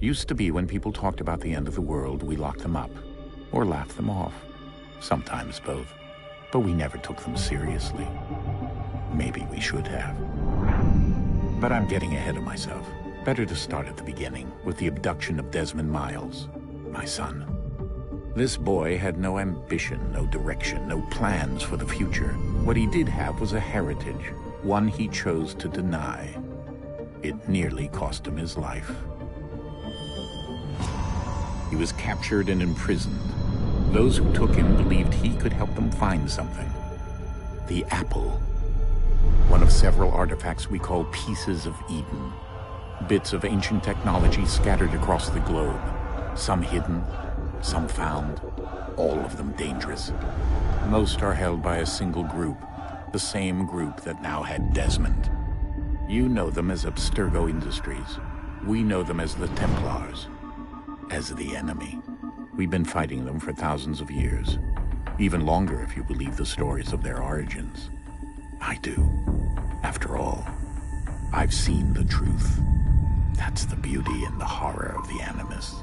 Used to be when people talked about the end of the world, we locked them up. Or laughed them off. Sometimes both. But we never took them seriously. Maybe we should have. But I'm getting ahead of myself. Better to start at the beginning, with the abduction of Desmond Miles, my son. This boy had no ambition, no direction, no plans for the future. What he did have was a heritage, one he chose to deny. It nearly cost him his life. He was captured and imprisoned. Those who took him believed he could help them find something. The apple. One of several artifacts we call Pieces of Eden. Bits of ancient technology scattered across the globe. Some hidden, some found, all of them dangerous. Most are held by a single group, the same group that now had Desmond. You know them as Abstergo Industries. We know them as the Templars. As the enemy. We've been fighting them for thousands of years. Even longer if you believe the stories of their origins. I do. After all, I've seen the truth. That's the beauty and the horror of the Animus.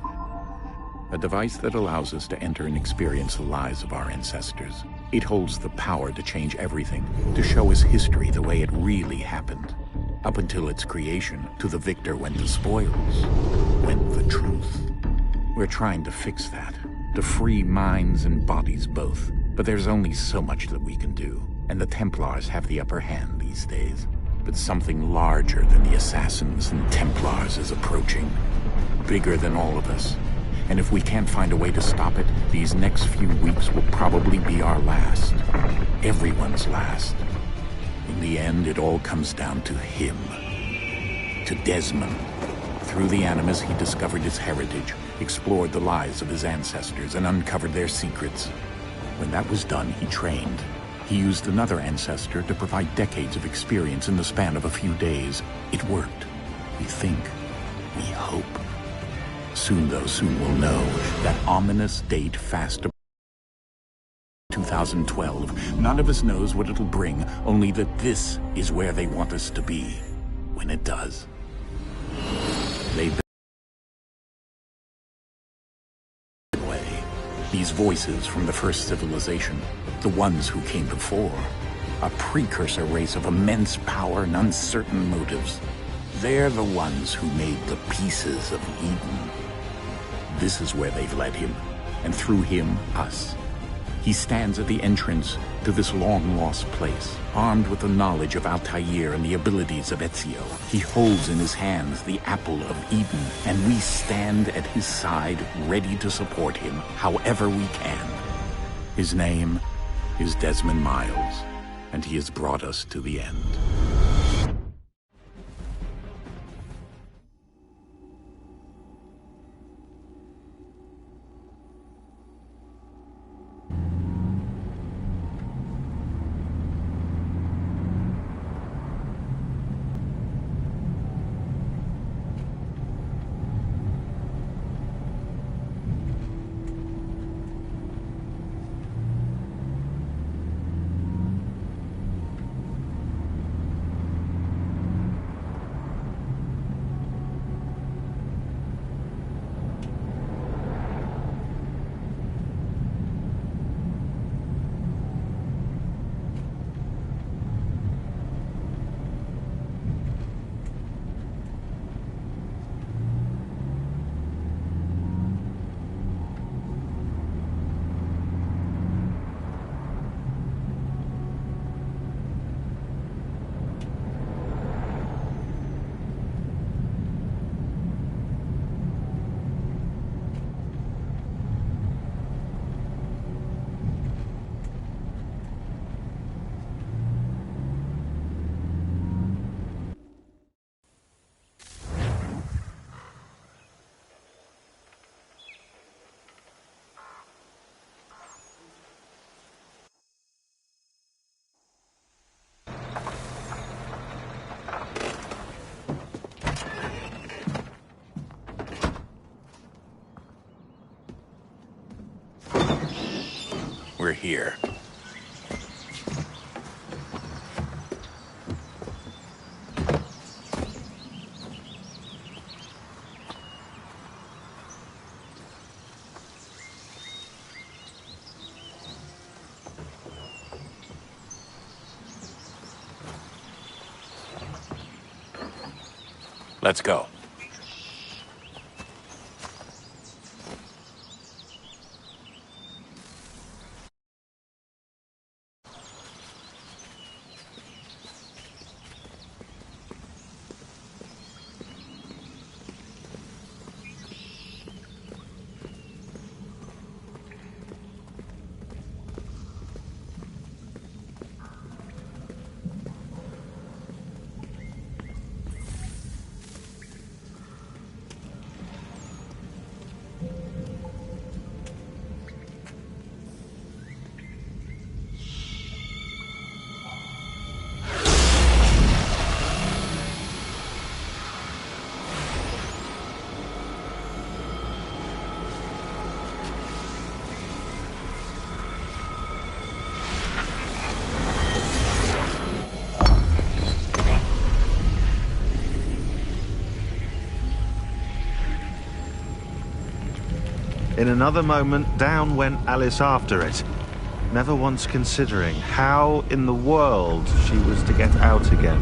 A device that allows us to enter and experience the lives of our ancestors. It holds the power to change everything, to show us history the way it really happened. Up until its creation, to the victor went the spoils, went the truth. We're trying to fix that, to free minds and bodies both. But there's only so much that we can do, and the Templars have the upper hand these days. But something larger than the Assassins and Templars is approaching. Bigger than all of us. And if we can't find a way to stop it, these next few weeks will probably be our last. Everyone's last. In the end, it all comes down to him. To Desmond. Through the Animus, he discovered his heritage, explored the lives of his ancestors, and uncovered their secrets. When that was done, he trained. He used another ancestor to provide decades of experience in the span of a few days. It worked. We think. We hope. Soon we'll know that ominous date fast approaching. 2012. None of us knows what it'll bring, only that this is where they want us to be. When it does. They've been away. These voices from the first civilization, the ones who came before, a precursor race of immense power and uncertain motives. They're the ones who made the Pieces of Eden. This is where they've led him, and through him, us. He stands at the entrance to this long-lost place, armed with the knowledge of Altair and the abilities of Ezio. He holds in his hands the Apple of Eden, and we stand at his side, ready to support him however we can. His name is Desmond Miles, and he has brought us to the end. We're here. Let's go. In another moment, down went Alice after it, never once considering how in the world she was to get out again.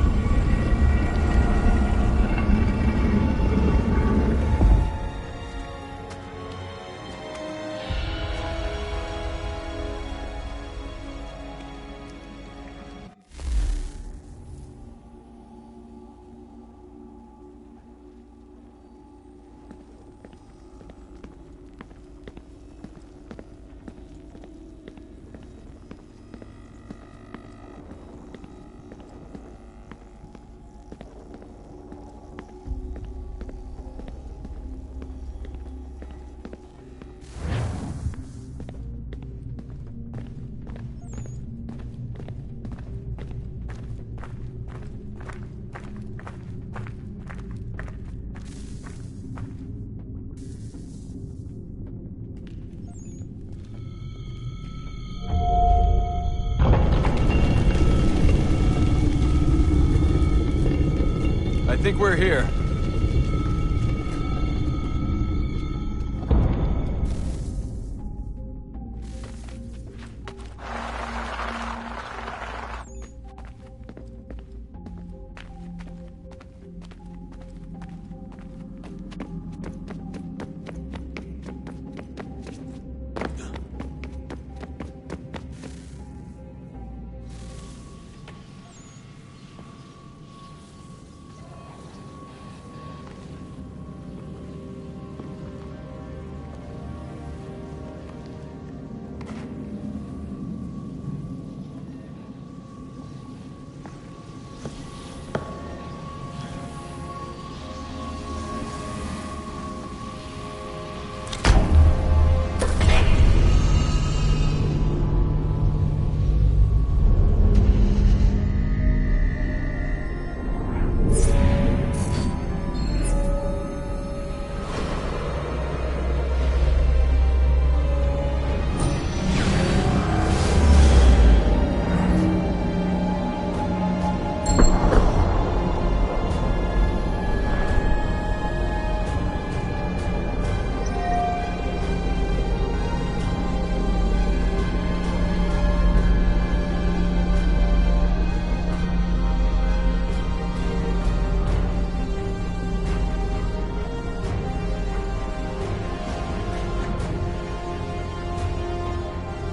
I think we're here.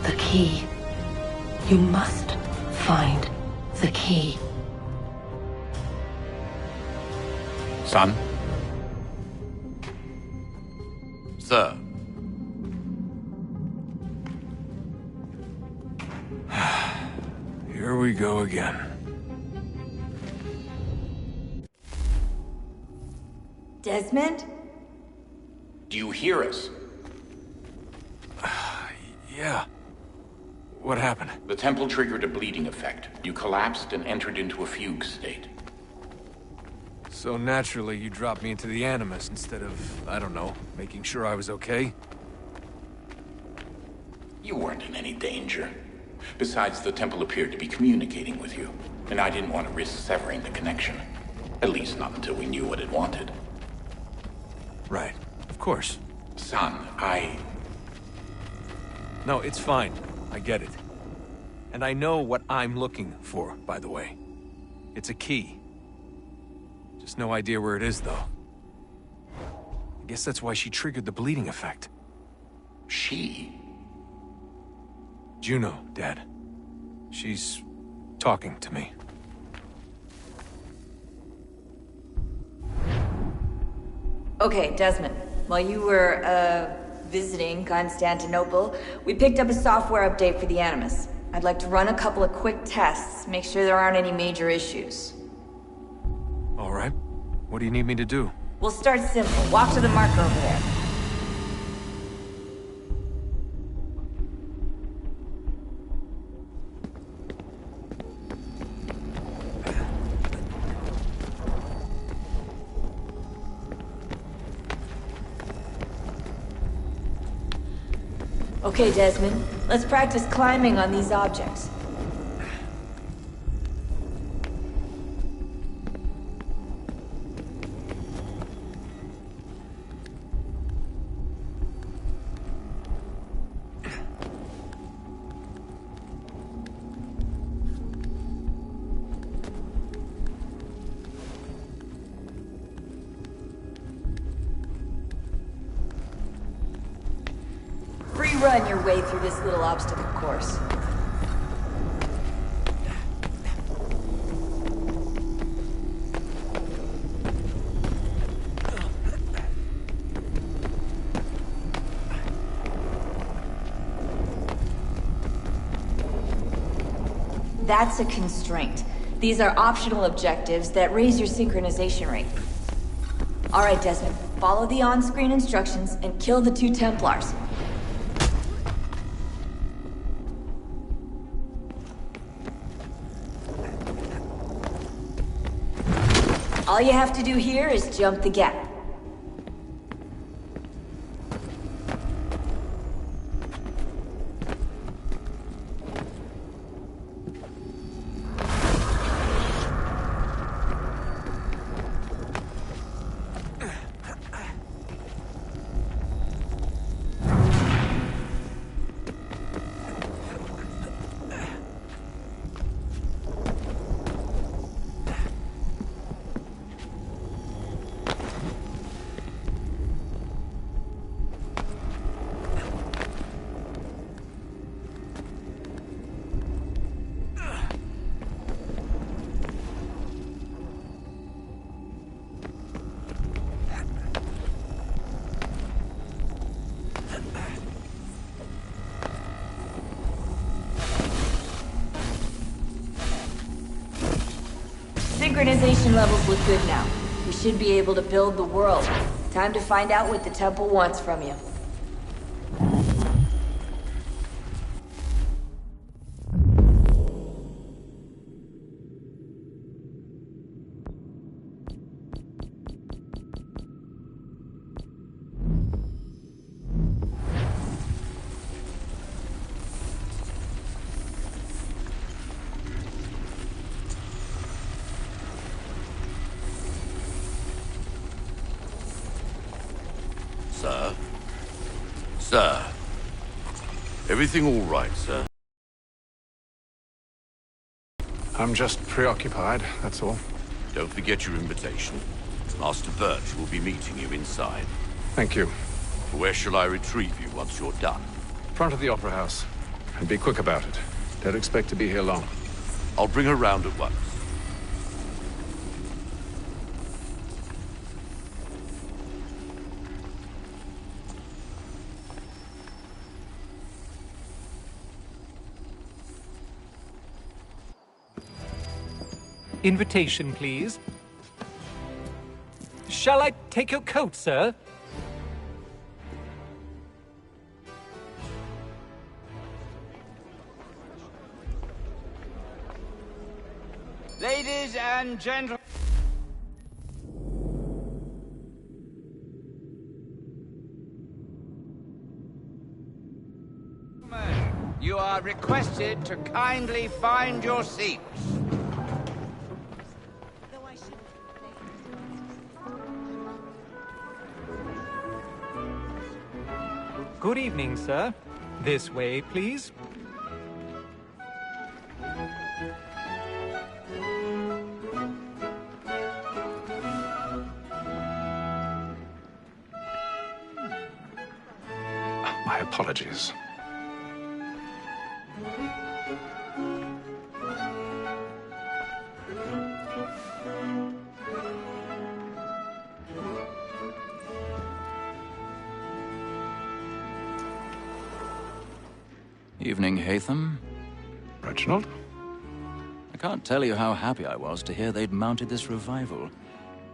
The key. You must find the key. Son? Sir. Here we go again. Desmond? Do you hear us? Yeah. What happened? The temple triggered a bleeding effect. You collapsed and entered into a fugue state. So naturally, you dropped me into the Animus instead of, I don't know, making sure I was okay? You weren't in any danger. Besides, the temple appeared to be communicating with you, and I didn't want to risk severing the connection. At least not until we knew what it wanted. Right. Of course. Son, No, it's fine. I get it. And I know what I'm looking for, by the way. It's a key. Just There's no idea where it is, though. I guess that's why she triggered the bleeding effect. She? Juno, Dad. She's talking to me. Okay, Desmond. While you were, visiting Constantinople, we picked up a software update for the Animus. I'd like to run a couple of quick tests, make sure there aren't any major issues. All right. What do you need me to do? We'll start simple. Walk to the marker over there. Okay, Desmond. Let's practice climbing on these objects. Run your way through this little obstacle course. That's a constraint. These are optional objectives that raise your synchronization rate. All right, Desmond. Follow the on-screen instructions and kill the 2 Templars. All you have to do here is jump the gap. Synchronization levels look good now. We should be able to build the world. Time to find out what the temple wants from you. Sir? Sir? Everything all right, sir? I'm just preoccupied, that's all. Don't forget your invitation. Master Birch will be meeting you inside. Thank you. Where shall I retrieve you once you're done? Front of the Opera House. And be quick about it. Don't expect to be here long. I'll bring her round at once. Invitation, please. Shall I take your coat, sir? Ladies and gentlemen. You are requested to kindly find your seats. Good evening, sir. This way, please. apologies. Evening, Haytham. Reginald? I can't tell you how happy I was to hear they'd mounted this revival.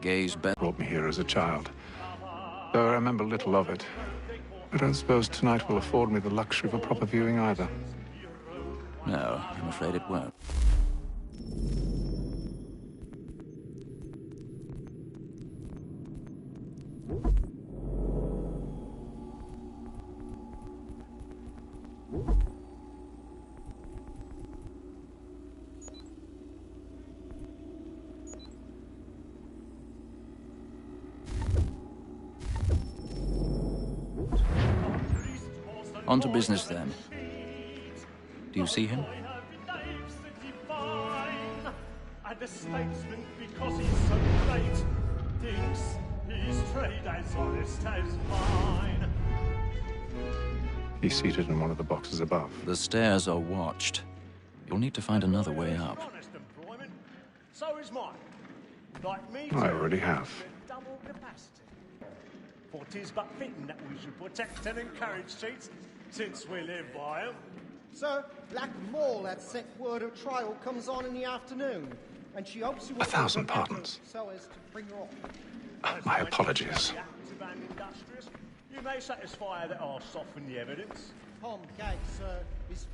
Gay's brought me here as a child, though I remember little of it. I don't suppose tonight will afford me the luxury of a proper viewing either. No, I'm afraid it won't. On to business, then. Do you see him? And a statesman, because he's so great, thinks his trade as honest as mine. He's seated in one of the boxes above. The stairs are watched. You'll need to find another way up. Honest employment. So is mine. Like me, I already have. Double capacity. For 'tis but fitting that we should protect and encourage cheats, since we live by 'em. Sir, Black Mall had sent word her trial comes on in the afternoon, and she hopes you will... 1,000 pardons. So as to bring her off. My apologies. Active and industrious, you may satisfy that I'll soften the evidence. Tom Gag, sir, is...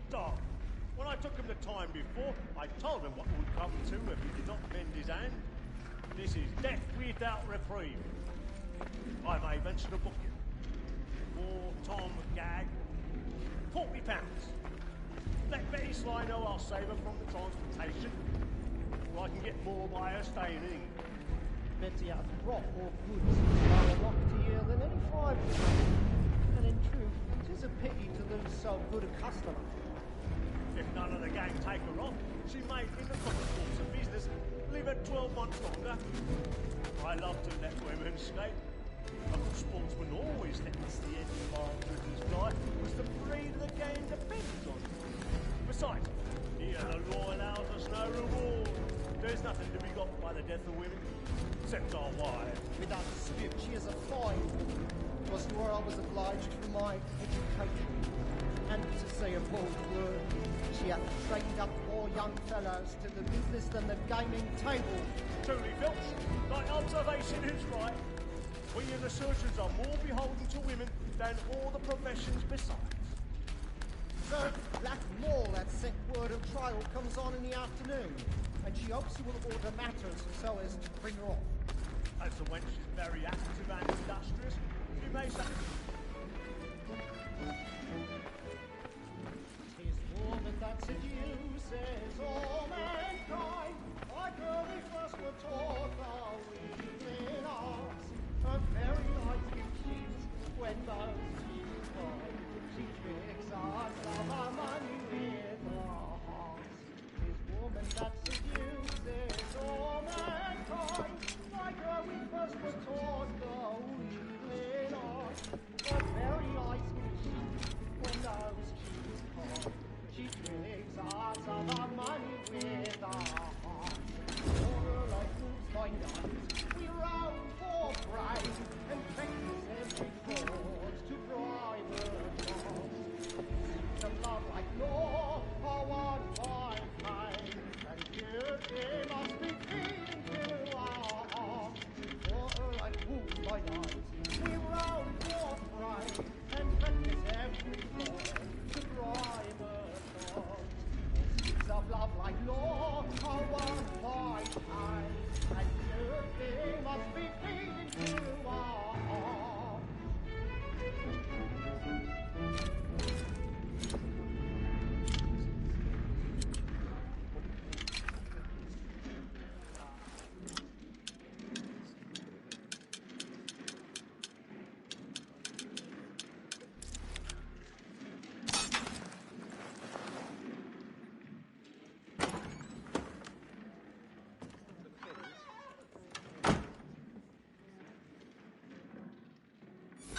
Dog. When I took him the time before, I told him what would come to if he did not bend his hand. This is death without reprieve. I may venture to book him. For Tom Gag, £40. Let Betty Sly know I'll save her from the transportation, or I can get more by her staying in. Betty hath brought more goods to Lock here than any five. And in truth, it is a pity to lose so good a customer. If none of the gang take her on, she may, in the common course of business, leave her 12 months longer. I love to let women skate. A good sportsman always thinks the end advantage of his life was the breed of the game depends on it. Besides, here the law allows us no reward. There's nothing to be got by the death of women, except our wives. Without dispute, she is a fine woman. Was to her I was obliged for my education. And to say a bold word, she hath trained up more young fellows to the business than the gaming table. Truly, Filch, thy observation is right. We and the surgeons are more beholden to women than all the professions besides. Sir, Black Mall had sent word her trial comes on in the afternoon, and she hopes you will order matters so as to bring her off. As the wench is very active and industrious, you may say... Woman that seduces all mankind, like her we first were taught our evening arts. Her very life gives cheese when those cheese cry. She tricks us of our money with her hearts. This woman that seduces all mankind, like her we first were taught our evening arts. Her very life gives cheese when those cheese cry. She tricks us of our money with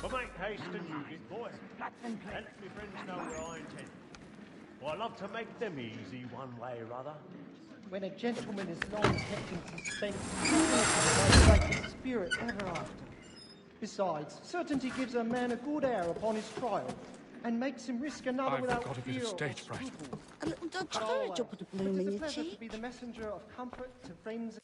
But make haste and use it, boy. And let me friends know where I intend. For I love to make them easy one way or other. When a gentleman is long kept in suspense, he break his spirit ever after. Besides, certainty gives a man a good air upon his trial, and makes him risk another without forgot a bit fear of or stage fright. scruple. A little dodge Oh, courage, you'll put a bloom in It is your a pleasure cheek. to be the messenger of comfort to friends.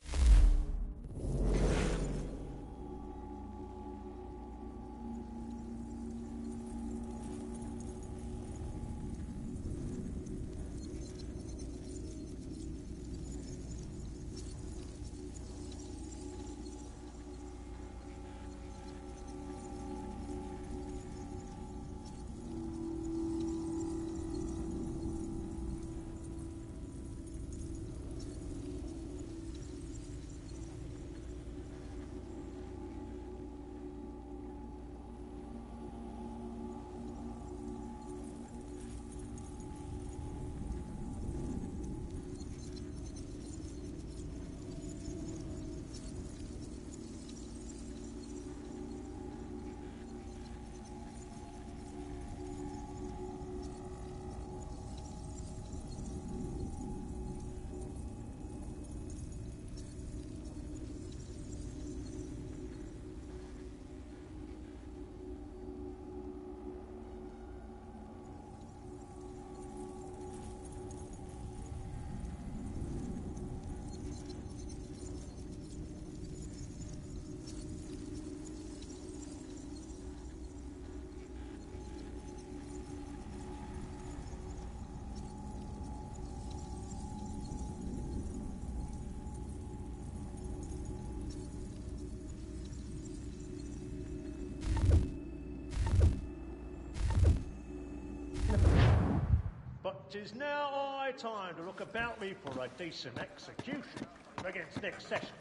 But 'tis now high time to look about me for a decent execution against next session.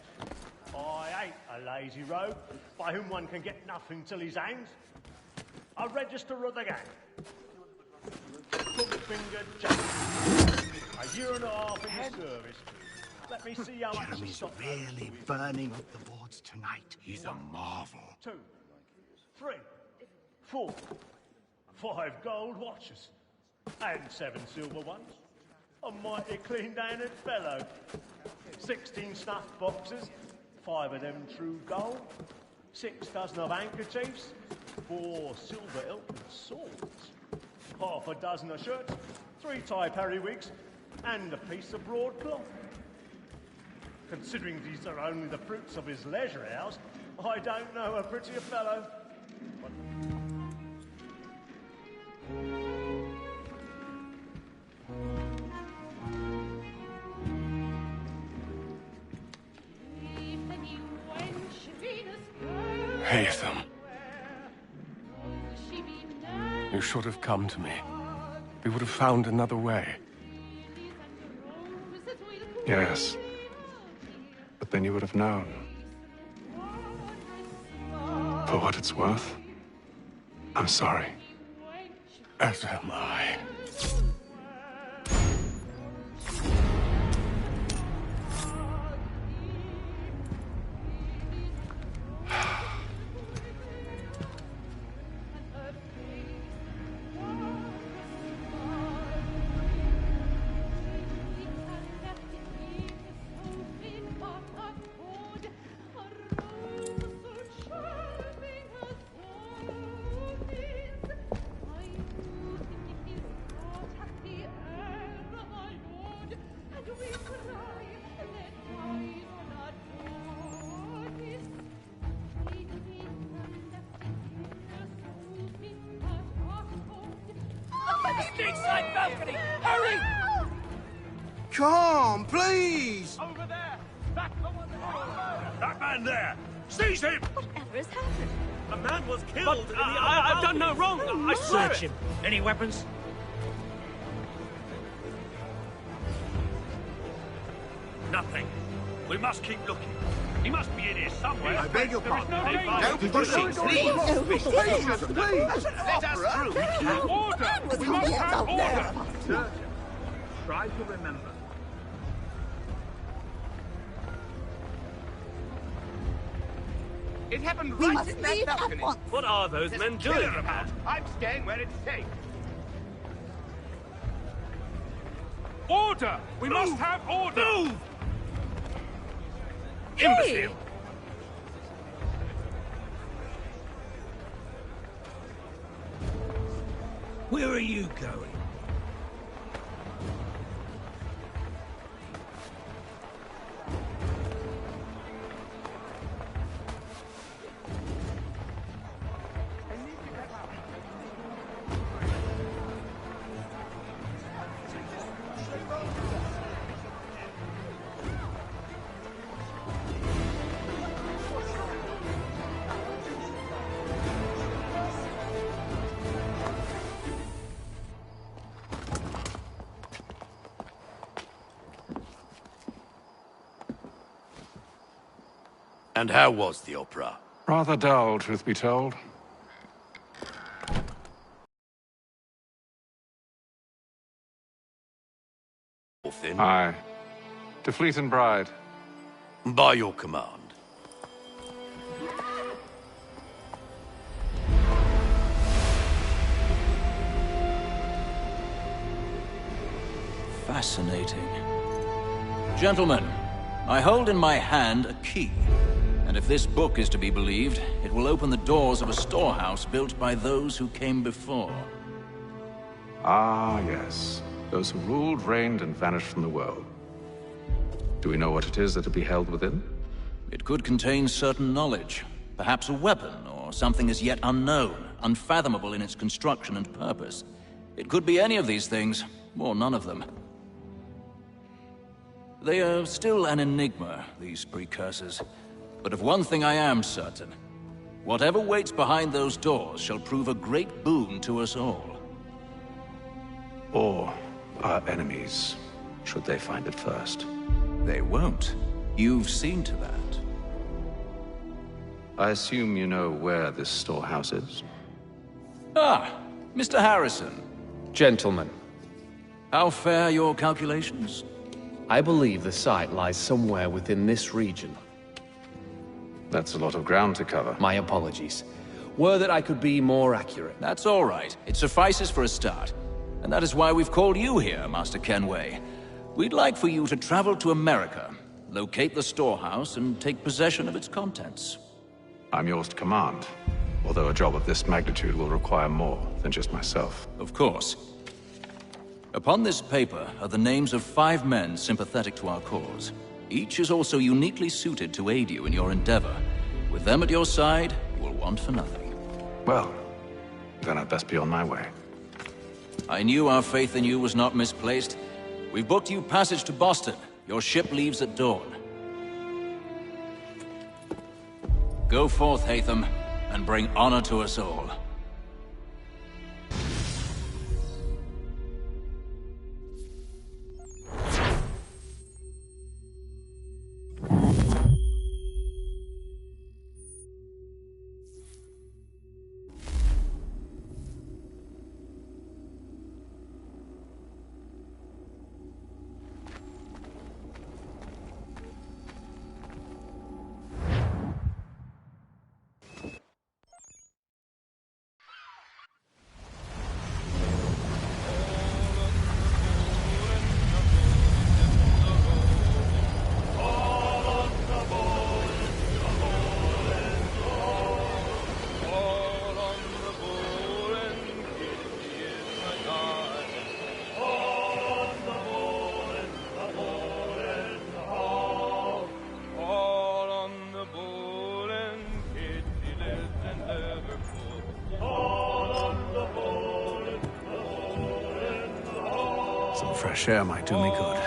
I ain't a lazy rogue by whom one can get nothing till he's hanged. A register of the gang. Crook-fingered Jack. A year and a half in the service. Let me see how much Jeremy's stock really burning up the boards tonight. He's a marvel. 2, 3, 4, 5 gold watches. And 7 silver ones. A mighty clean-handed fellow. 16 snuff boxes, 5 of them true gold, 6 dozen of handkerchiefs, 4 silver hilted swords, half a dozen of shirts, 3 tie periwigs, and a piece of broadcloth. Considering these are only the fruits of his leisure hours, I don't know a prettier fellow. Haytham. You should have come to me. We would have found another way. Yes. But then you would have known. For what it's worth, I'm sorry. As am I. Inside balcony! Hurry! Come, please! Over there! That man there! Seize him! Whatever has happened? A man was killed. But I've done no wrong. I swear Search him. Any weapons? Nothing. We must keep looking. He must be in here somewhere. I beg your pardon. No pushing, please. Patience, please. Let us through. We can't. Order! We must have order! Try to remember. It happened We right must in that leave at balcony. once. What are those men Kill doing her about? I'm staying where it's safe. Order! We must have order! Move! Hey! Imbecile! Where are you going? And how was the opera? Rather dull, truth be told. Thin? Aye. To Fleet and Bride. By your command. Fascinating. Gentlemen, I hold in my hand a key. And if this book is to be believed, it will open the doors of a storehouse built by those who came before. Ah, yes. Those who ruled, reigned, and vanished from the world. Do we know what it is that will be held within? It could contain certain knowledge. Perhaps a weapon, or something as yet unknown, unfathomable in its construction and purpose. It could be any of these things, or none of them. They are still an enigma, these precursors. But of one thing I am certain. Whatever waits behind those doors shall prove a great boon to us all. Or our enemies, should they find it first. They won't. You've seen to that. I assume you know where this storehouse is? Ah, Mr. Harrison. Gentlemen. How fare your calculations? I believe the site lies somewhere within this region. That's a lot of ground to cover. My apologies. Were that I could be more accurate. That's all right. It suffices for a start. And that is why we've called you here, Master Kenway. We'd like for you to travel to America, locate the storehouse, and take possession of its contents. I'm yours to command, although a job of this magnitude will require more than just myself. Of course. Upon this paper are the names of 5 men sympathetic to our cause. Each is also uniquely suited to aid you in your endeavor. With them at your side, you will want for nothing. Well, then I'd best be on my way. I knew our faith in you was not misplaced. We've booked you passage to Boston. Your ship leaves at dawn. Go forth, Hatham, and bring honor to us all. Some fresh air might do me good.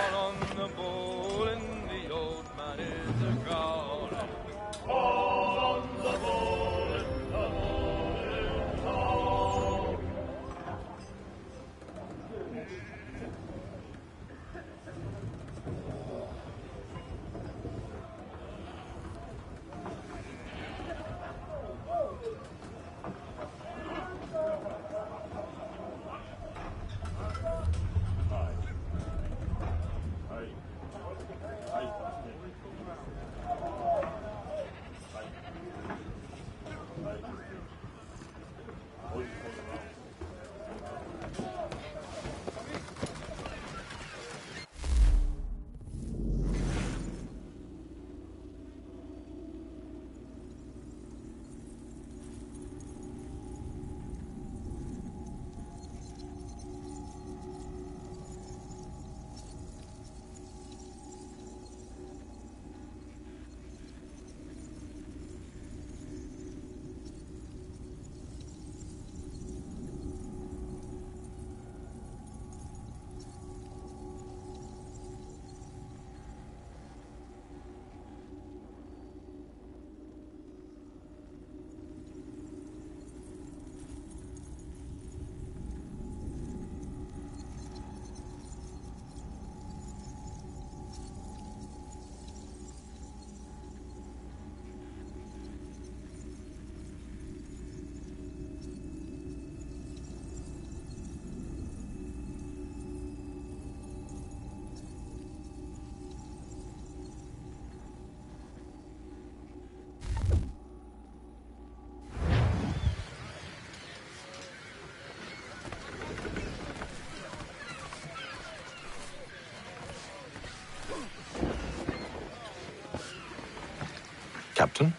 Captain?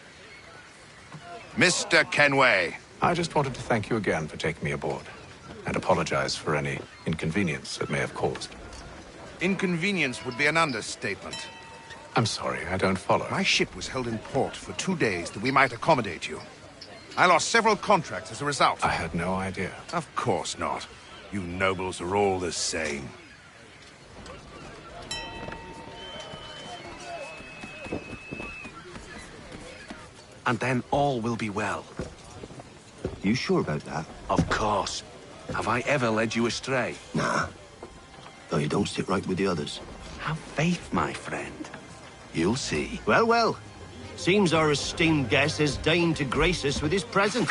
Mr. Kenway. I just wanted to thank you again for taking me aboard, and apologize for any inconvenience it may have caused. Inconvenience would be an understatement. I'm sorry, I don't follow. My ship was held in port for 2 days that we might accommodate you. I lost several contracts as a result. I had no idea. Of course not. You nobles are all the same. And then all will be well. You sure about that? Of course. Have I ever led you astray? Nah. Though you don't sit right with the others. Have faith, my friend. You'll see. Well, well. Seems our esteemed guest has deigned to grace us with his presence.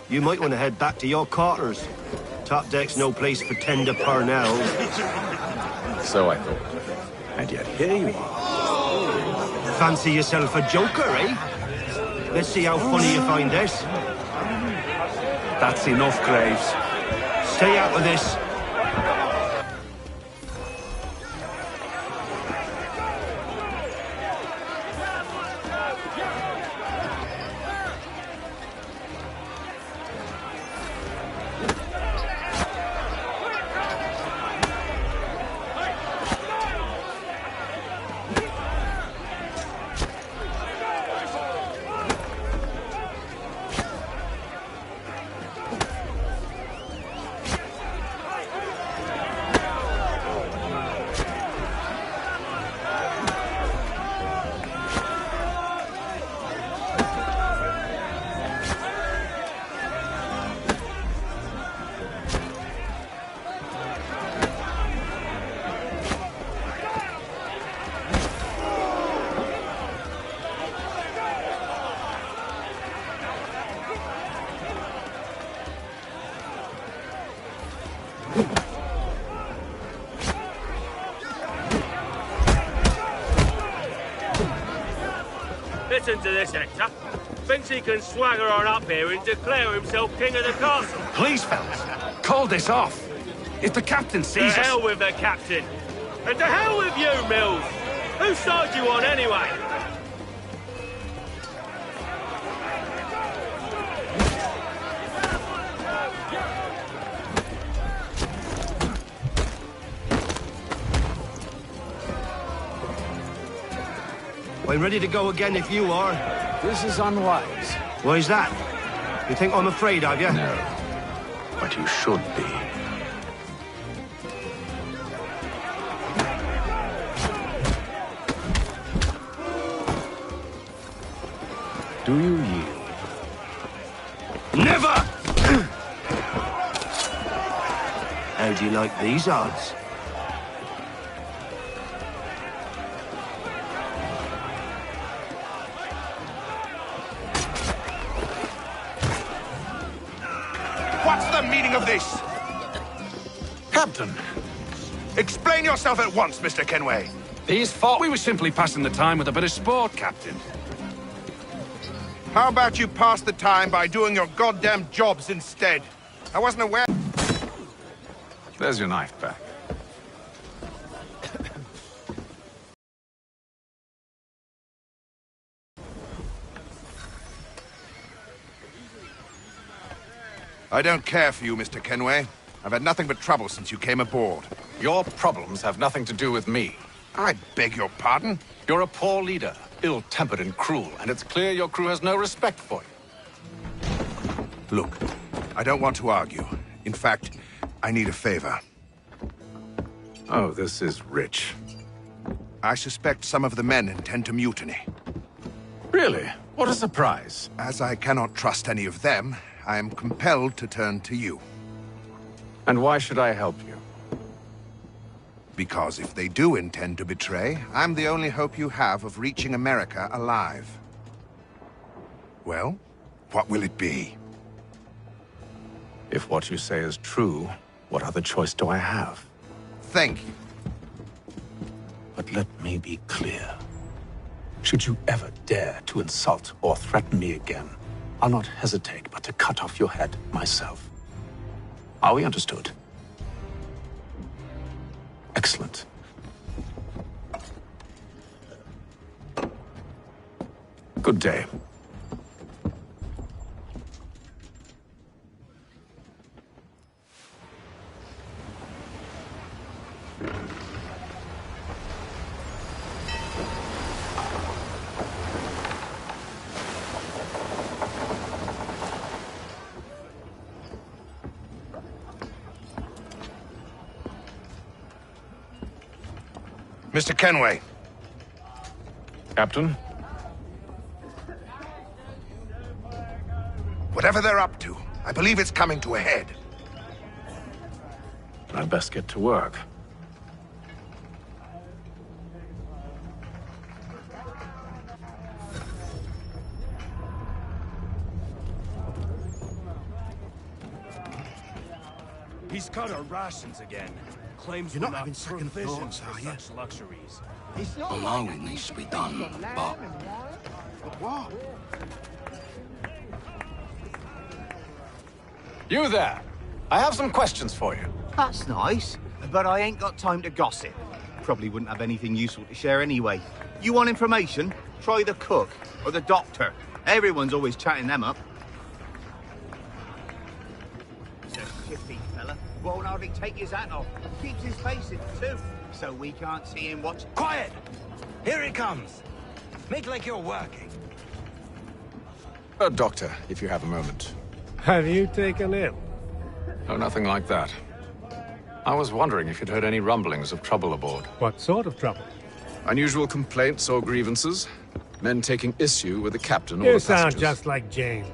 You might want to head back to your quarters. Top deck's no place for tender parnells. So I thought. And yet here you are. Fancy yourself a joker, eh? Let's see how funny you find this. That's enough, Graves. Stay out of this. Listen to this, Hector. Thinks he can swagger on up here and declare himself king of the castle. Please, fellas, call this off. If the captain sees To us... hell with the captain. And to hell with you, Mills. Whose side you on, anyway? I'm ready to go again if you are. This is unwise. Why's that? You think I'm afraid of you? No. But you should be. Do you yield? Never! How do you like these odds? What's the meaning of this? Captain! Explain yourself at once, Mr. Kenway. These fought. We were simply passing the time with a bit of sport, Captain. How about you pass the time by doing your goddamn jobs instead? I wasn't aware... There's your knife back. I don't care for you, Mr. Kenway. I've had nothing but trouble since you came aboard. Your problems have nothing to do with me. I beg your pardon? You're a poor leader, ill-tempered and cruel, and it's clear your crew has no respect for you. Look, I don't want to argue. In fact, I need a favor. Oh, this is rich. I suspect some of the men intend to mutiny. Really? What a surprise. As I cannot trust any of them, I am compelled to turn to you. And why should I help you? Because if they do intend to betray, I'm the only hope you have of reaching America alive. Well, what will it be? If what you say is true, what other choice do I have? Thank you. But let me be clear. Should you ever dare to insult or threaten me again, I'll not hesitate but to cut off your head myself. Are we understood? Excellent. Good day. Mr. Kenway. Captain? Whatever they're up to, I believe it's coming to a head. I'd best get to work. He's cut our rations again. Claims You're we're not having second provisions thoughts, for are you? such luxuries. I know it needs to be done, but... What? You there! I have some questions for you. That's nice, but I ain't got time to gossip. Probably wouldn't have anything useful to share anyway. You want information? Try the cook or the doctor. Everyone's always chatting them up. He's a shifty fella. Won't hardly take his hat off. Keeps his face in too, so we can't see him watch. Quiet! Here he comes. Make like you're working. Doctor, if you have a moment. Have you taken ill? Oh, nothing like that. I was wondering if you'd heard any rumblings of trouble aboard. What sort of trouble? Unusual complaints or grievances? Men taking issue with the captain or You the sound passengers? just like James.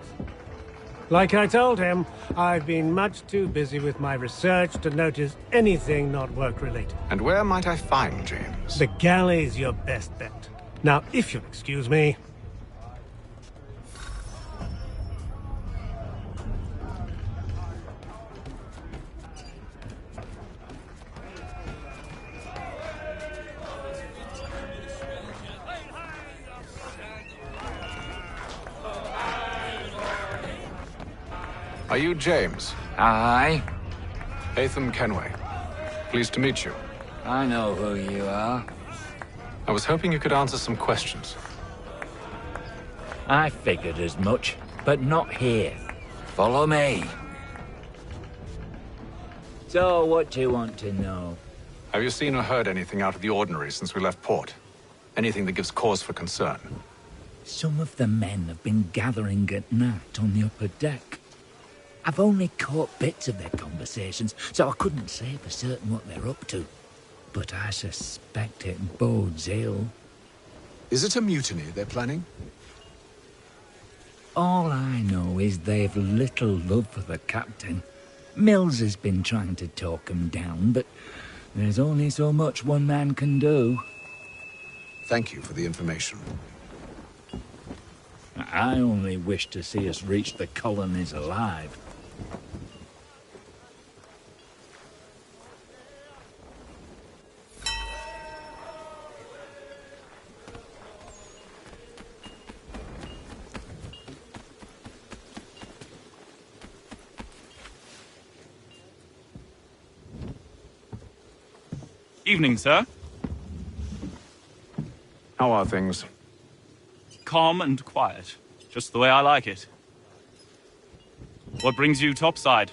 Like I told him, I've been much too busy with my research to notice anything not work-related. And where might I find James? The galley's your best bet. Now, if you'll excuse me... Are you James? Aye. Haytham Kenway. Pleased to meet you. I know who you are. I was hoping you could answer some questions. I figured as much, but not here. Follow me. So, what do you want to know? Have you seen or heard anything out of the ordinary since we left port? Anything that gives cause for concern? Some of the men have been gathering at night on the upper deck. I've only caught bits of their conversations, so I couldn't say for certain what they're up to. But I suspect it bodes ill. Is it a mutiny they're planning? All I know is they've little love for the captain. Mills has been trying to talk him down, but there's only so much one man can do. Thank you for the information. I only wish to see us reach the colonies alive. Evening, sir. How are things? Calm and quiet. Just the way I like it. What brings you topside?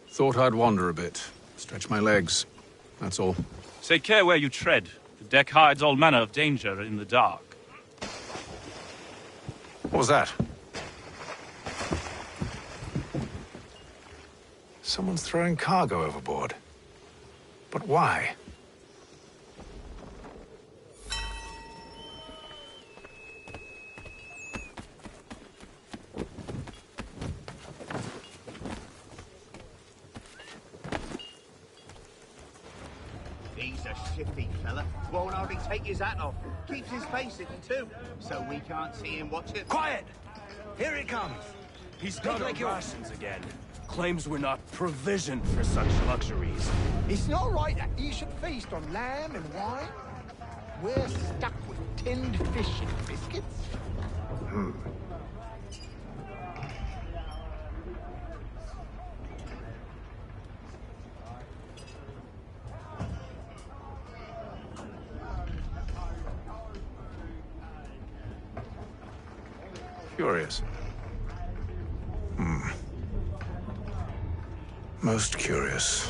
Thought I'd wander a bit. Stretch my legs. That's all. Take care where you tread. The deck hides all manner of danger in the dark. What was that? Someone's throwing cargo overboard. But why? He's a shifty fella. Won't hardly take his hat off. Keeps his face in too, so we can't see him watch it. Quiet! Here he comes. He's cut our rations again. Claims we're not provisioned for such luxuries. It's not right that you should feast on lamb and wine. We're stuck with tinned fish and biscuits. Curious. Most curious.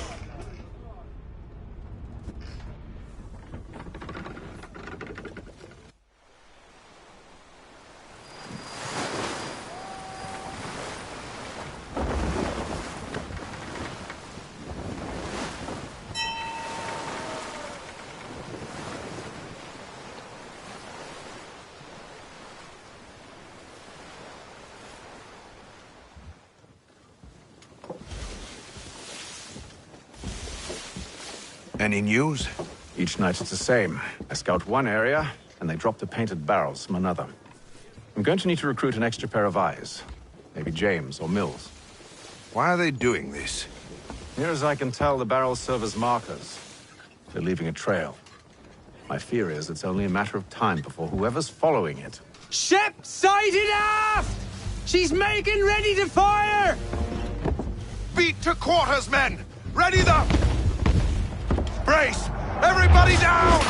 Any news? Each night it's the same. I scout one area, and they drop the painted barrels from another. I'm going to need to recruit an extra pair of eyes. Maybe James or Mills. Why are they doing this? Near as I can tell, the barrels serve as markers. They're leaving a trail. My fear is it's only a matter of time before whoever's following it... Ship sighted aft! She's making ready to fire! Beat to quarters, men! Ready the... Brace! Everybody down!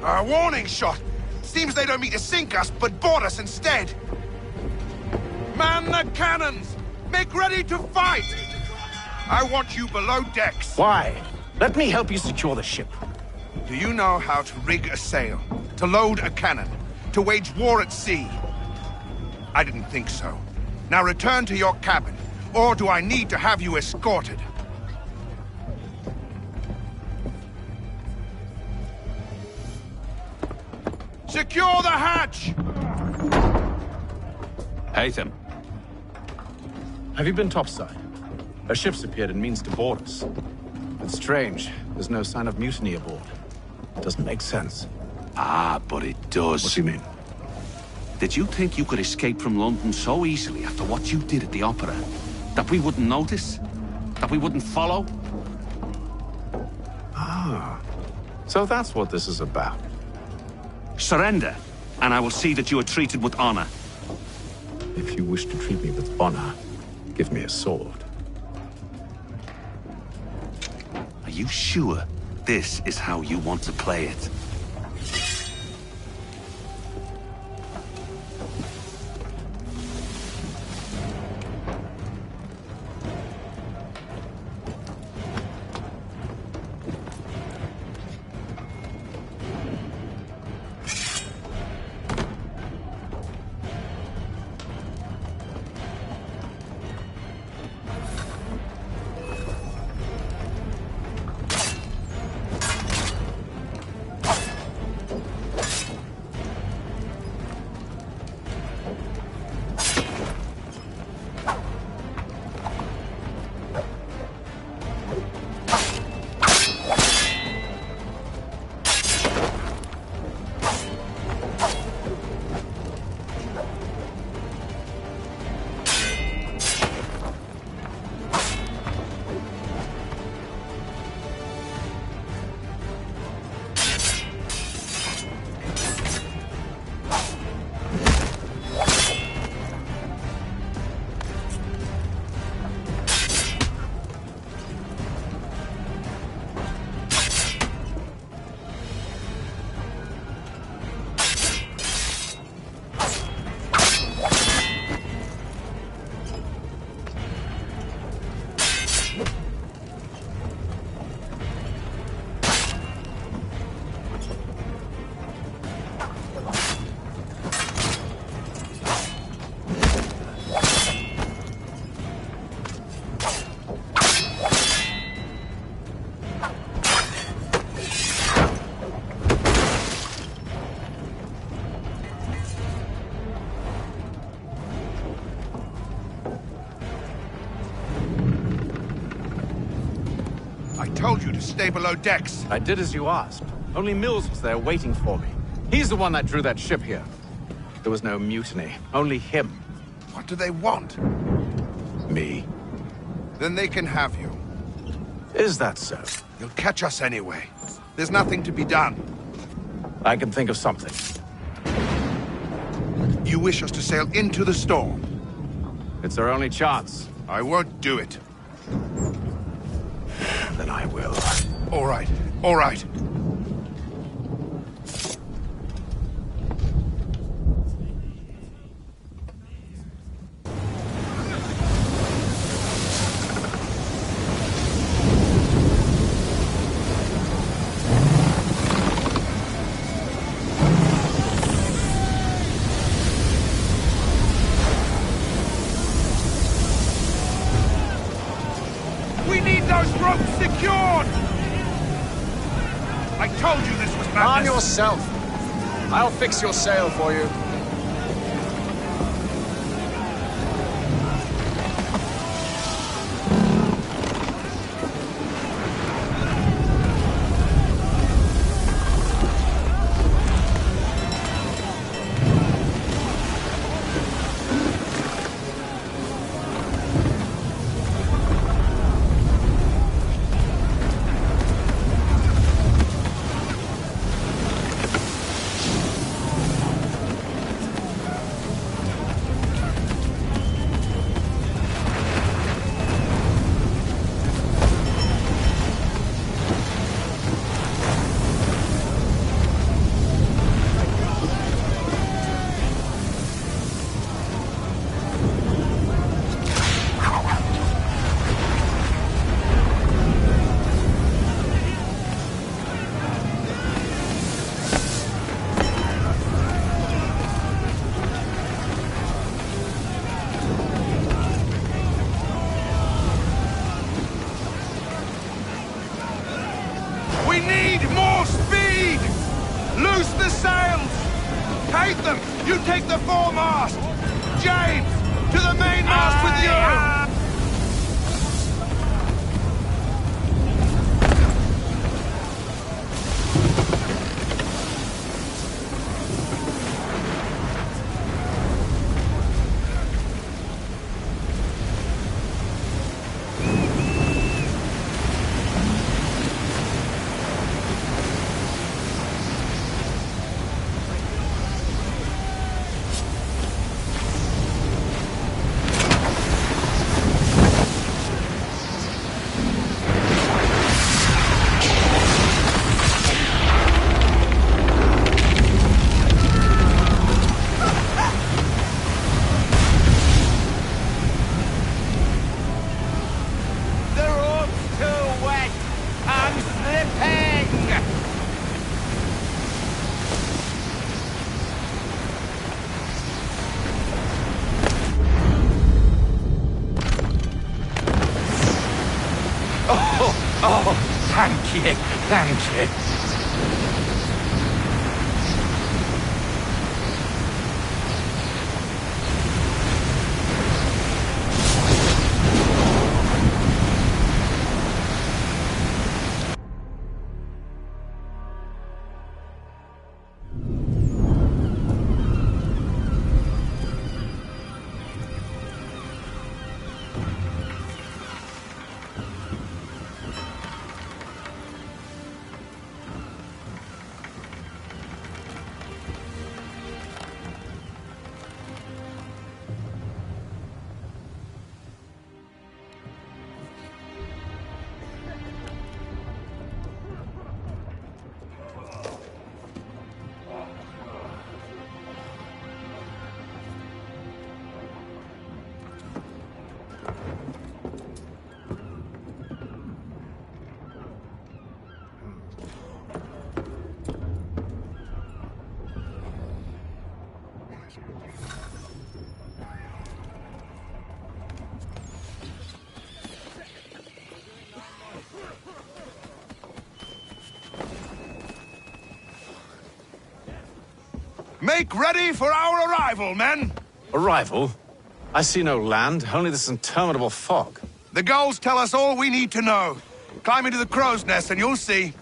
A warning shot! Seems they don't mean to sink us, but board us instead! Man the cannons! Make ready to fight! I want you below decks! Why? Let me help you secure the ship. Do you know how to rig a sail? To load a cannon? To wage war at sea? I didn't think so. Now return to your cabin, or do I need to have you escorted? Secure the hatch! Haytham. Have you been topside? A ship's appeared and means to board us. It's strange. There's no sign of mutiny aboard. It doesn't make sense. Ah, but it does. What do you mean? Did you think you could escape from London so easily after what you did at the Opera? That we wouldn't notice? That we wouldn't follow? Ah. So that's what this is about. Surrender, and I will see that you are treated with honor. If you wish to treat me with honor, give me a sword. Are you sure this is how you want to play it? I told you to stay below decks. I did as you asked. Only Mills was there waiting for me. He's the one that drew that ship here. There was no mutiny, only him. What do they want? Me. Then they can have you. Is that so? You'll catch us anyway. There's nothing to be done. I can think of something. You wish us to sail into the storm? It's our only chance. I won't do it. Then I will. All right, all right. was Calm madness. yourself. I'll fix your sail for you. We need more speed! Loose the sails! Haytham, you take the foremast! James, to the mainmast with you! Oh, thank you, thank you. Make ready for our arrival, men! Arrival? I see no land, only this interminable fog. The gulls tell us all we need to know. Climb into the crow's nest and you'll see.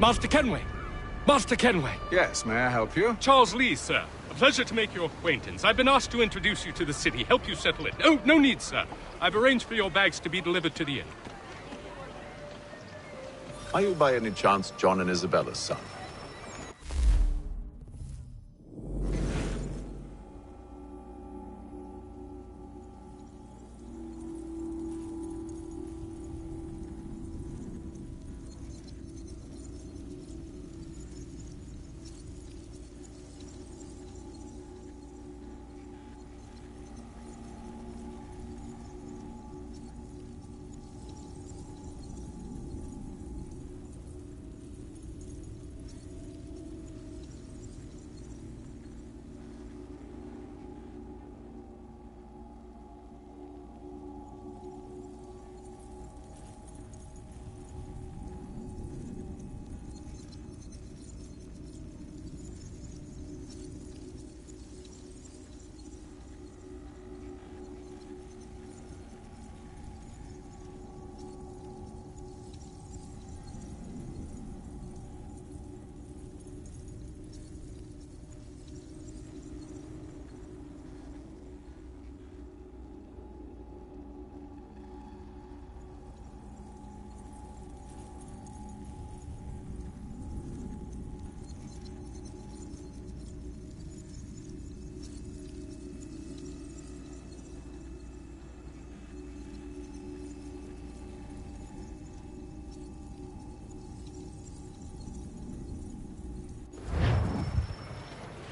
Master Kenway! Master Kenway! Yes, may I help you? Charles Lee, sir. A pleasure to make your acquaintance. I've been asked to introduce you to the city, help you settle it. Oh, no need, sir. I've arranged for your bags to be delivered to the inn. Are you by any chance John and Isabella's son?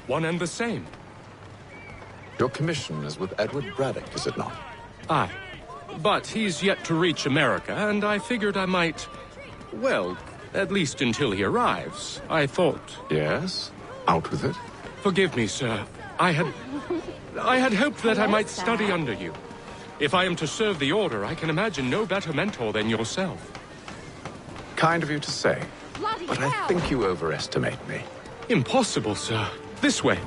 One and the same. Your commission is with Edward Braddock, is it not? Aye. But he's yet to reach America, and I figured I might... Well, at least until he arrives, I thought... Yes? Out with it. Forgive me, sir. I had hoped that I might study under you. If I am to serve the Order, I can imagine no better mentor than yourself. Kind of you to say. But I think you overestimate me. Impossible, sir. This way.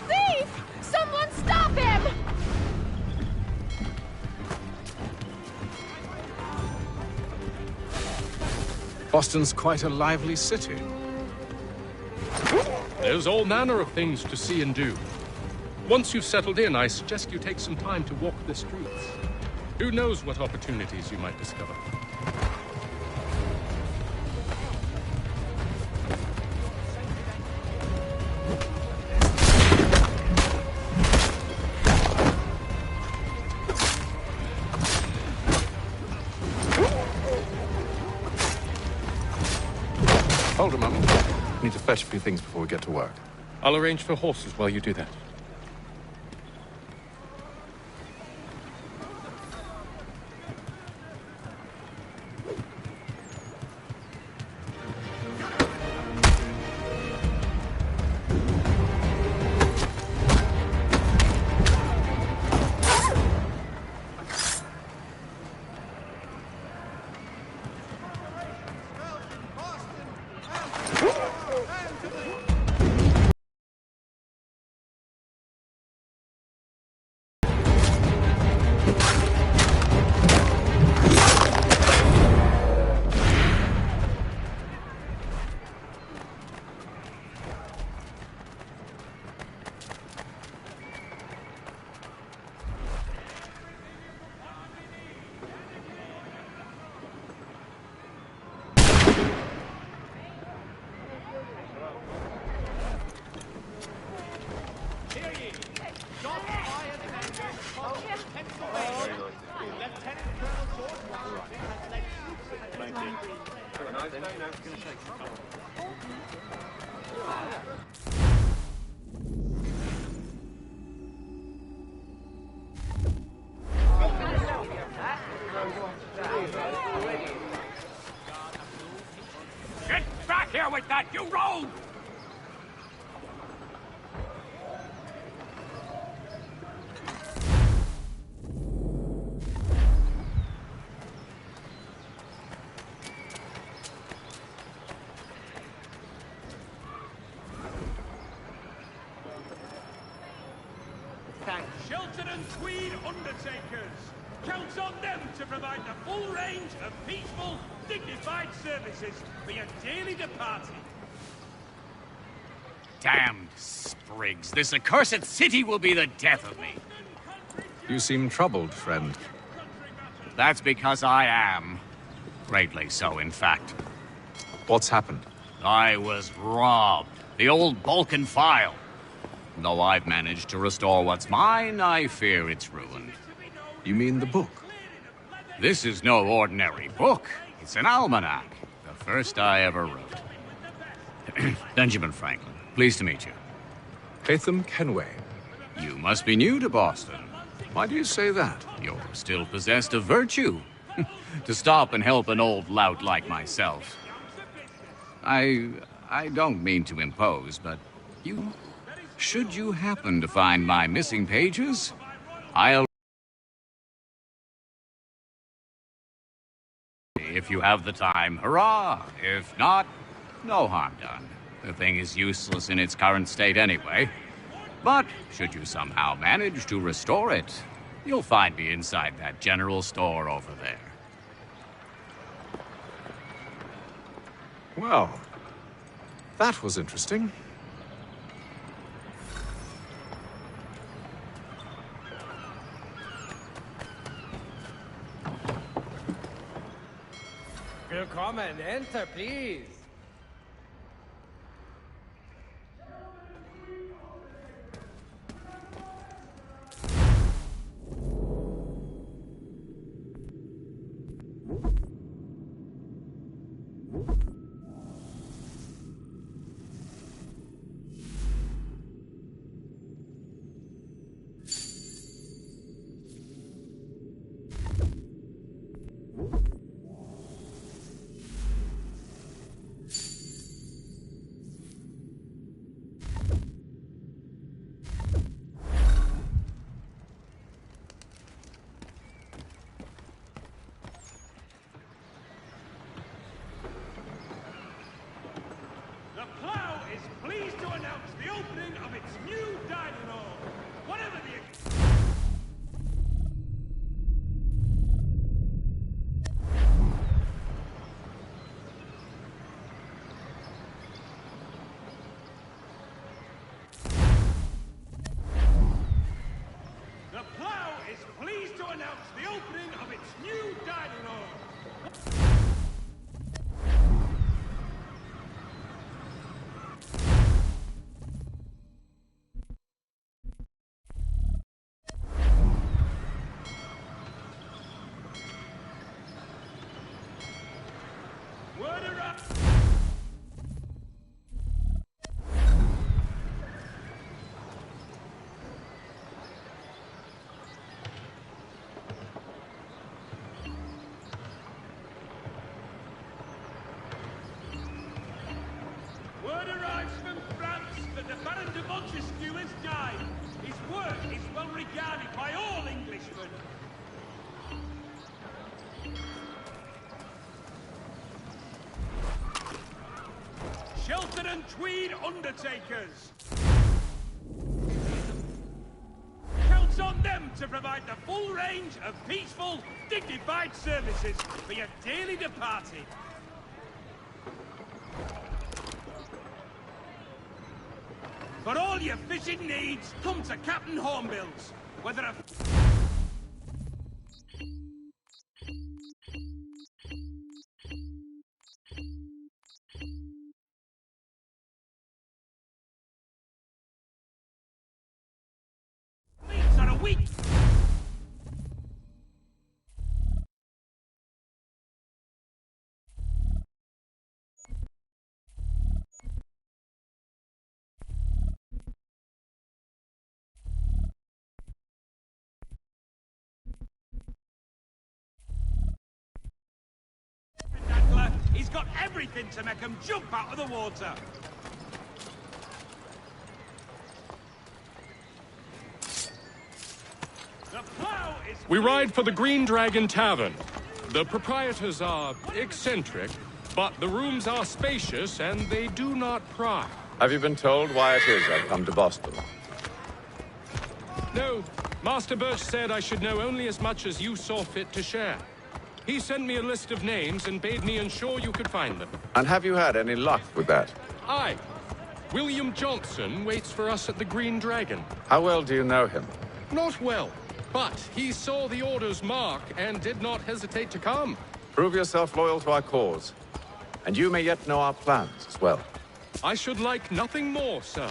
Thief! Someone stop him! Boston's quite a lively city. There's all manner of things to see and do. Once you've settled in, I suggest you take some time to walk the streets. Who knows what opportunities you might discover. Hold a moment. Need to fetch a few things before we get to work. I'll arrange for horses while you do that. Get back here with that, you rogue! Shelton and Tweed Undertakers. Counts on them to provide the full range of peaceful dignified services for your dearly departed. Damned sprigs. This accursed city will be the death of me. You seem troubled, friend. That's because I am. Greatly so, in fact. What's happened? I was robbed. The old Balkan file. Though I've managed to restore what's mine, I fear it's ruined. You mean the book? This is no ordinary book. It's an almanac. The first I ever wrote. Benjamin Franklin, pleased to meet you. Haytham Kenway. You must be new to Boston. Why do you say that? You're still possessed of virtue. To stop and help an old lout like myself. I don't mean to impose, but should you happen to find my missing pages, I'll... If you have the time, hurrah! If not, no harm done. The thing is useless in its current state anyway. But should you somehow manage to restore it, you'll find me inside that general store over there. Well, that was interesting. Willkommen, enter, please. Montesquieu has died. His work is well regarded by all Englishmen. Shelton and Tweed Undertakers. Counts on them to provide the full range of peaceful, dignified services for your dearly departed. For all your fishing needs, come to Captain Hornbill's. Whether a... weeks or a week... He's got everything to make him jump out of the water. The plow is... We ride for the Green Dragon Tavern. The proprietors are eccentric, but the rooms are spacious and they do not pry. Have you been told why it is I've come to Boston? No, Master Birch said I should know only as much as you saw fit to share. He sent me a list of names and bade me ensure you could find them. And have you had any luck with that? Aye. William Johnson waits for us at the Green Dragon. How well do you know him? Not well, but he saw the order's mark and did not hesitate to come. Prove yourself loyal to our cause. And you may yet know our plans as well. I should like nothing more, sir.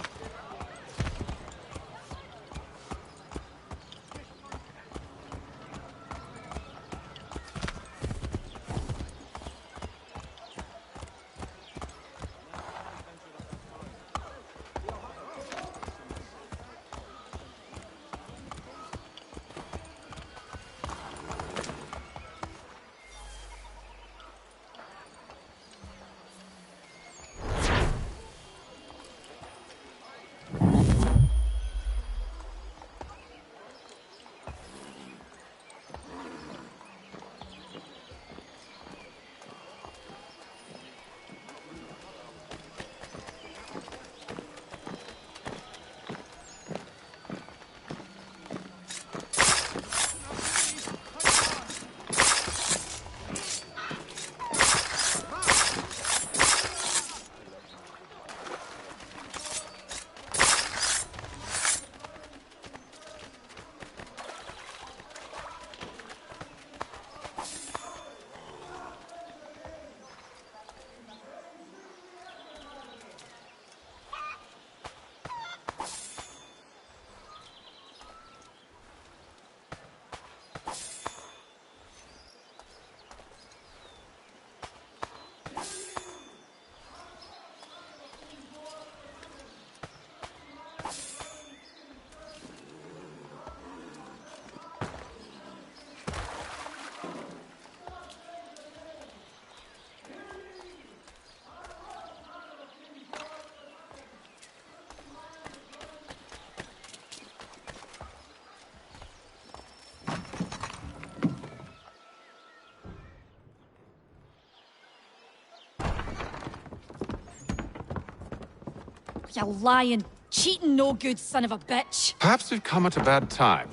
You lying, cheating, no good son of a bitch. Perhaps we've come at a bad time.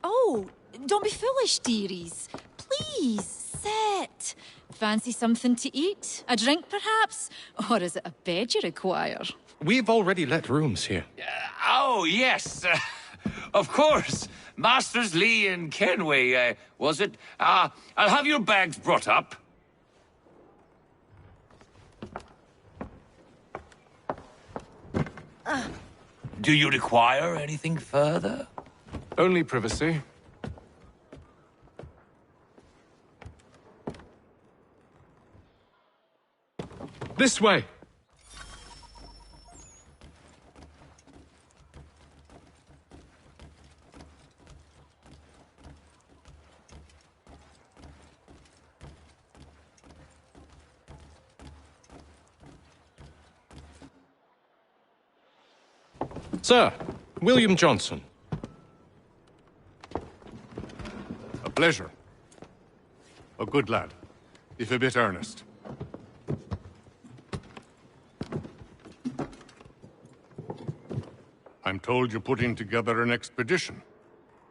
Oh, don't be foolish, dearies. Please, sit. Fancy something to eat? A drink, perhaps? Or is it a bed you require? We've already let rooms here. Oh, yes. Of course. Masters Lee and Kenway, was it? I'll have your bags brought up. Do you require anything further? Only privacy. This way! Sir, William Johnson. A pleasure. A good lad, if a bit earnest. I'm told you're putting together an expedition.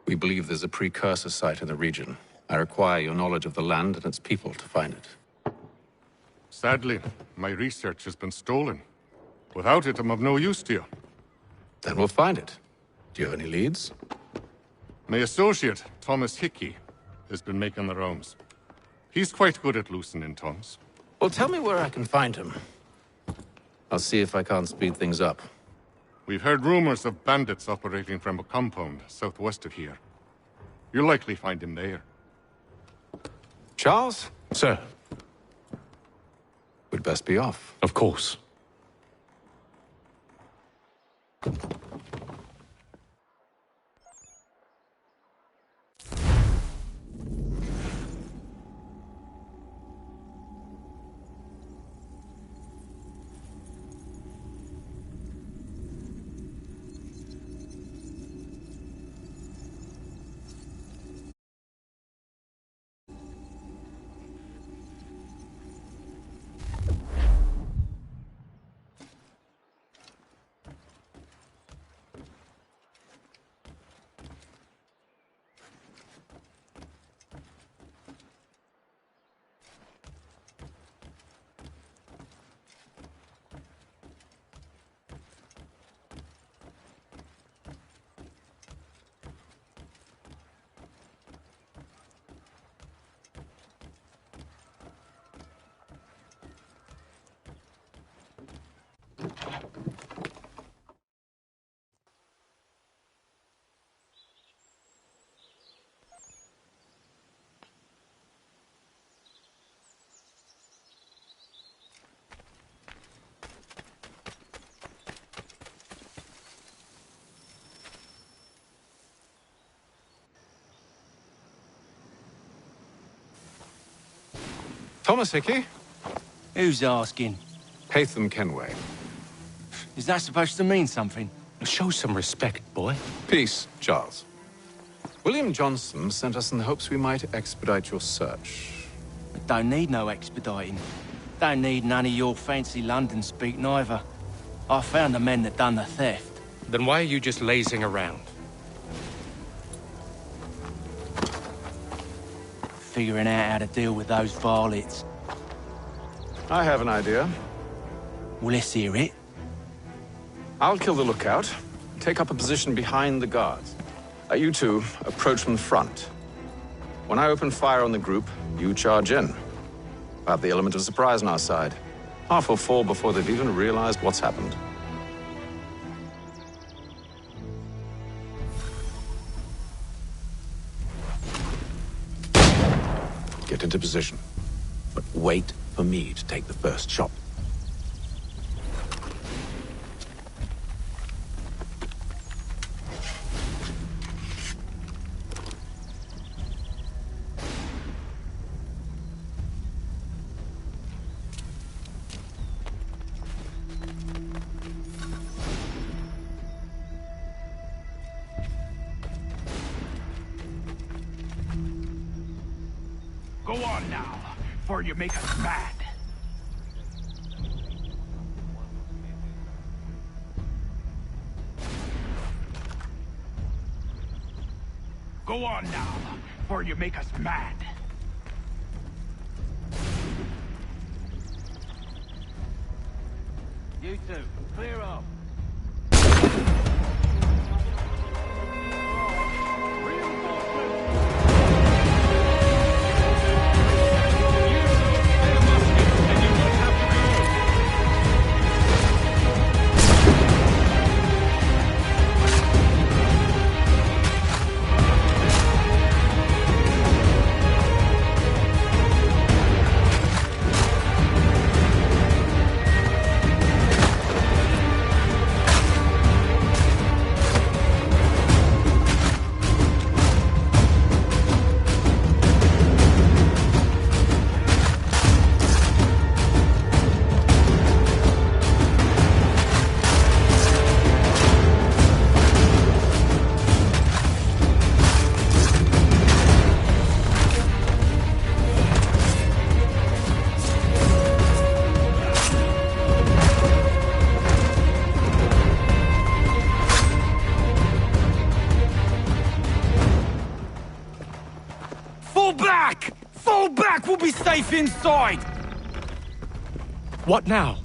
We believe there's a precursor site in the region. I require your knowledge of the land and its people to find it. Sadly, my research has been stolen. Without it, I'm of no use to you. Then we'll find it. Do you have any leads? My associate, Thomas Hickey, has been making the rounds. He's quite good at loosening tongues. Well, tell me where I can find him. I'll see if I can't speed things up. We've heard rumors of bandits operating from a compound southwest of here. You'll likely find him there. Charles? Sir. We'd best be off. Of course. Thomas Hickey? Who's asking? Haytham Kenway. Is that supposed to mean something? Show some respect, boy. Peace, Charles. William Johnson sent us in the hopes we might expedite your search. I don't need no expediting. Don't need none of your fancy London speak neither. I found the men that done the theft. Then why are you just lazing around? Figuring out how to deal with those varlets. I have an idea. Well, let's hear it. I'll kill the lookout, take up a position behind the guards. You two approach from the front. When I open fire on the group, you charge in. I have the element of surprise on our side. Half will fall before they've even realized what's happened. Get into position, but wait for me to take the first shot. Go on now, before you make us mad. Go on now, before you make us mad. You two, clear off. Fall back! We'll be safe inside! What now?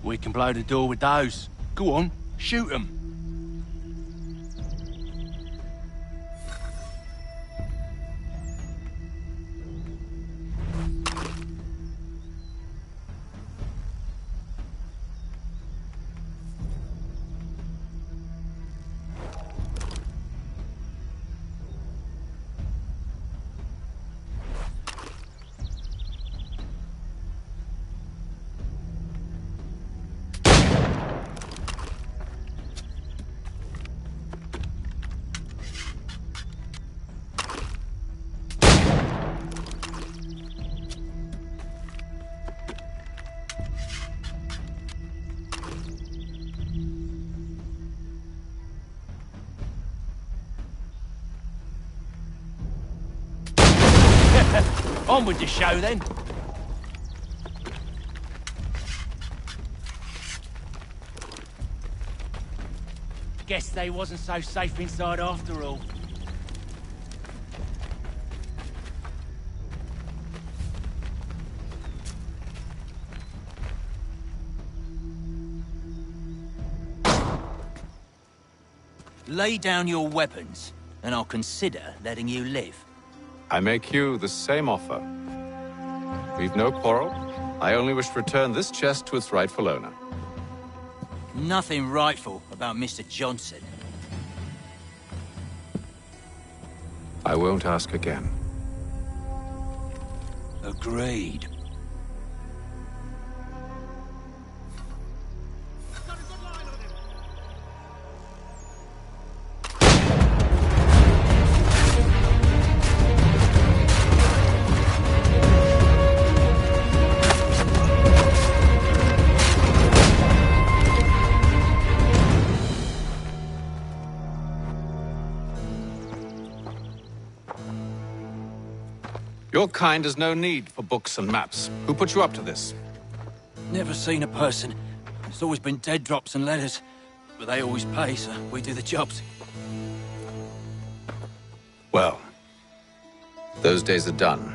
We can blow the door with those. Go on, shoot them. On with the show, then. Guess they wasn't so safe inside after all. Lay down your weapons, and I'll consider letting you live. I make you the same offer. We've no quarrel. I only wish to return this chest to its rightful owner. Nothing rightful about Mr. Johnson. I won't ask again. Agreed. Your kind has no need for books and maps. Who put you up to this? Never seen a person. It's always been dead drops and letters. But they always pay, so we do the jobs. Well, those days are done.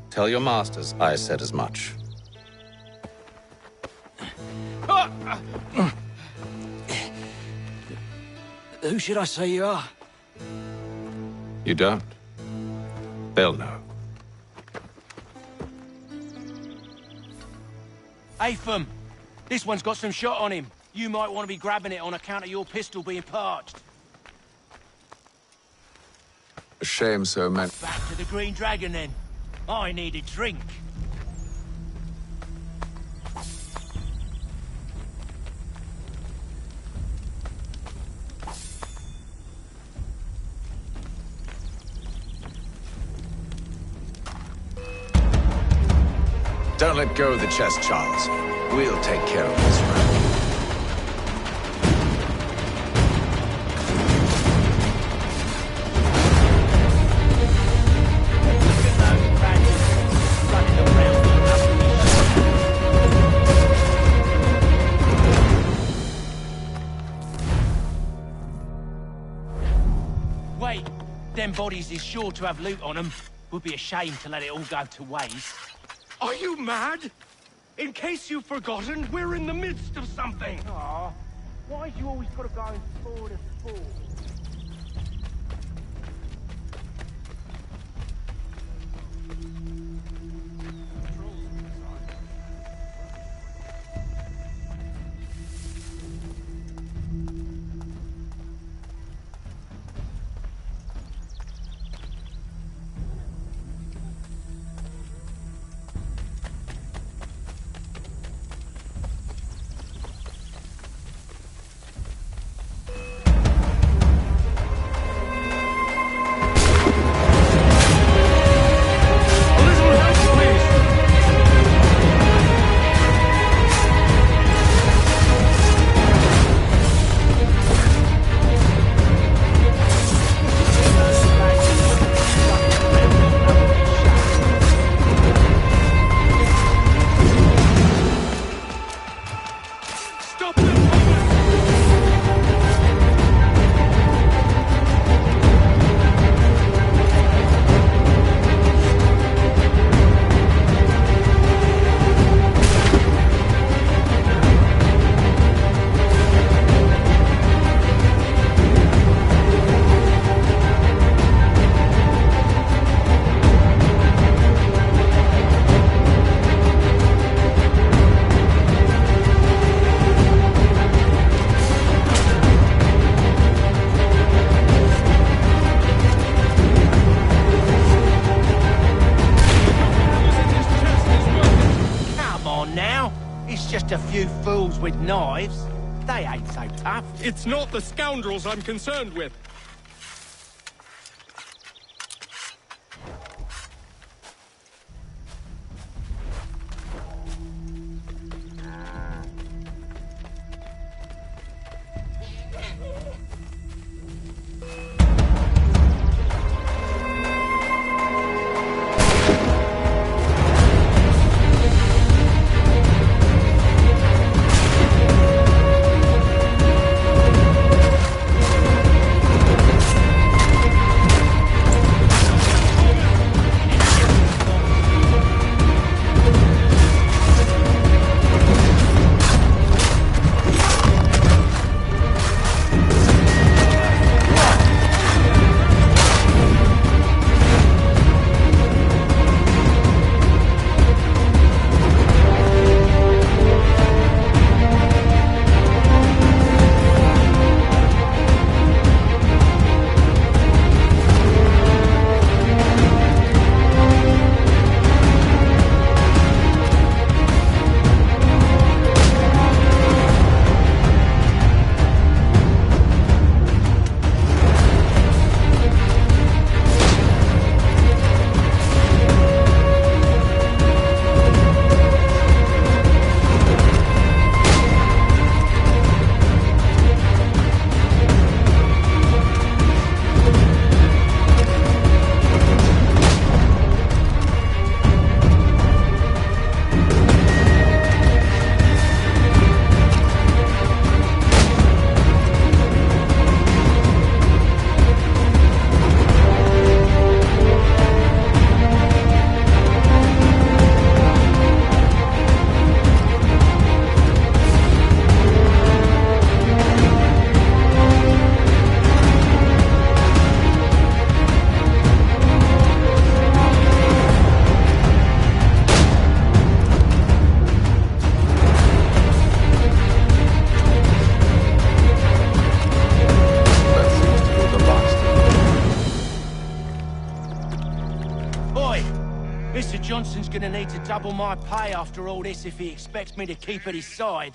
Tell your masters I said as much. Who should I say you are? You don't. They'll know. Atham, this one's got some shot on him. You might want to be grabbing it on account of your pistol being parched. A shame so many... Back to the Green Dragon, then. I need a drink. Don't let go of the chest, Charles. We'll take care of this man. Wait, them bodies is sure to have loot on them. Would be a shame to let it all go to waste. Are you mad? In case you've forgotten, we're in the midst of something. Aw, why do you always gotta go and forward and forward? A few fools with knives. They ain't so tough. It's not the scoundrels I'm concerned with. Johnson's gonna need to double my pay after all this if he expects me to keep at his side.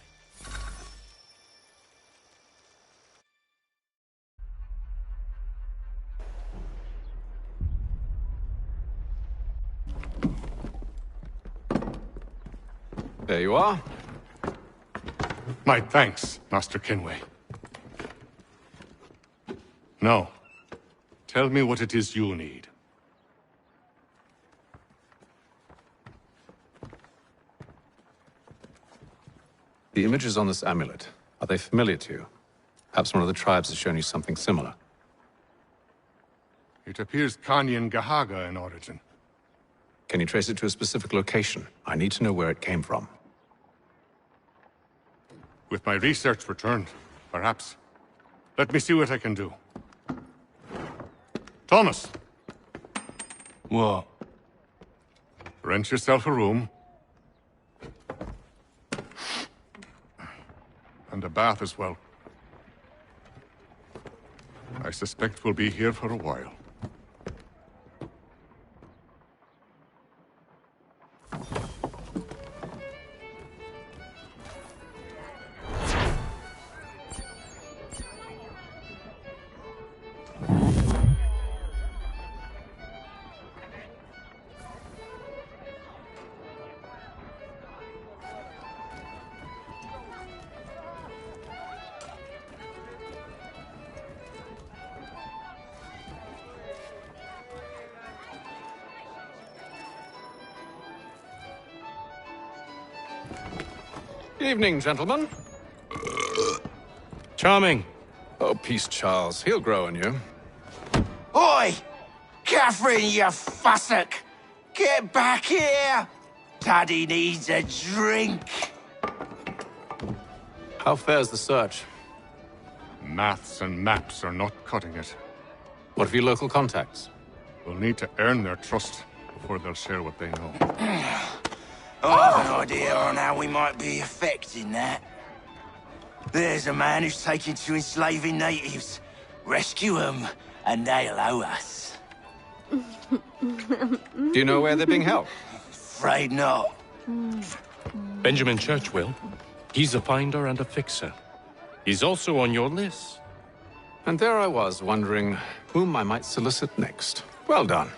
There you are. My thanks, Master Kenway. Now, tell me what it is you need. The images on this amulet, are they familiar to you? Perhaps one of the tribes has shown you something similar. It appears Kanyan Gahaga in origin. Can you trace it to a specific location? I need to know where it came from. With my research returned, perhaps. Let me see what I can do. Thomas! What? Rent yourself a room. And a bath as well. I suspect we'll be here for a while. Evening, gentlemen. Charming. Oh, peace, Charles. He'll grow on you. Oi! Catherine, you fussock! Get back here! Daddy needs a drink. How fares the search? Maths and maps are not cutting it. What of your local contacts? We'll need to earn their trust before they'll share what they know. I have an idea on how we might be affecting that. There's a man who's taken to enslaving natives. Rescue them, and they'll owe us. Do you know where they're being held? Afraid not. Benjamin Churchwill. He's a finder and a fixer. He's also on your list. And there I was, wondering whom I might solicit next. Well done.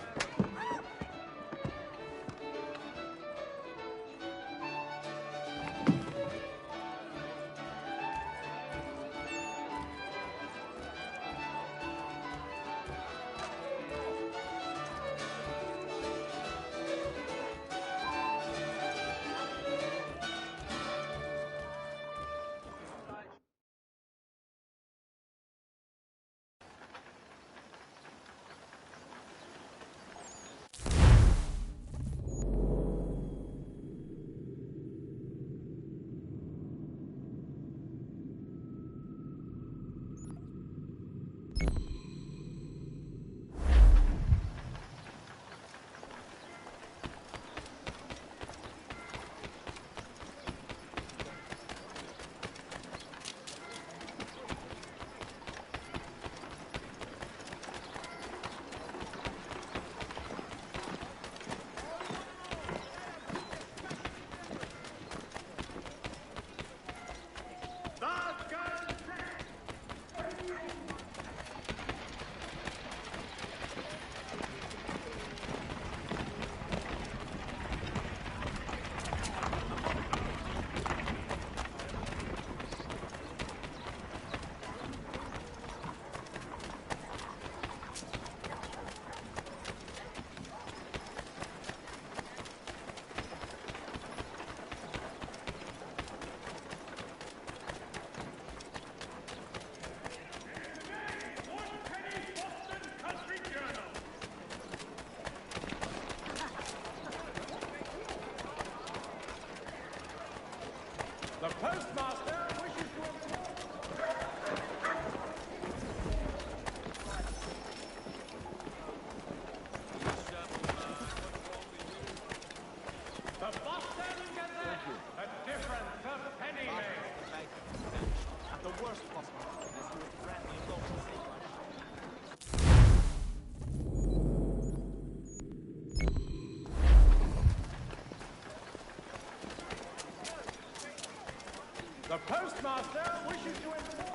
Master wishes to inform.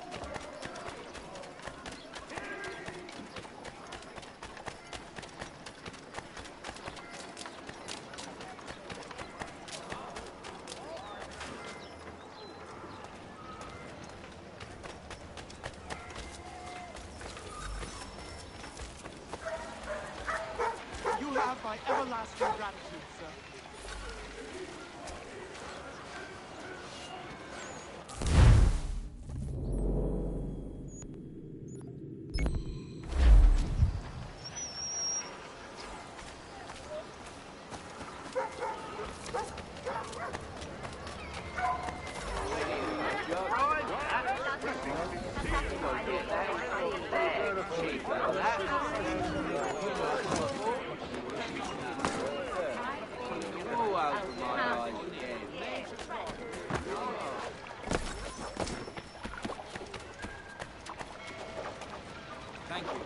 You have my everlasting gratitude, sir. Thank you.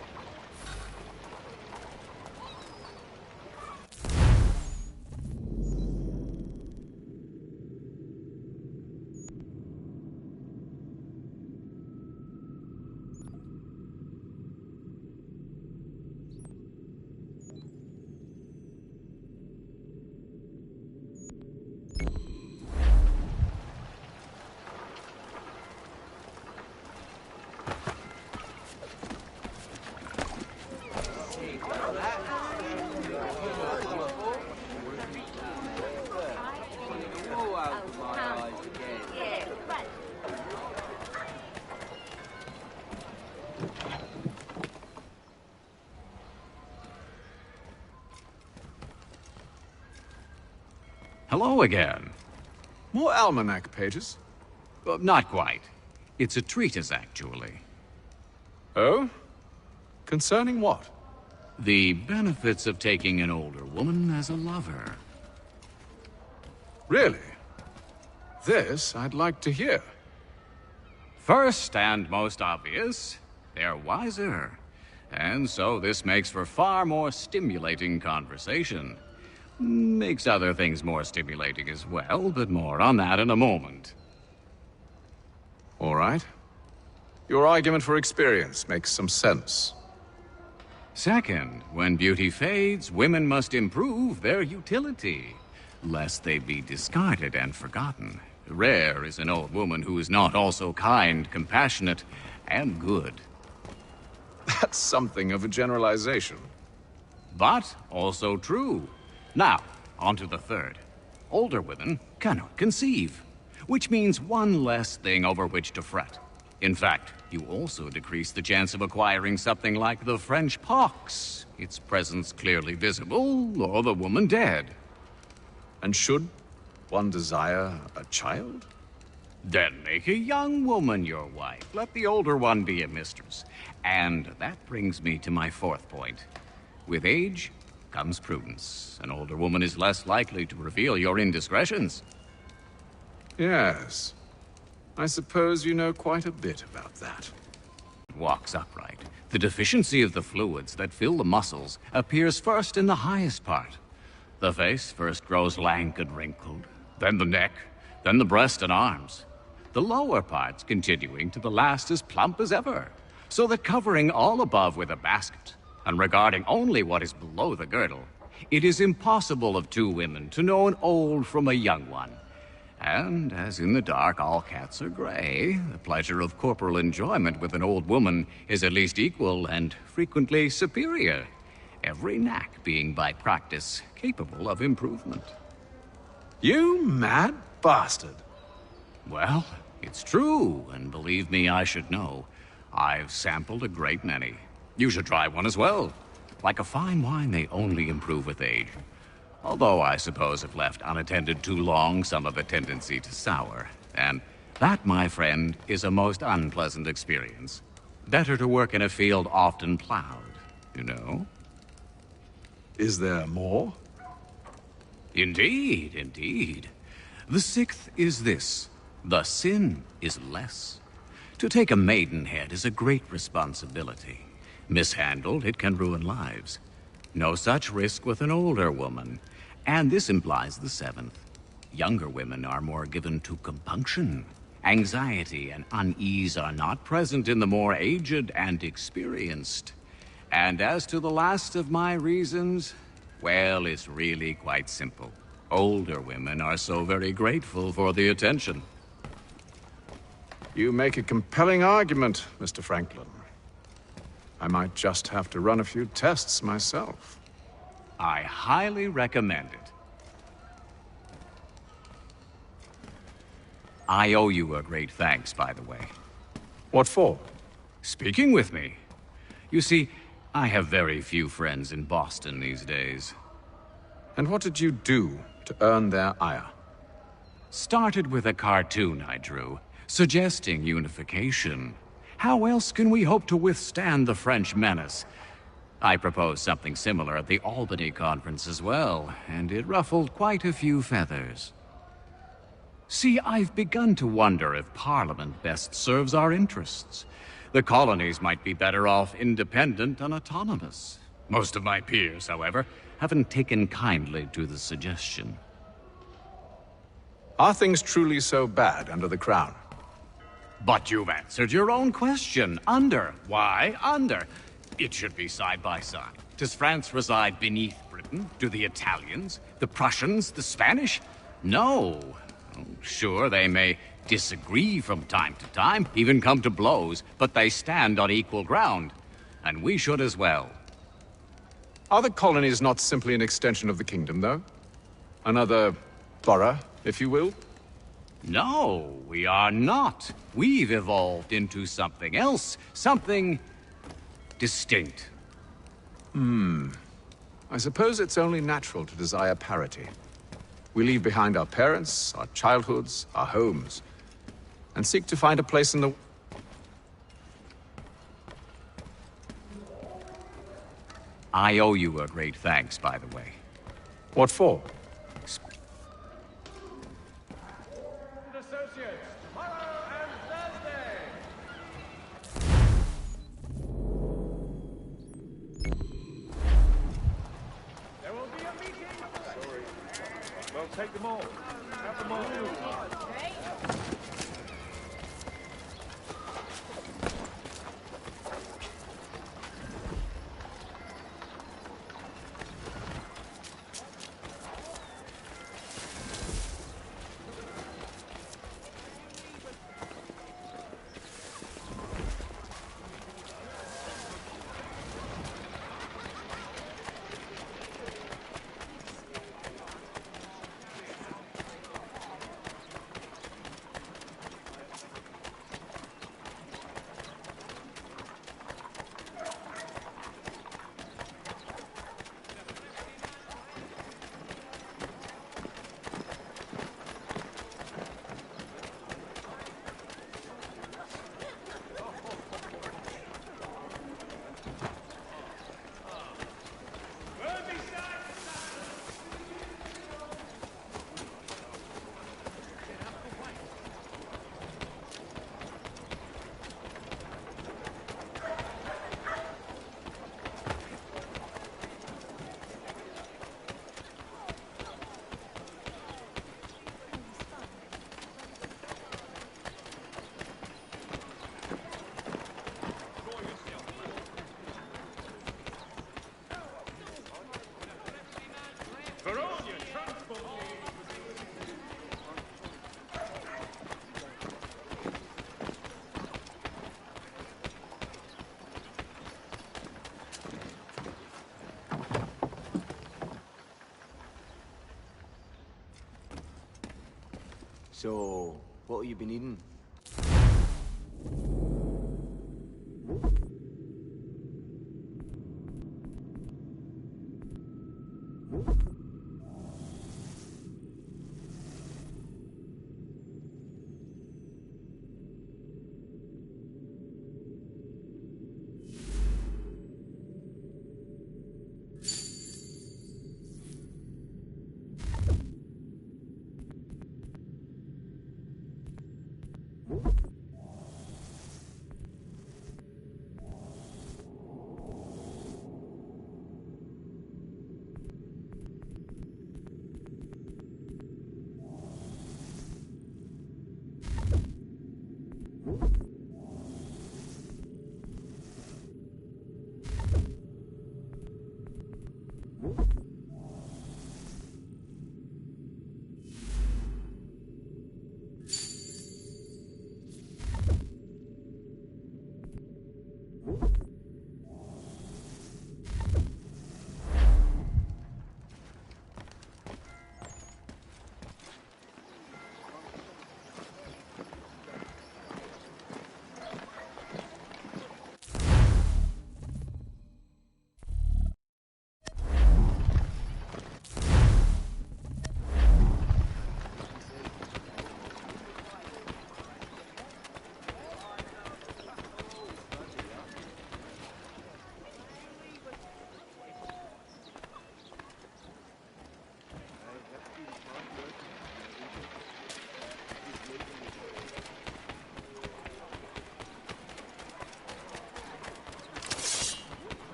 Hello again. More almanac pages? Not quite. It's a treatise, actually. Oh? Concerning what? The benefits of taking an older woman as a lover. Really? This I'd like to hear. First and most obvious, they're wiser. And so this makes for far more stimulating conversation. Makes other things more stimulating as well, but more on that in a moment. All right. Your argument for experience makes some sense. Second, when beauty fades, women must improve their utility, lest they be discarded and forgotten. Rare is an old woman who is not also kind, compassionate, and good. That's something of a generalization. But also true. Now, on to the third. Older women cannot conceive, which means one less thing over which to fret. In fact, you also decrease the chance of acquiring something like the French pox, its presence clearly visible, or the woman dead. And should one desire a child? Then make a young woman your wife. Let the older one be a mistress. And that brings me to my fourth point. With age comes prudence. An older woman is less likely to reveal your indiscretions. Yes. I suppose you know quite a bit about that. Walks upright. The deficiency of the fluids that fill the muscles appears first in the highest part. The face first grows lank and wrinkled, then the neck, then the breast and arms. The lower parts continuing to the last as plump as ever, so that covering all above with a basket, and regarding only what is below the girdle, it is impossible of two women to know an old from a young one. And, as in the dark all cats are gray, the pleasure of corporal enjoyment with an old woman is at least equal and frequently superior, every knack being by practice capable of improvement. You mad bastard! Well, it's true, and believe me, I should know. I've sampled a great many. You should try one as well. Like a fine wine, they only improve with age. Although I suppose if left unattended too long, some have a tendency to sour. And that, my friend, is a most unpleasant experience. Better to work in a field often plowed, you know? Is there more? Indeed, indeed. The sixth is this. The sin is less. To take a maidenhead is a great responsibility. Mishandled, it can ruin lives. No such risk with an older woman. And this implies the seventh. Younger women are more given to compunction. Anxiety and unease are not present in the more aged and experienced. And as to the last of my reasons, well, it's really quite simple. Older women are so very grateful for the attention. You make a compelling argument, Mr. Franklin. I might just have to run a few tests myself. I highly recommend it. I owe you a great thanks, by the way. What for? Speaking with me. You see, I have very few friends in Boston these days. And what did you do to earn their ire? Started with a cartoon I drew, suggesting unification. How else can we hope to withstand the French menace? I proposed something similar at the Albany conference as well, and it ruffled quite a few feathers. See, I've begun to wonder if Parliament best serves our interests. The colonies might be better off independent and autonomous. Most of my peers, however, haven't taken kindly to the suggestion. Are things truly so bad under the Crown? But you've answered your own question. Under. Why under? It should be side by side. Does France reside beneath Britain? Do the Italians, the Prussians, the Spanish? No. Sure, they may disagree from time to time, even come to blows, but they stand on equal ground. And we should as well. Are the colonies not simply an extension of the kingdom, though? Another borough, if you will? No, we are not. We've evolved into something else, something distinct. I suppose it's only natural to desire parity. We leave behind our parents, our childhoods, our homes, and seek to find a place in the... I owe you a great thanks, by the way. What for? Take them all. Have them all. So, what have you been eating?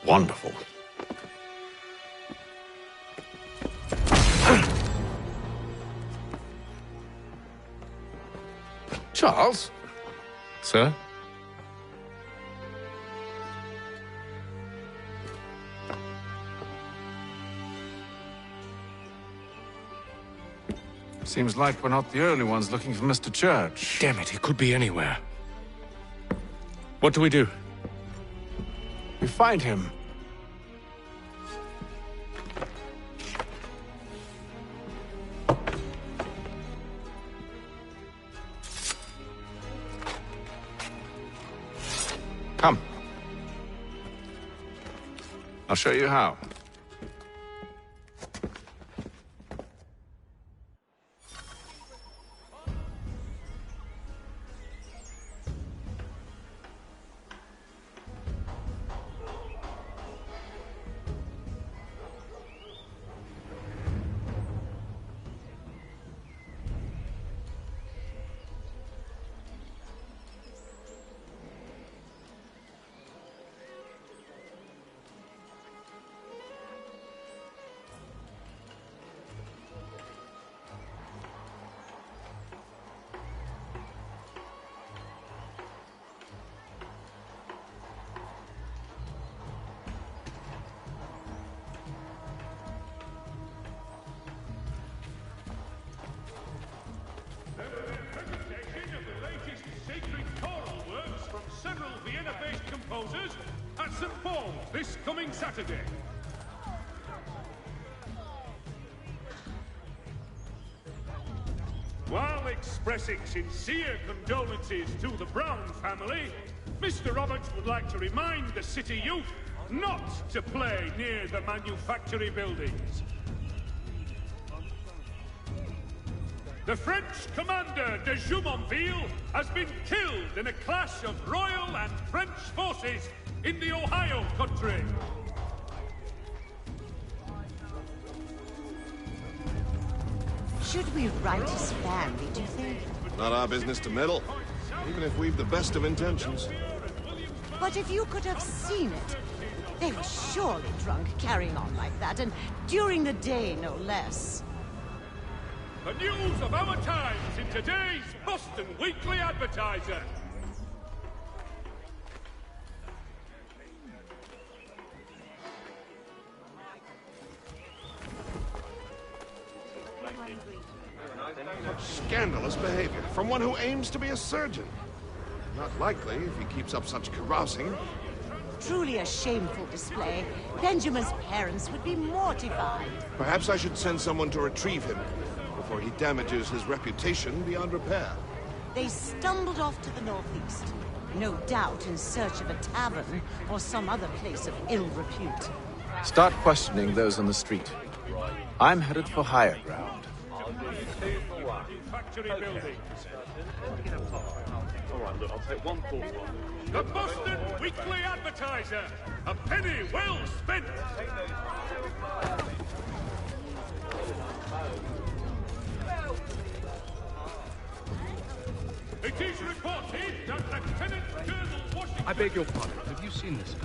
Wonderful. Charles? Sir? Seems like we're not the only ones looking for Mr. Church. Damn it, he could be anywhere. What do we do? We find him. Come. I'll show you how. At St. Paul's this coming Saturday. While expressing sincere condolences to the Brown family, Mr. Roberts would like to remind the city youth not to play near the manufactory buildings. The French commander de Jumonville has been killed in a clash of Royal and French forces in the Ohio country. Should we write his family, do you think? Not our business to meddle, even if we've the best of intentions. But if you could have seen it, they were surely drunk carrying on like that, and during the day, no less. The news of our times in today's Boston Weekly Advertiser. Scandalous behavior from one who aims to be a surgeon. Not likely if he keeps up such carousing. Truly a shameful display. Benjamin's parents would be mortified. Perhaps I should send someone to retrieve him before he damages his reputation beyond repair. They stumbled off to the northeast, no doubt in search of a tavern or some other place of ill repute. Start questioning those on the street. I'm headed for higher ground. Manufactory buildings. All right, look, I'll take 141. The Boston Weekly Advertiser. A penny well spent. It is reported that Lieutenant Colonel Washington... I beg your pardon. Have you seen this?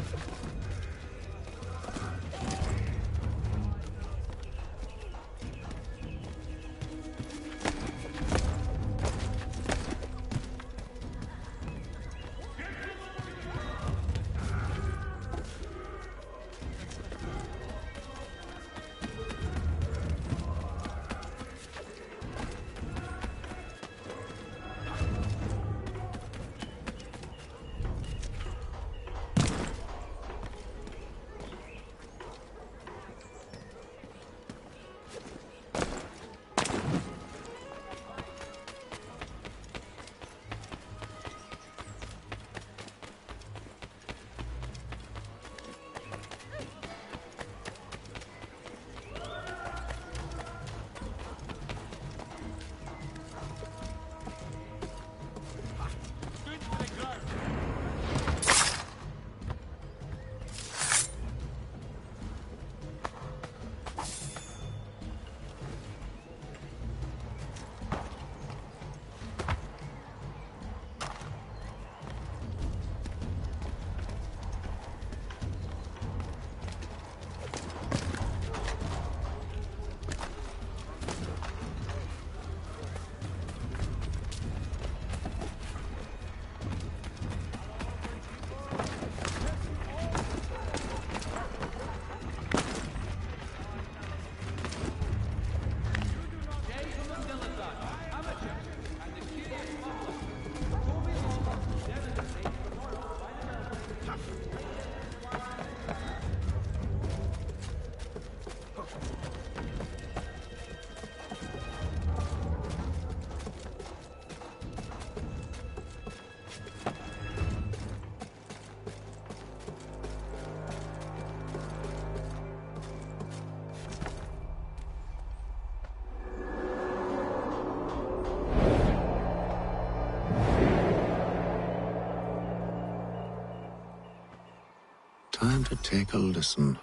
should take a listen.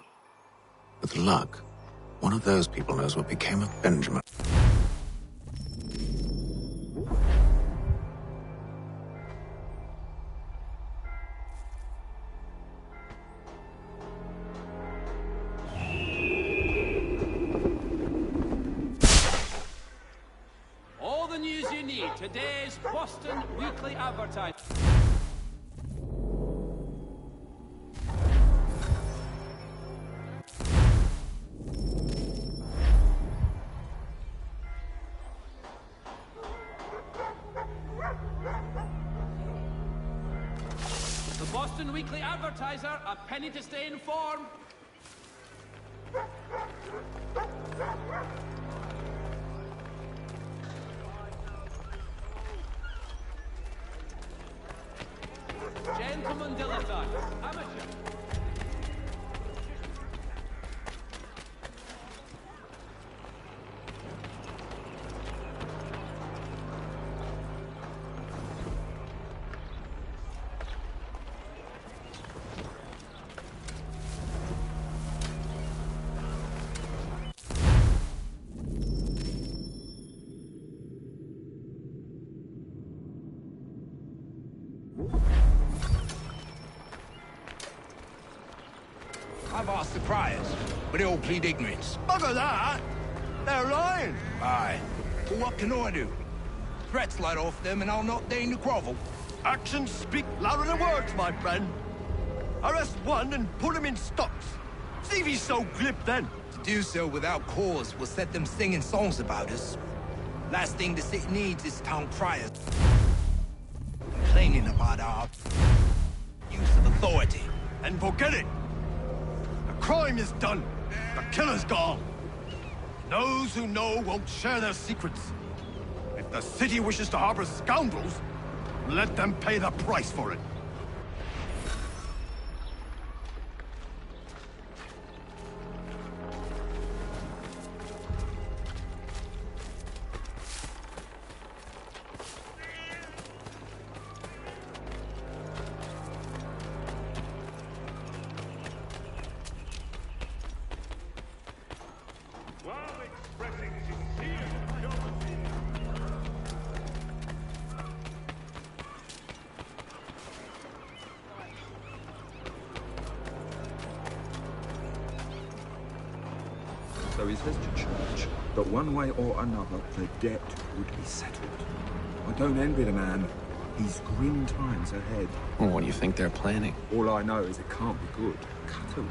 With luck, one of those people knows what became of Benjamin. All the news you need. Today's Boston Weekly Advertiser. The Boston Weekly Advertiser, a penny to stay informed. Gentleman dilettante, amateur. I've asked the criers, but they all plead ignorance. Bugger that! They're lying! Aye. But what can I do? Threats light off them and I'll not deign to grovel. Actions speak louder than words, my friend. Arrest one and put him in stocks. See if he's so glib then. To do so without cause will set them singing songs about us. Last thing the city needs is town criers complaining about our use of authority. And forget it! The crime is done. The killer's gone. Those who know won't share their secrets. If the city wishes to harbor scoundrels, let them pay the price for it. While expressing sincere condolences. So he says to church that one way or another the debt would be settled. I don't envy the man. He's grim times ahead. Well, what do you think they're planning? All I know is it can't be good. Cut him.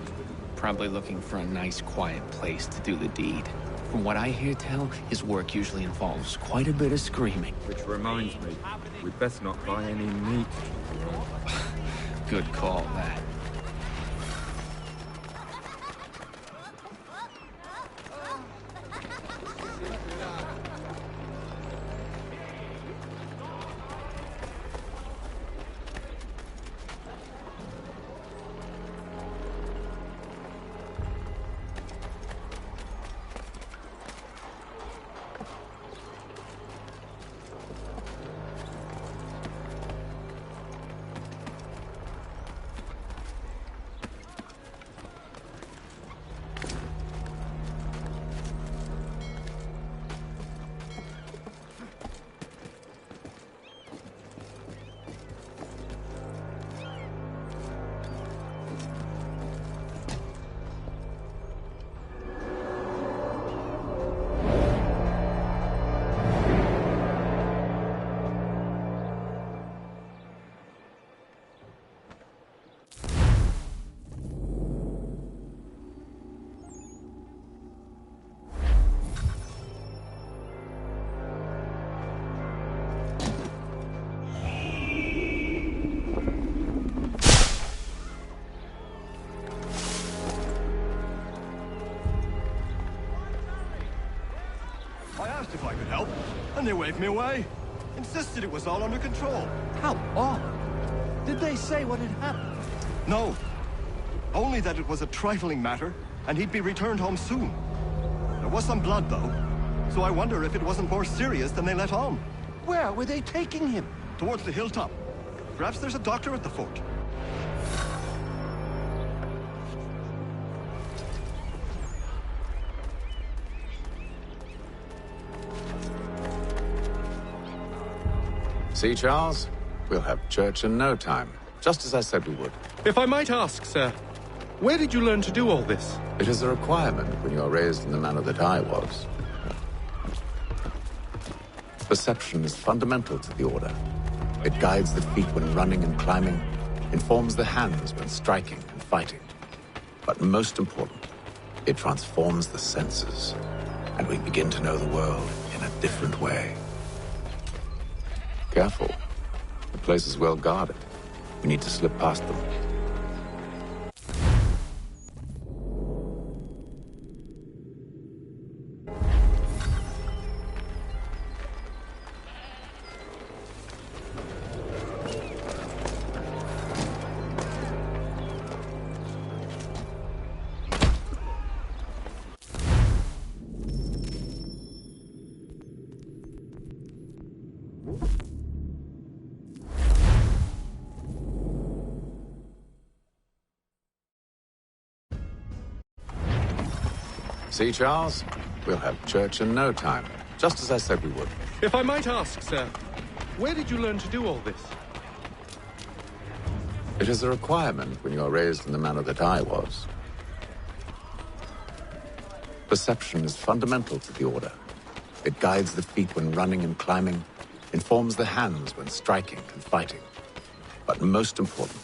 Probably looking for a nice, quiet place to do the deed. From what I hear tell, his work usually involves quite a bit of screaming. Which reminds me, we'd best not buy any meat. Good call, that. I asked if I could help, and they waved me away. Insisted it was all under control. How odd. Did they say what had happened? No. Only that it was a trifling matter, and he'd be returned home soon. There was some blood, though, so I wonder if it wasn't more serious than they let on. Where were they taking him? Towards the hilltop. Perhaps there's a doctor at the fort. See, Charles? We'll have church in no time, just as I said we would. If I might ask, sir, where did you learn to do all this? It is a requirement when you are raised in the manner that I was. Perception is fundamental to the Order. It guides the feet when running and climbing, informs the hands when striking and fighting. But most important, it transforms the senses, and we begin to know the world in a different way. Careful. The place is well guarded. We need to slip past them. See, Charles? We'll have church in no time, just as I said we would. If I might ask, sir, where did you learn to do all this? It is a requirement when you are raised in the manner that I was. Perception is fundamental to the Order. It guides the feet when running and climbing, informs the hands when striking and fighting. But most important,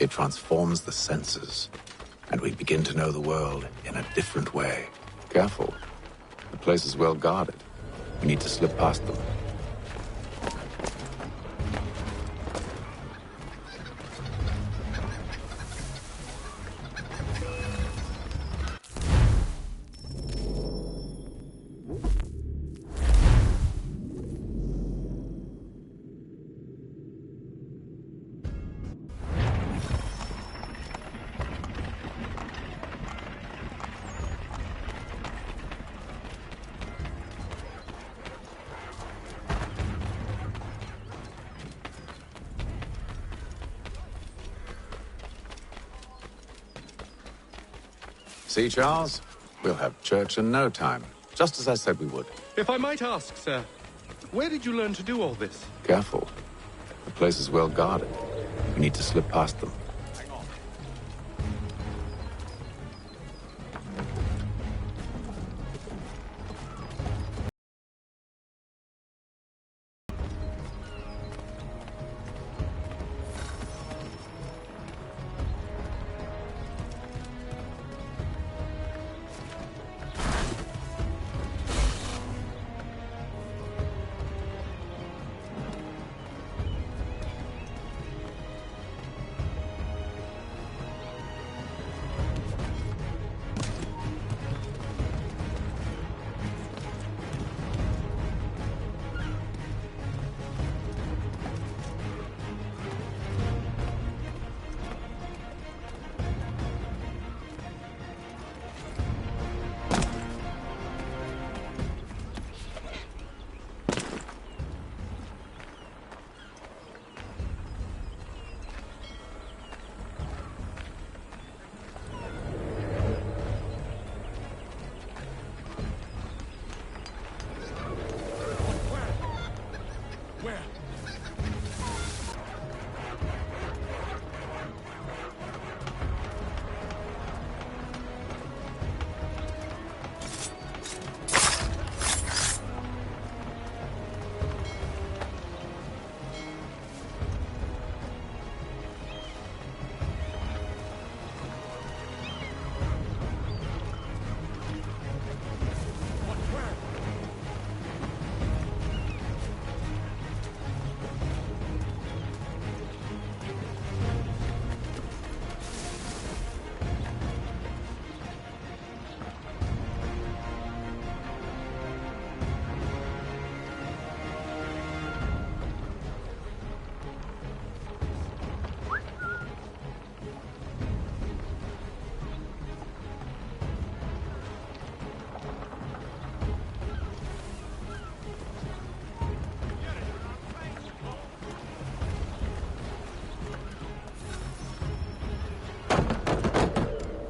it transforms the senses, and we begin to know the world in a different way. Careful. The place is well guarded. We need to slip past them. See, Charles? We'll have church in no time, just as I said we would. If I might ask, sir, where did you learn to do all this? Careful. The place is well guarded. We need to slip past them.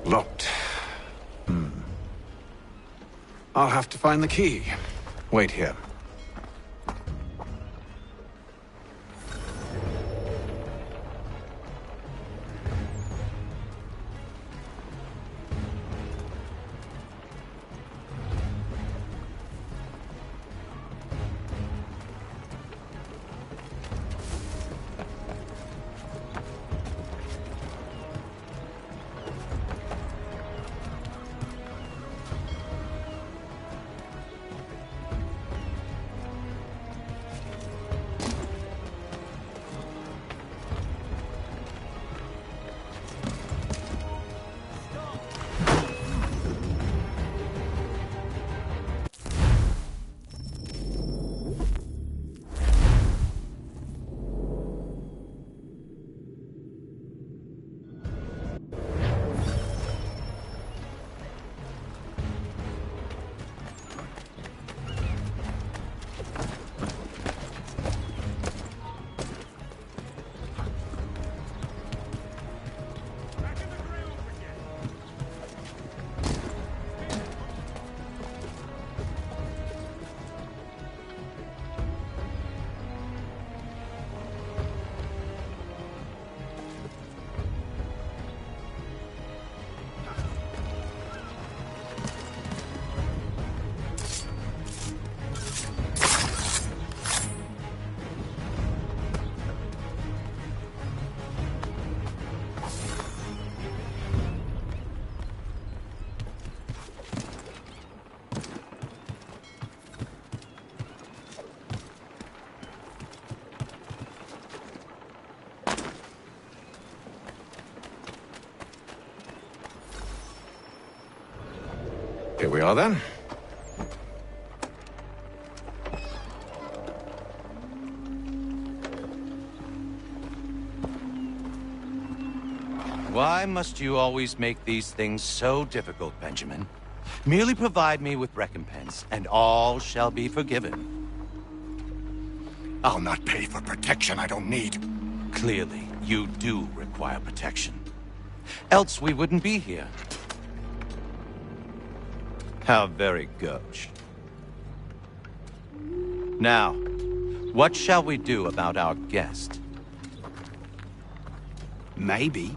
Locked. I'll have to find the key. Wait here. we are then. Why must you always make these things so difficult, Benjamin? Merely provide me with recompense, and all shall be forgiven. I'll not pay for protection I don't need. Clearly, you do require protection. Else we wouldn't be here. How very gauche. Now, what shall we do about our guest? Maybe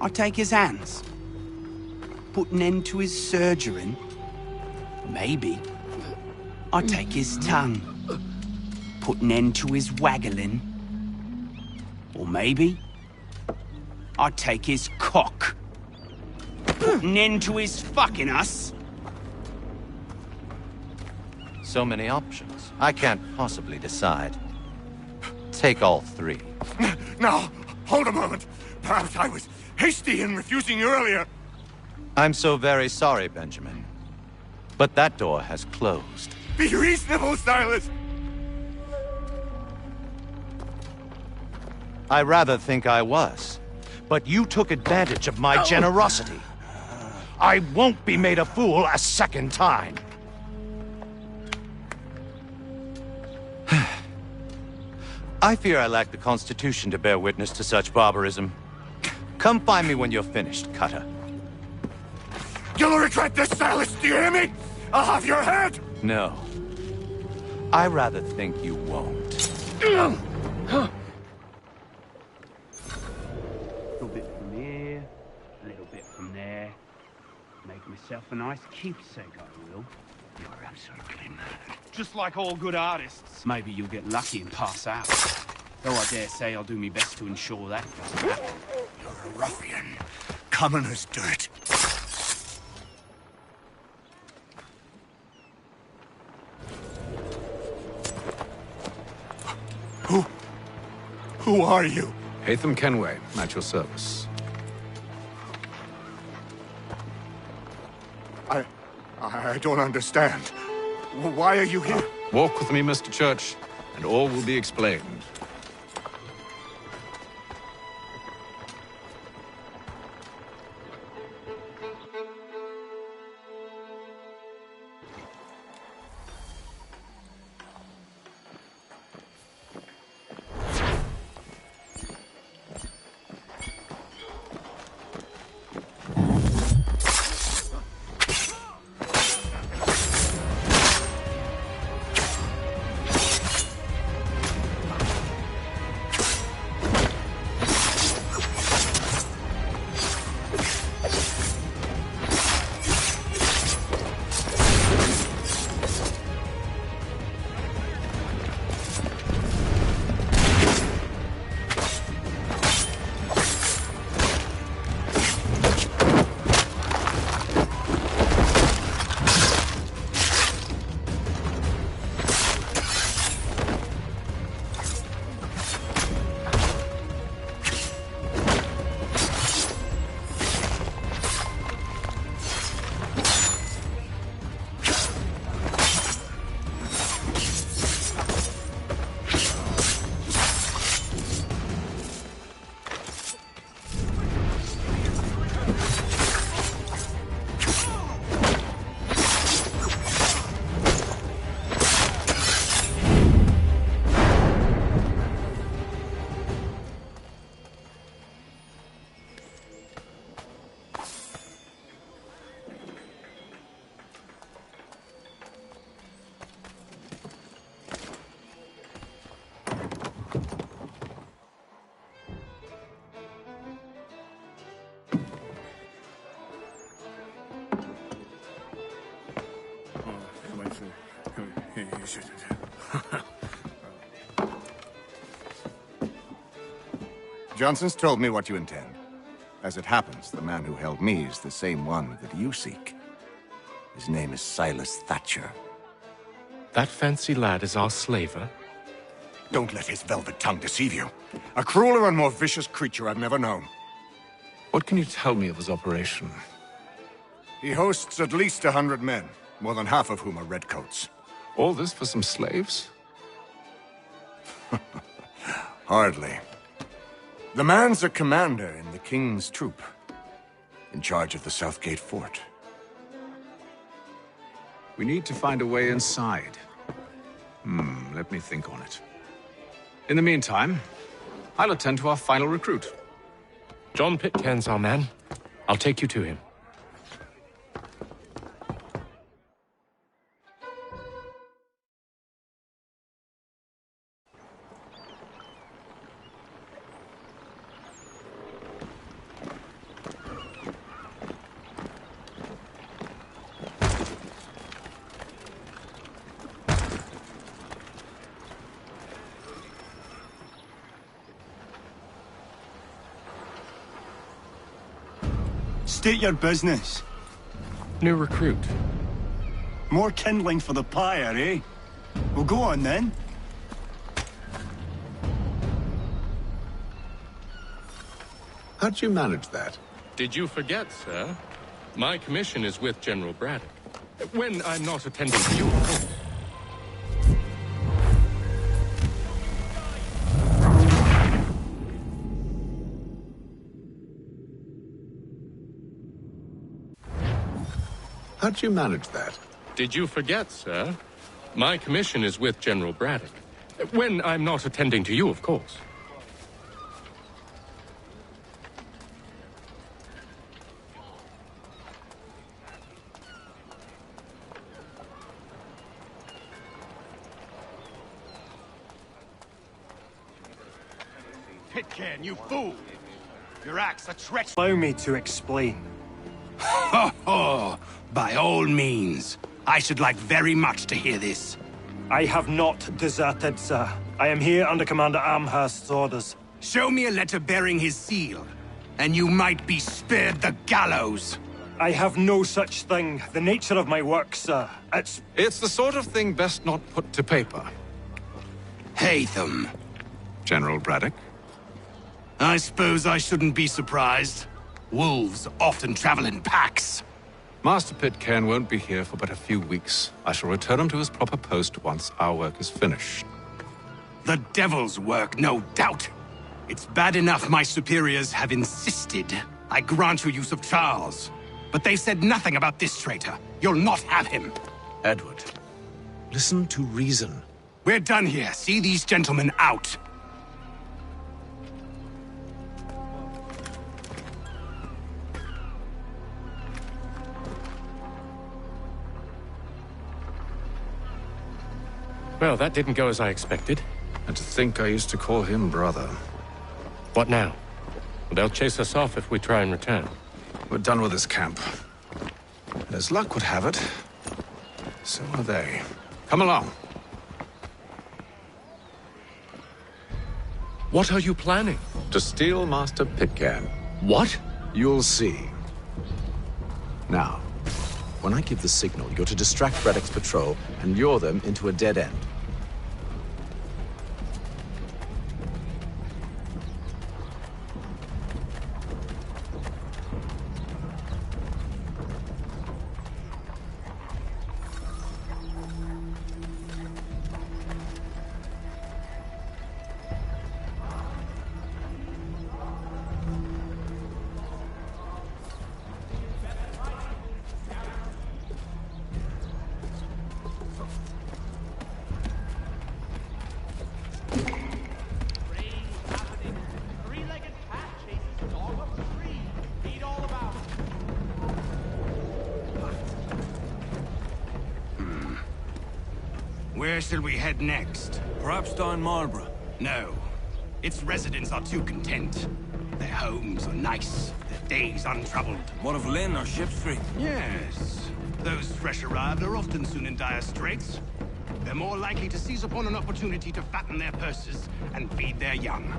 I take his hands, put an end to his surgering. Maybe I take his tongue, put an end to his waggling. Or maybe I take his cock, put an end to his fucking us. So many options. I can't possibly decide. Take all three. Now, hold a moment. Perhaps I was hasty in refusing you earlier. I'm so very sorry, Benjamin. But that door has closed. Be reasonable, Silas! I rather think I was. But you took advantage of my generosity. I won't be made a fool a second time. I fear I lack the constitution to bear witness to such barbarism. Come find me when you're finished, Cutter. You'll regret this, Silas, do you hear me? I'll have your head! No. I rather think you won't. A little bit from here, a little bit from there. Make myself a nice keepsake, I will. You're absolutely mad. Just like all good artists. Maybe you'll get lucky and pass out. Though I dare say I'll do my best to ensure that doesn't happen. You're a ruffian. Common as dirt. Who are you? Haytham Kenway, at your service. I don't understand. Why are you here? Walk with me, Mr. Church, and all will be explained. Johnson's told me what you intend. As it happens, the man who held me is the same one that you seek. His name is Silas Thatcher. That fancy lad is our slaver? Don't let his velvet tongue deceive you. A crueler and more vicious creature I've never known. What can you tell me of his operation? He hosts at least 100 men, more than half of whom are redcoats. All this for some slaves? Hardly. The man's a commander in the King's troop, in charge of the Southgate Fort. We need to find a way inside. Let me think on it. In the meantime, I'll attend to our final recruit. John Pitcairn's our man. I'll take you to him. State your business. New recruit. More kindling for the pyre, eh? Well, go on then. How'd you manage that? Did you forget, sir? My commission is with General Braddock. When I'm not attending to you, of course. How'd you manage that? Did you forget, sir? My commission is with General Braddock. When I'm not attending to you, of course. Pitcairn, you fool! Your act's a treachery. Allow me to explain. Oh, by all means. I should like very much to hear this. I have not deserted, sir. I am here under Commander Amherst's orders. Show me a letter bearing his seal, and you might be spared the gallows. I have no such thing. The nature of my work, sir. It's the sort of thing best not put to paper. Haytham. General Braddock? I suppose I shouldn't be surprised. Wolves often travel in packs. Master Pitcairn won't be here for but a few weeks. I shall return him to his proper post once our work is finished. The devil's work, no doubt. It's bad enough my superiors have insisted I grant you use of Charles. But they've said nothing about this traitor. You'll not have him. Edward, listen to reason. We're done here. See these gentlemen out. Well, that didn't go as I expected. And to think I used to call him brother. What now? They'll chase us off if we try and return. We're done with this camp. And as luck would have it, so are they. Come along. What are you planning? To steal Master Pitcairn. What? You'll see. Now, when I give the signal, you're to distract Braddock's patrol and lure them into a dead end. Where shall we head next? Perhaps down Marlborough. No. Its residents are too content. Their homes are nice, their days untroubled. What of Lynn or Ship Street? Yes. Those fresh arrived are often soon in dire straits. They're more likely to seize upon an opportunity to fatten their purses and feed their young.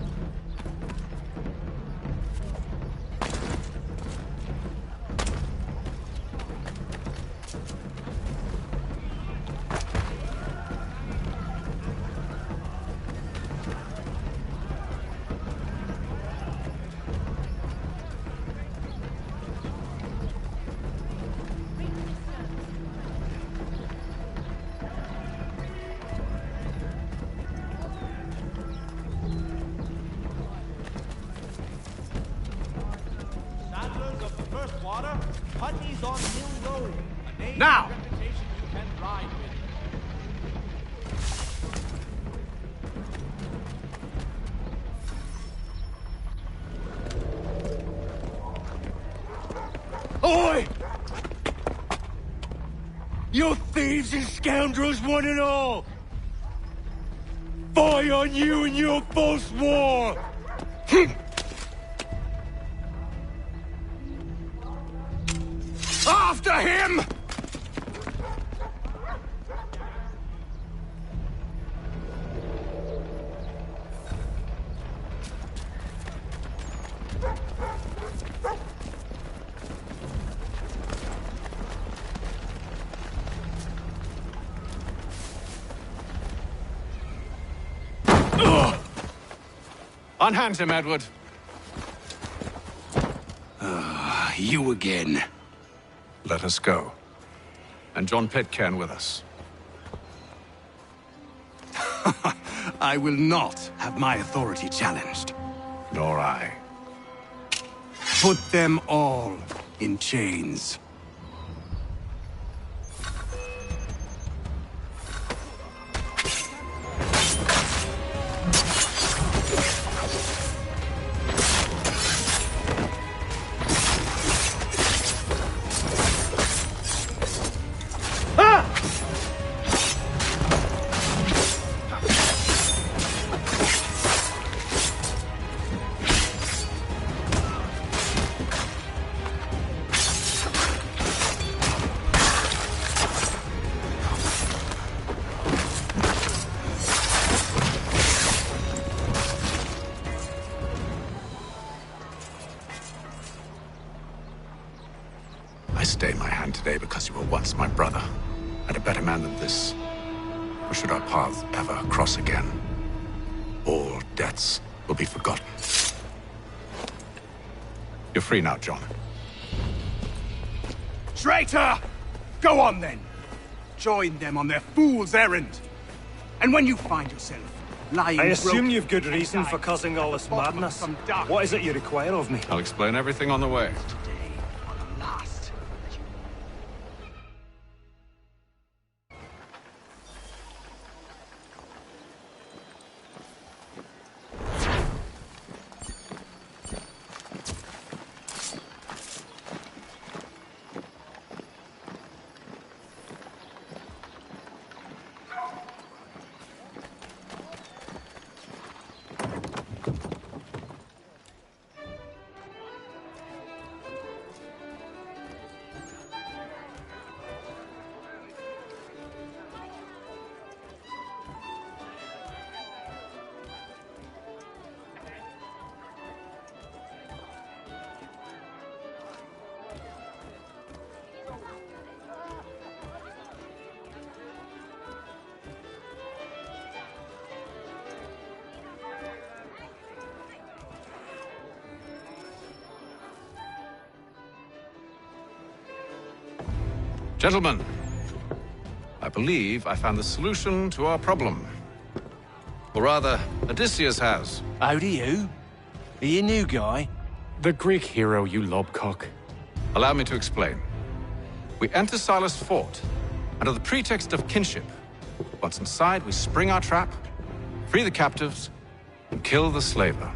Eyes on Mill Road. A name Now! and reputation you can ride with. Oi! You thieves and scoundrels, one and all! Fire on you and your false war! After him! Unhand him, Edward. You again. Let us go. And John Pitcairn with us. I will not have my authority challenged. Nor I. Put them all in chains. I stay my hand today because you were once my brother, and a better man than this. Or should our paths ever cross again, all debts will be forgotten. You're free now, John. Traitor! Go on then. Join them on their fool's errand. And when you find yourself lying I assume broken you've good reason for causing all this madness. What is it you require of me? I'll explain everything on the way. Gentlemen, I believe I found the solution to our problem. Or rather, Odysseus has. How do you? Are you a new guy? The Greek hero, you lobcock. Allow me to explain. We enter Silas' fort, under the pretext of kinship. Once inside, we spring our trap, free the captives, and kill the slaver.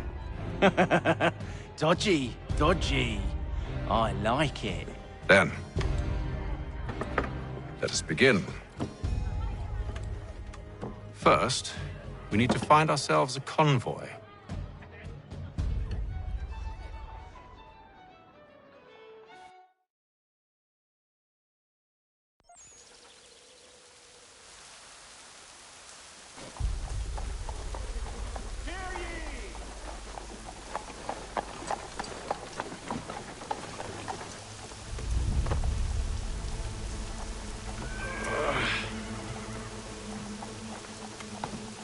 Dodgy, dodgy. I like it. Then, let us begin. First, we need to find ourselves a convoy.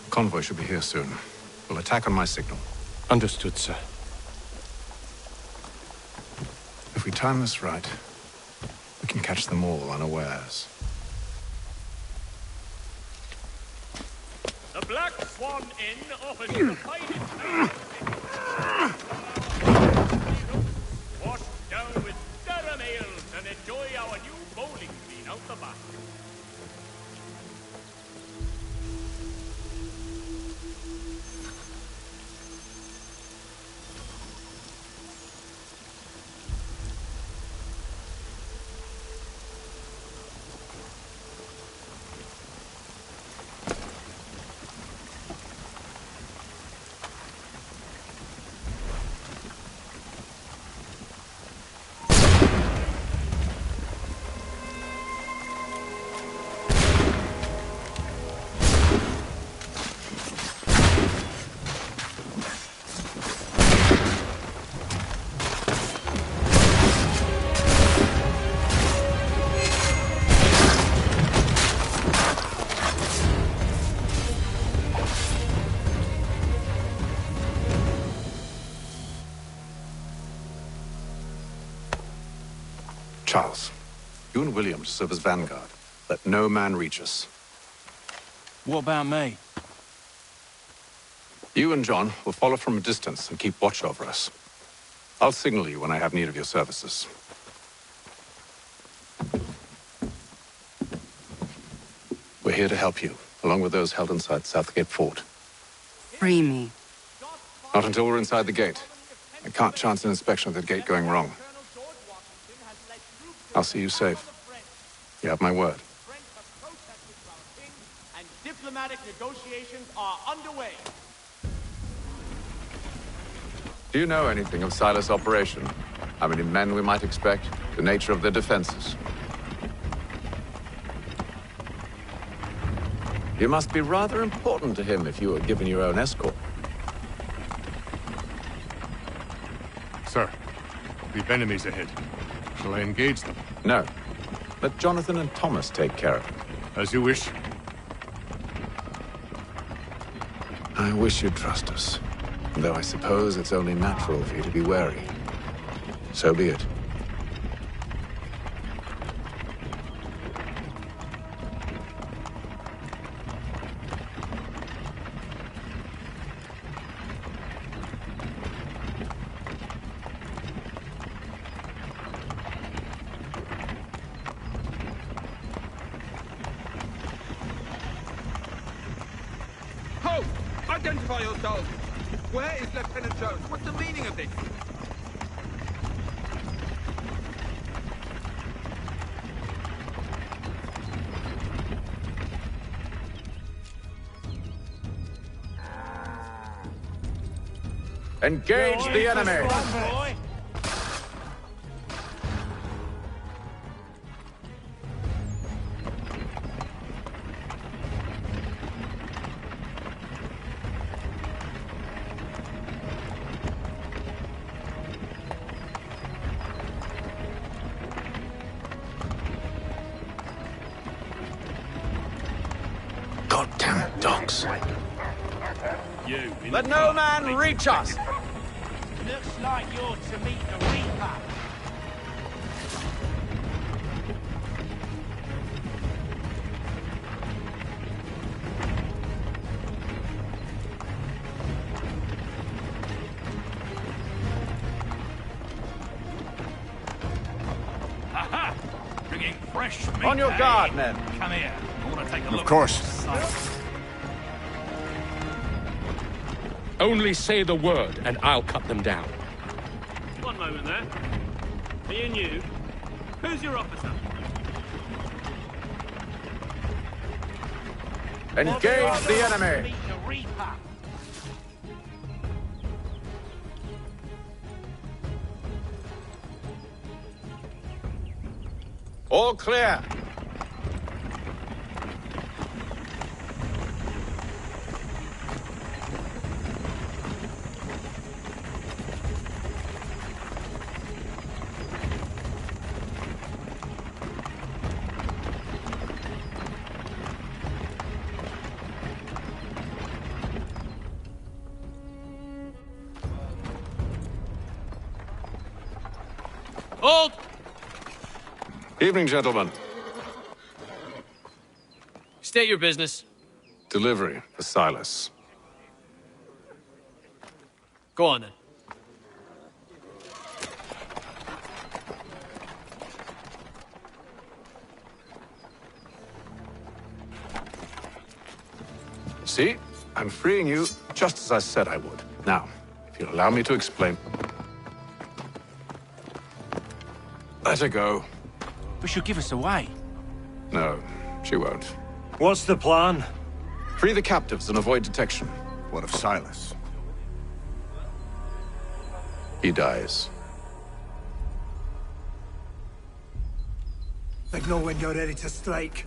Convoy should be here soon. We'll attack on my signal. Understood, sir. If we time this right, we can catch them all unawares. The Black Swan Inn offers you the finest. Washed down with durum ales and enjoy out the back. Charles, you and William serve as vanguard. Let no man reach us. What about me? You and John will follow from a distance and keep watch over us. I'll signal you when I have need of your services. We're here to help you, along with those held inside Southgate Fort. Free me. Not until we're inside the gate. I can't chance an inspection of the gate going wrong. I'll see you safe. You have my word. And diplomatic negotiations are underway. Do you know anything of Silas' operation? How many men we might expect? The nature of their defenses? You must be rather important to him if you were given your own escort. Sir, we've enemies ahead. Shall I engage them? No. Let Jonathan and Thomas take care of it. As you wish. I wish you'd trust us. Though I suppose it's only natural for you to be wary. So be it. Ho! Identify yourselves! Where is Lieutenant Jones? What's the meaning of this? Engage the enemy! Goddamn dogs. Let no man reach us! Looks like you're to meet the Reaper. Aha! Bringing fresh meat. On your guard, men. Come here. I want to take a look. Of course. Only say the word, and I'll cut them down. One moment there. Me and you. Who's your officer? Engage the enemy! Meet the Reaper. All clear. Hold! Evening, gentlemen. State your business. Delivery for Silas. Go on, then. See? I'm freeing you just as I said I would. Now, if you'll allow me to explain... Let her go. But she'll give us away. No, she won't. What's the plan? Free the captives and avoid detection. What of Silas? He dies. Let know when you're ready to strike.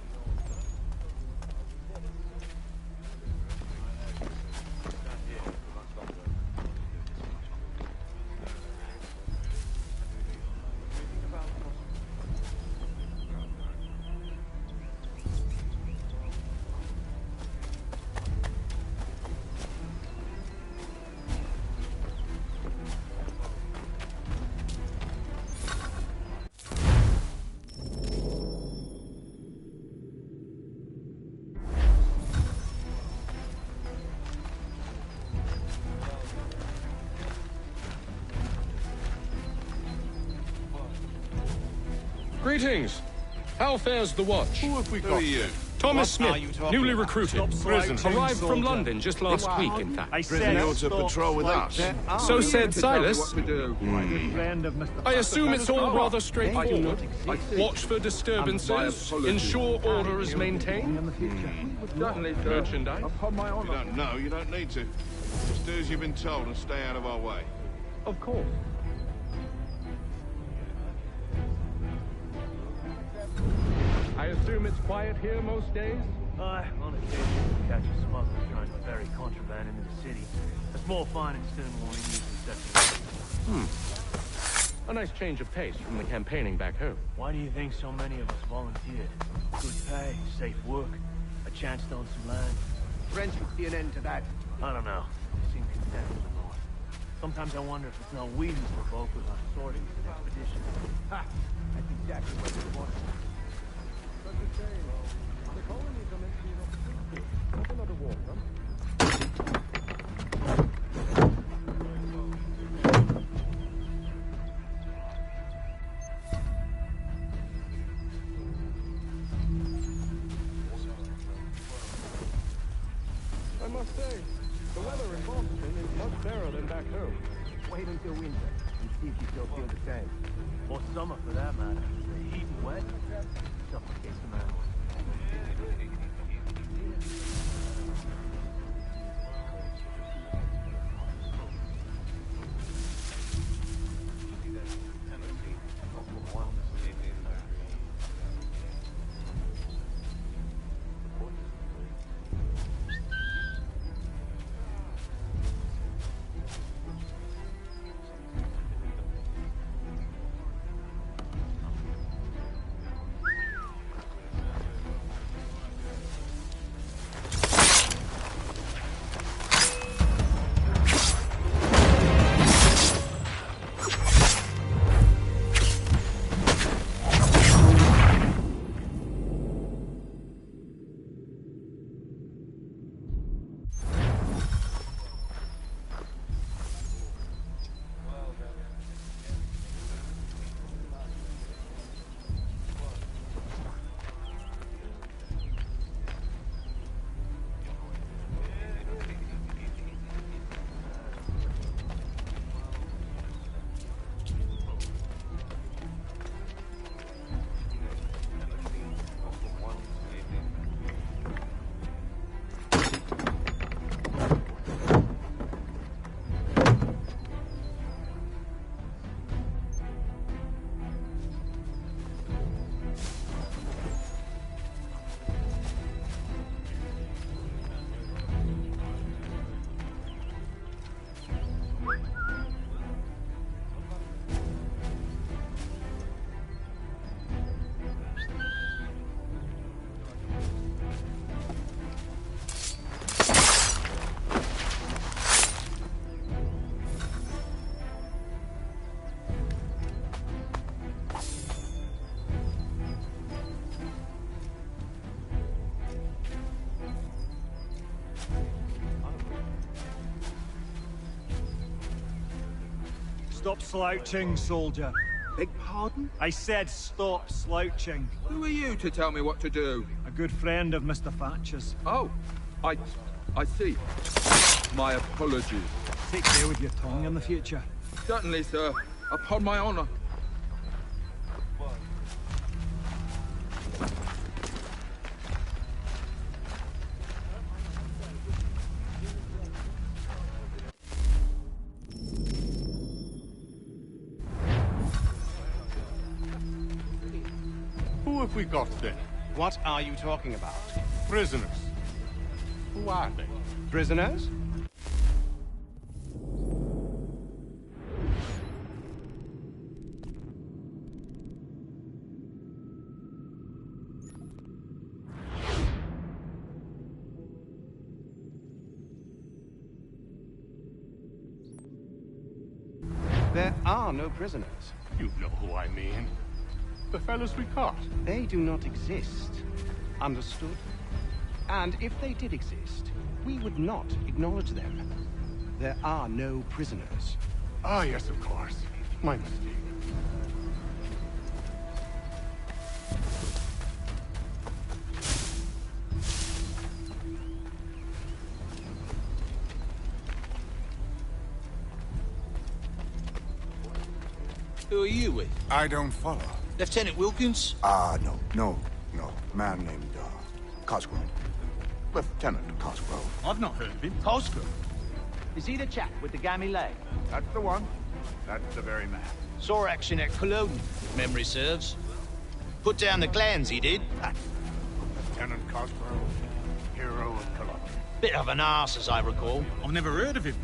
Greetings. How fares the watch? Who have we got? you? Thomas Smith, newly recruited. Arrived from London just last week, in fact. I said You're to patrol with us. So said Silas. Friend of Mr. I assume it's all rather straightforward. Watch for disturbances, ensure order is maintained. Merchandise? If you don't know, you don't need to. Just do as you've been told and stay out of our way. Of course. I assume it's quiet here most days? On occasion, we catch a smuggler trying to ferry contraband into the city. A small fine in Stonewall usually sets A nice change of pace from the campaigning back home. Why do you think so many of us volunteered? Good pay, safe work, a chance to own some land. French would see an end to that. I don't know. They seem content with the North. Sometimes I wonder if it's not we who provoke with our sorties and expeditions. Ha! That's exactly what we want. I must say, the weather in Boston is much better than back home. Wait until winter and see if you still feel the same. Or summer, for that matter. The heat and wet suffocates the man. Stop slouching, soldier. Beg pardon? I said stop slouching. Who are you to tell me what to do? A good friend of Mr. Thatcher's. Oh, I I see. My apologies. Take care with your tongue in the future. Certainly, sir. Upon my honor. Who have we got then? What are you talking about? Prisoners. Who are they? Prisoners? There are no prisoners. You know who I mean. The fellas we caught. They do not exist. Understood? And if they did exist, we would not acknowledge them. There are no prisoners. Ah, yes, of course. My mistake. Who are you with? I don't follow. Lieutenant Wilkins? No. Man named, Cosgrove. Lieutenant Cosgrove. I've not heard of him. Cosgrove? Is he the chap with the gammy leg? That's the one. That's the very man. Saw action at Cologne, if memory serves. Put down the glands, he did. Lieutenant Cosgrove, hero of Cologne. Bit of an arse, as I recall. I've never heard of him.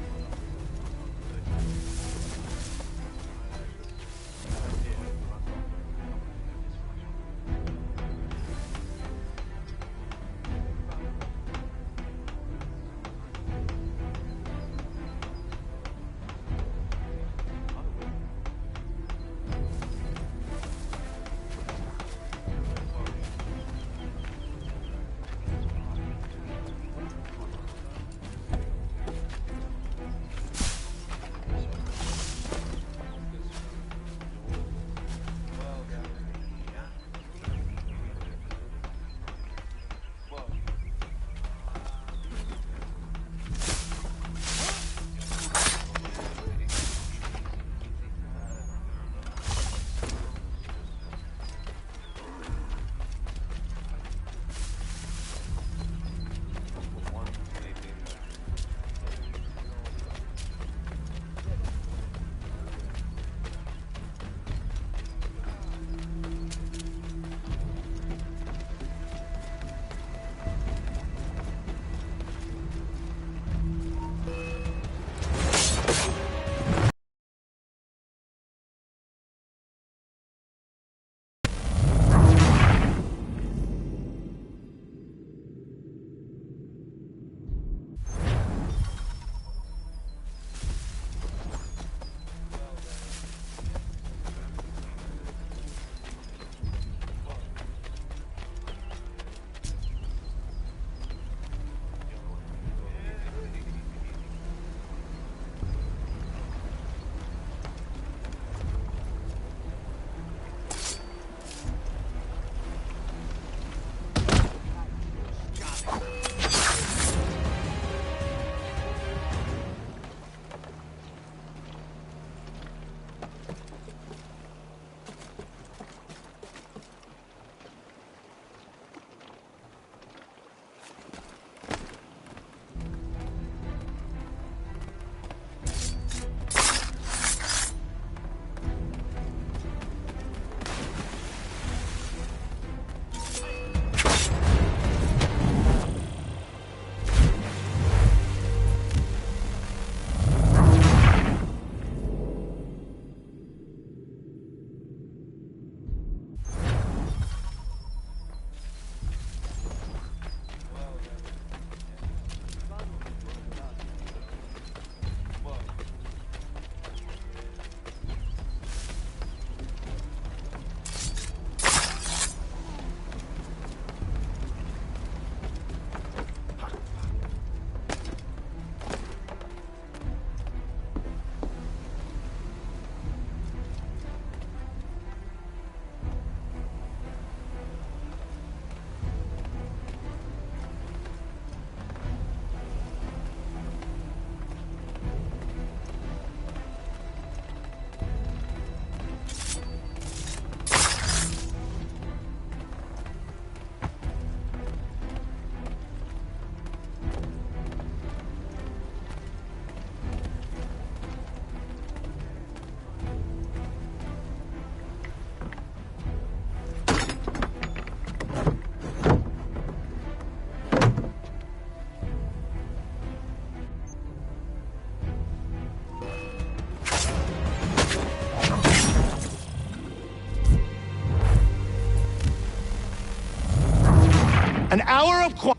An hour of quiet.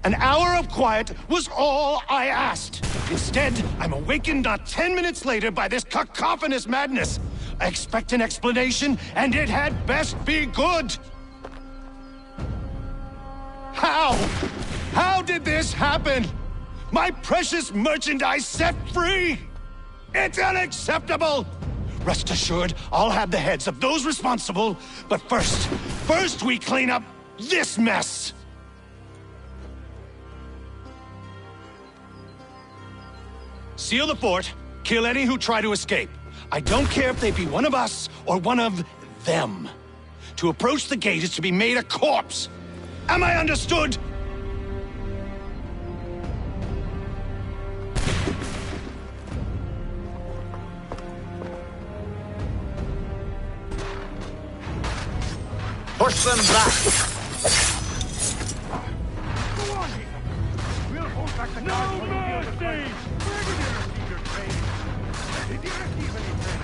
An hour of quiet was all I asked. Instead, I'm awakened not 10 minutes later by this cacophonous madness. I expect an explanation, and it had best be good. How? How did this happen? My precious merchandise set free? It's unacceptable! Rest assured, I'll have the heads of those responsible, but first we clean up this mess! Seal the fort, kill any who try to escape. I don't care if they be one of us or one of them. To approach the gate is to be made a corpse. Am I understood? Push them back! Go on, Ethan. We'll hold back the guards when we deal with them. Where did you receive your training? Did you receive any training?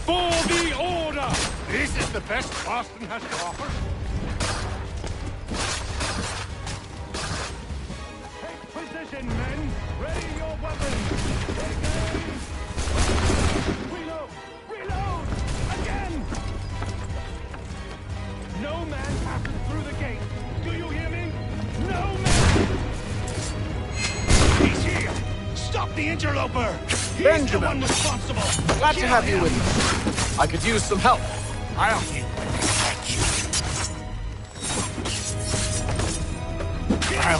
For the order! This is the best Boston has to offer. Take position, men! Ready your weapons! Take aim! Reload! Reload! Again! No man passes through the gate! Do you hear me? No man! He's here! Stop the interloper! He's Benjamin. the one responsible! Glad to have you with me. I could use some help. I'll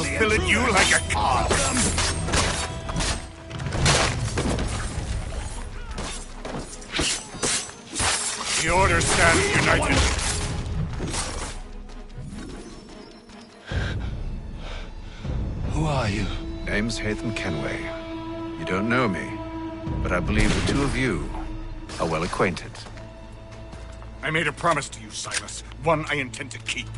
fillet you like a cod. The order stands united. Who are you? Name's Haytham Kenway. You don't know me, but I believe the two of you are well acquainted. I made a promise to you, Silas. One I intend to keep.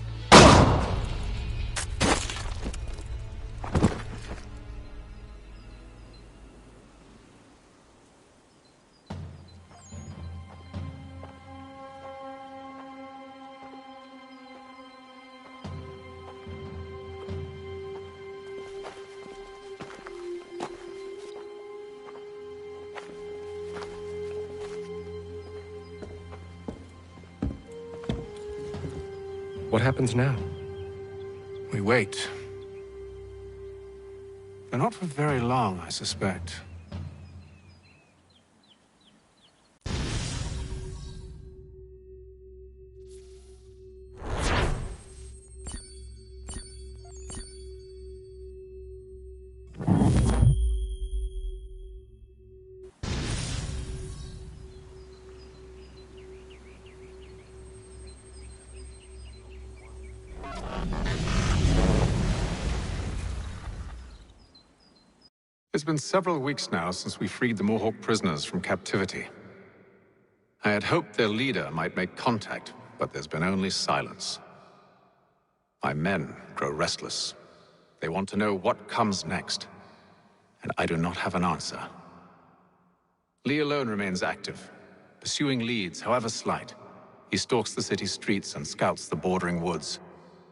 What happens now? We wait. But not for very long, I suspect. It's been several weeks now since we freed the Mohawk prisoners from captivity. I had hoped their leader might make contact, but there's been only silence. My men grow restless. They want to know what comes next, and I do not have an answer. Lee alone remains active, pursuing leads, however slight. He stalks the city streets and scouts the bordering woods,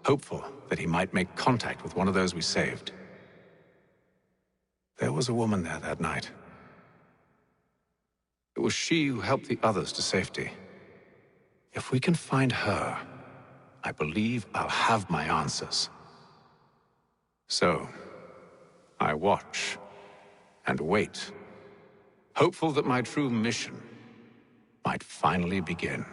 hopeful that he might make contact with one of those we saved. There was a woman there that night. It was she who helped the others to safety. If we can find her, I believe I'll have my answers. So, I watch and wait, hopeful that my true mission might finally begin.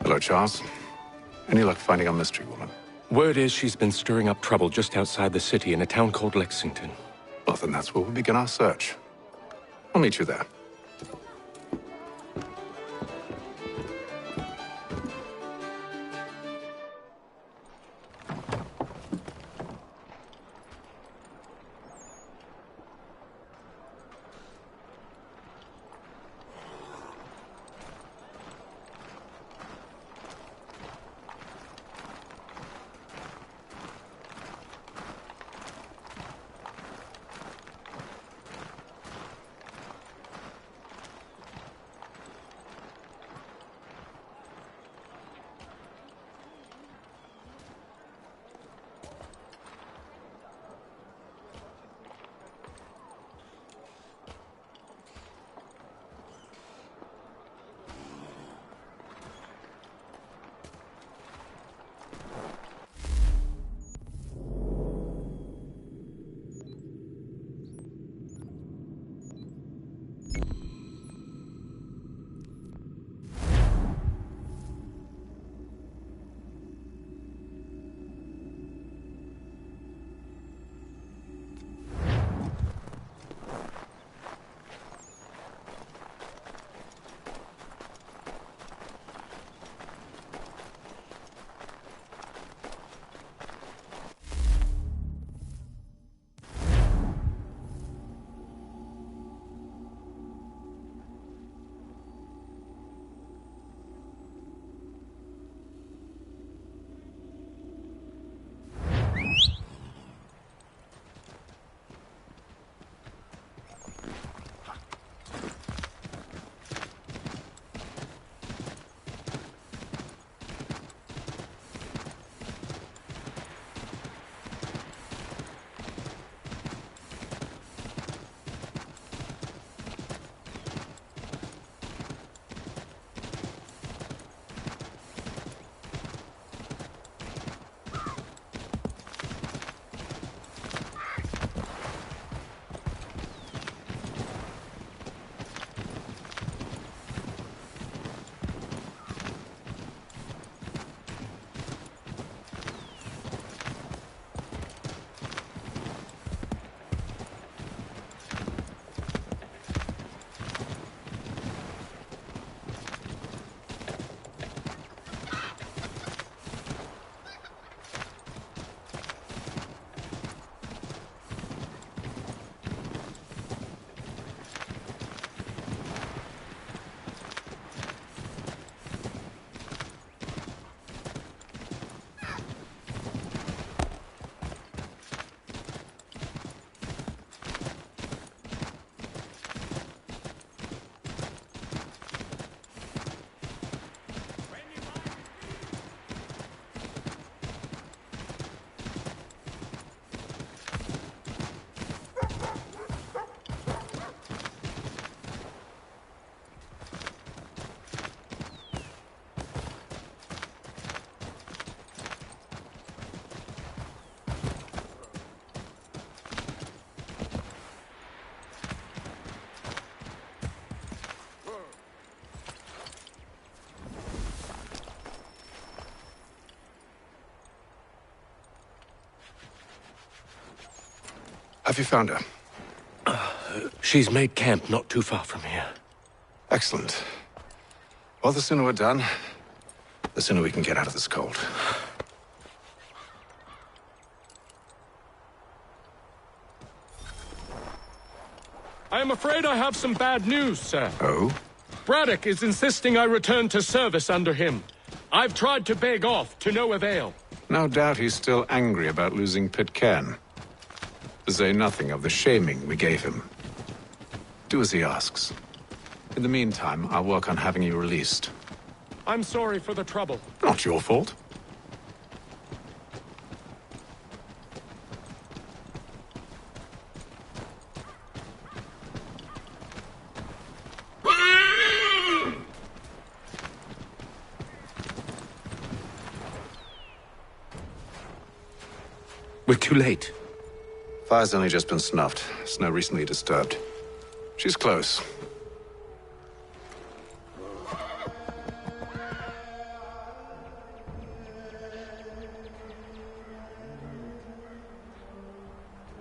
Hello, Charles. Any luck finding our mystery woman? Word is she's been stirring up trouble just outside the city in a town called Lexington. Well, then that's where we'll begin our search. I'll meet you there. Have you found her? She's made camp not too far from here. Excellent. Well, the sooner we're done, the sooner we can get out of this cold. I am afraid I have some bad news, sir. Oh? Braddock is insisting I return to service under him. I've tried to beg off, to no avail. No doubt he's still angry about losing Pitcairn. To say nothing of the shaming we gave him. Do as he asks. In the meantime, I'll work on having you released. I'm sorry for the trouble. Not your fault. We're too late. Fire's only just been snuffed. Snow recently disturbed. She's close.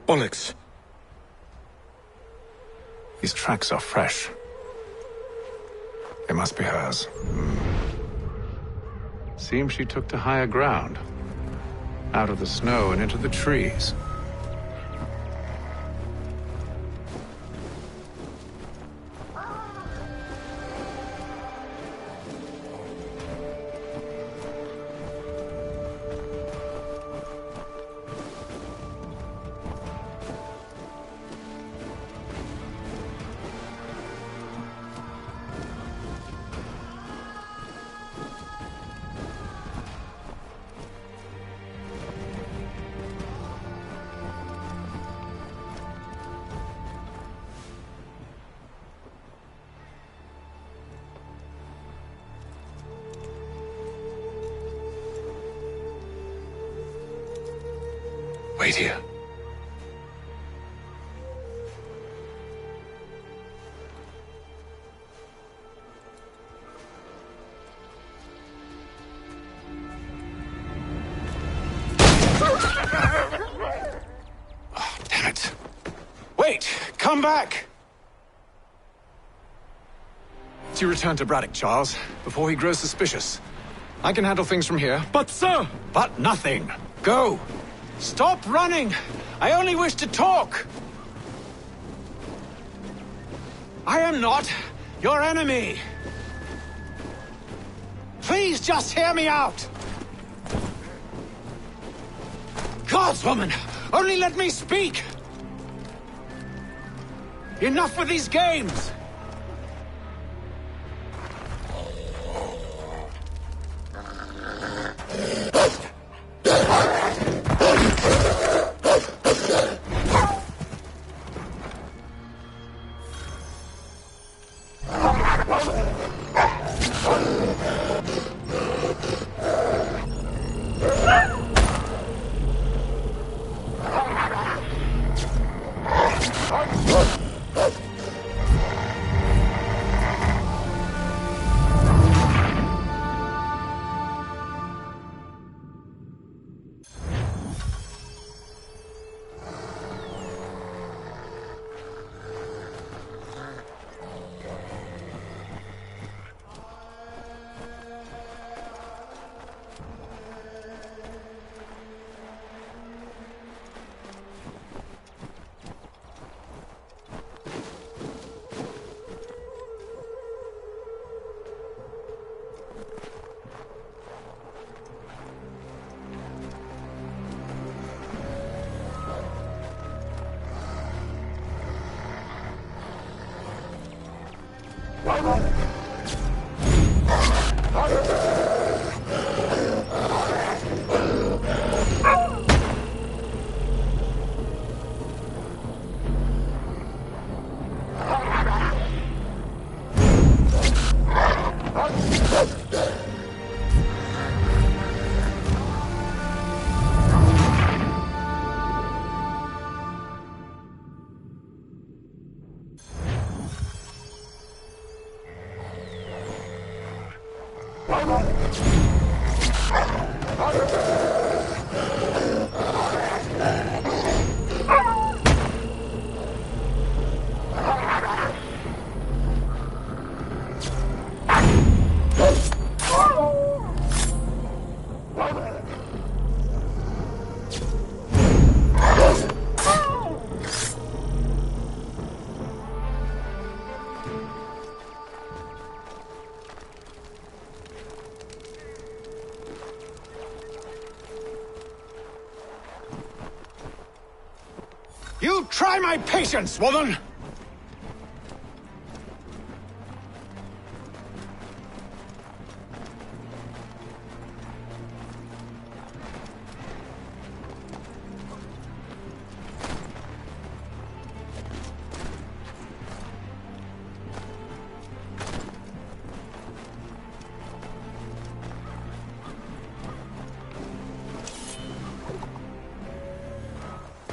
Onyx. These tracks are fresh. They must be hers. Seems she took to higher ground. Out of the snow and into the trees. Wait here. Oh, damn it. Wait! Come back! You return to Braddock, Charles, before he grows suspicious. I can handle things from here. But, sir! But nothing. Go! Stop running! I only wish to talk! I am not your enemy! Please just hear me out! Gods, woman! Only let me speak! Enough with these games! You try my patience, woman!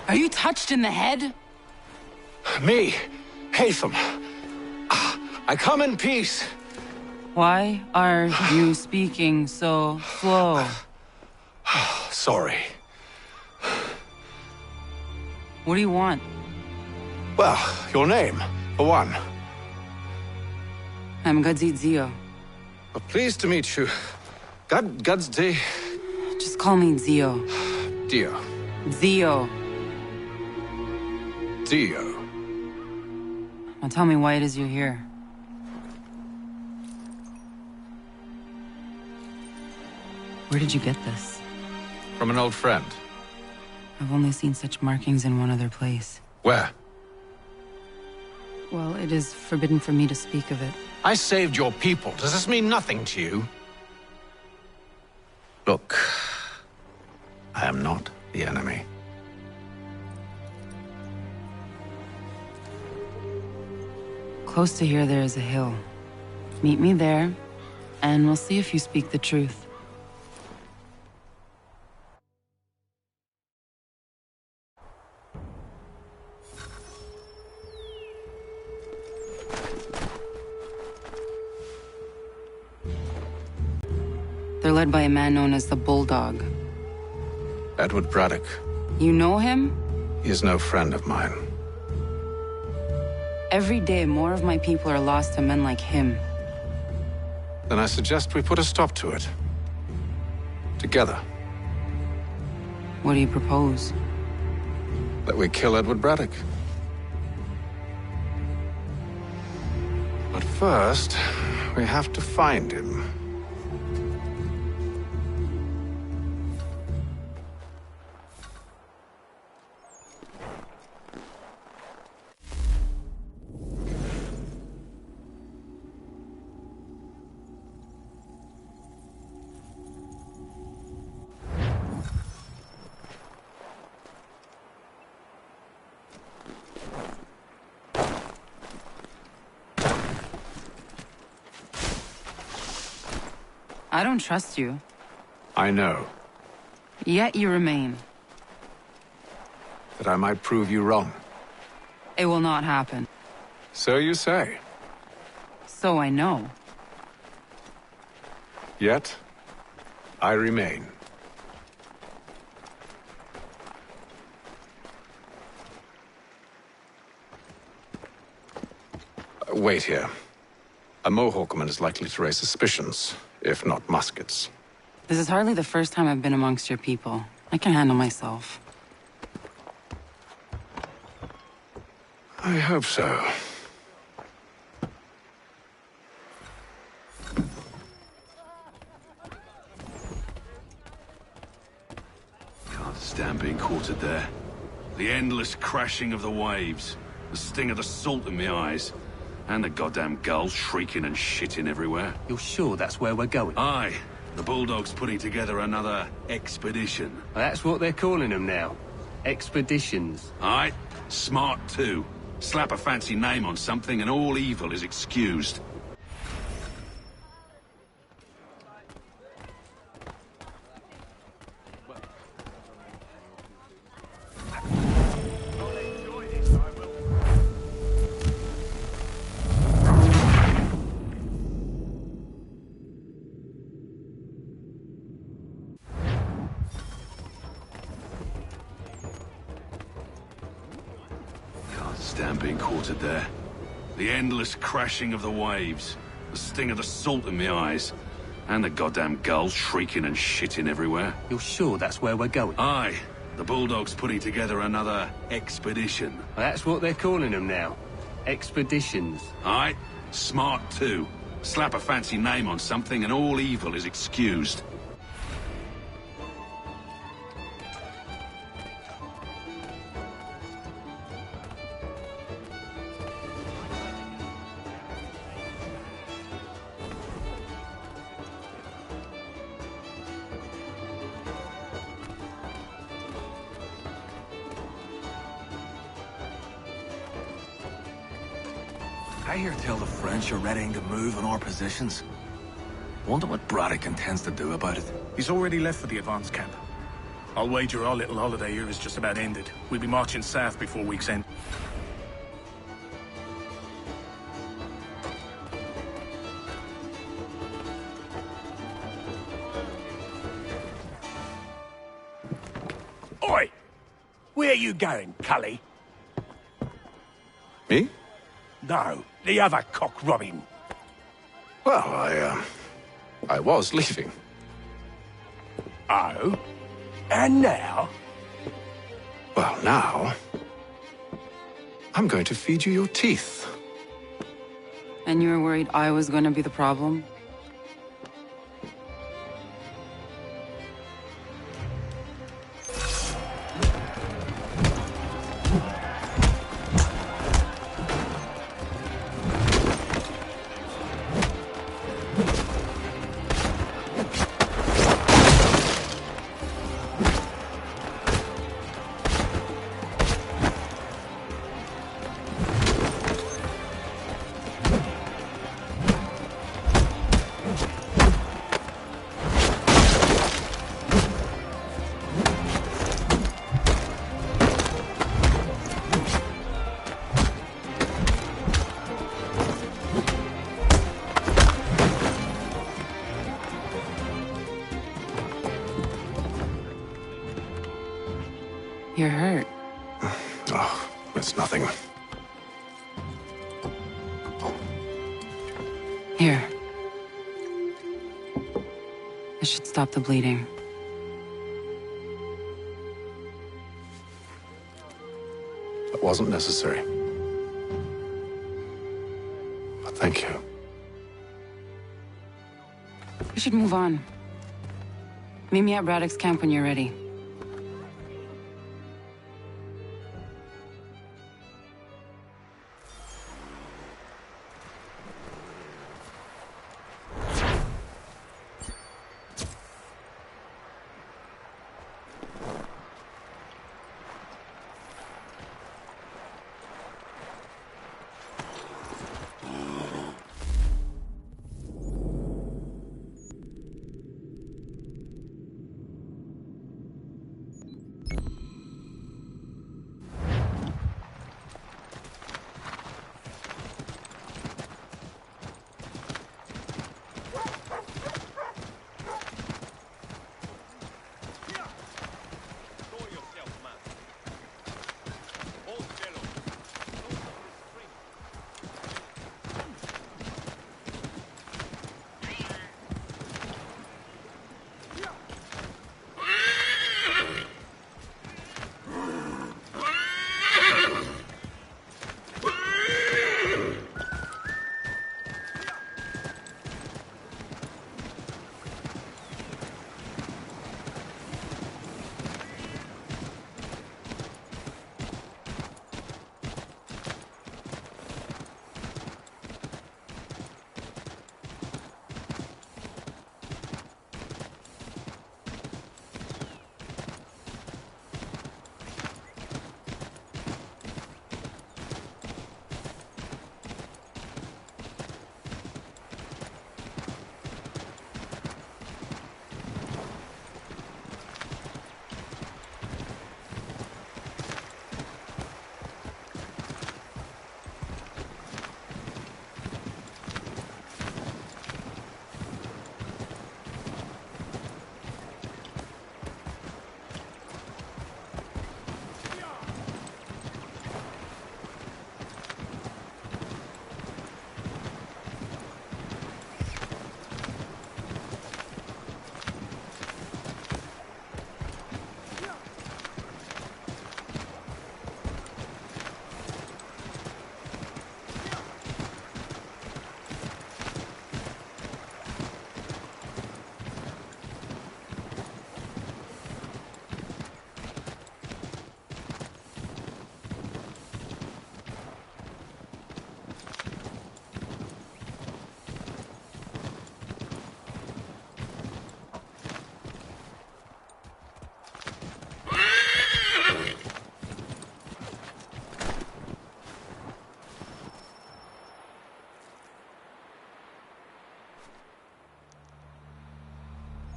Are you touched in the head? Me, Haytham. I come in peace. Why are you speaking so slow? Sorry. What do you want? Well, your name, for one. I'm Gadzit Zio. Well, pleased to meet you. Gadzit. Just call me Zio. Dio. Zio. Dio. Now tell me why it is you're here. Where did you get this? From an old friend. I've only seen such markings in one other place. Where? Well, it is forbidden for me to speak of it. I saved your people. Does this mean nothing to you? Look, I am not the enemy. Close to here, there is a hill. Meet me there, and we'll see if you speak the truth. They're led by a man known as the Bulldog. Edward Braddock. You know him? He is no friend of mine. Every day, more of my people are lost to men like him. Then I suggest we put a stop to it. Together. What do you propose? That we kill Edward Braddock. But first, we have to find him. I don't trust you. I know. Yet you remain. That I might prove you wrong. It will not happen. So you say. So I know. Yet, I remain. Wait here. A Mohawkman is likely to raise suspicions, if not muskets. This is hardly the first time I've been amongst your people. I can handle myself. I hope so. Can't stand being quartered there. The endless crashing of the waves, the sting of the salt in my eyes, and the goddamn gulls shrieking and shitting everywhere. You're sure that's where we're going? Aye. The Bulldog's putting together another expedition. Well, that's what they're calling them now. Expeditions. Aye. Smart too. Slap a fancy name on something and all evil is excused. Stand being quartered there. The endless crashing of the waves, the sting of the salt in my eyes, and the goddamn gulls shrieking and shitting everywhere. You're sure that's where we're going? Aye. The Bulldog's putting together another expedition. Well, that's what they're calling them now. Expeditions. Aye. Smart too. Slap a fancy name on something and all evil is excused. I hear tell the French are readying to move on our positions. Wonder what Braddock intends to do about it. He's already left for the advance camp. I'll wager our little holiday here is just about ended. We'll be marching south before week's end. Where you going, Cully? Me? No, the other cock Robin. Well, I was leaving. Oh? And now? Well, now... I'm going to feed you your teeth. And you were worried I was going to be the problem? You're hurt. Oh, it's nothing. Here. This should stop the bleeding. That wasn't necessary. But thank you. We should move on. Meet me at Braddock's camp when you're ready.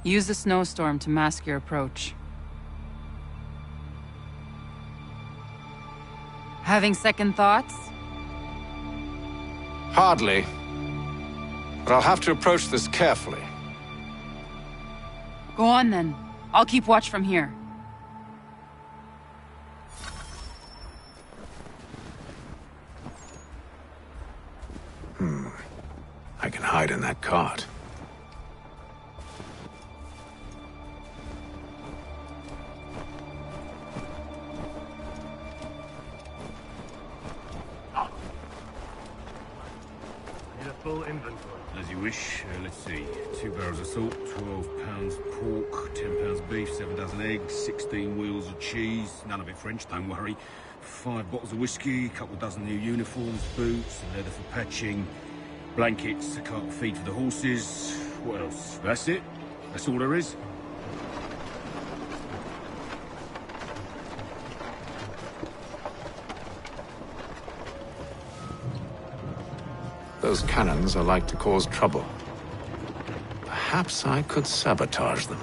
Use the snowstorm to mask your approach. Having second thoughts? Hardly. But I'll have to approach this carefully. Go on then. I'll keep watch from here. hide in that cart. Need a full inventory. As you wish. Let's see. 2 barrels of salt, 12 pounds pork, 10 pounds beef, 7 dozen eggs, 16 wheels of cheese. None of it French, don't worry. 5 bottles of whiskey, a couple dozen new uniforms, boots, leather for patching, blankets, a cart of feed for the horses. What else? That's it. That's all there is. Those cannons are like to cause trouble. Perhaps I could sabotage them.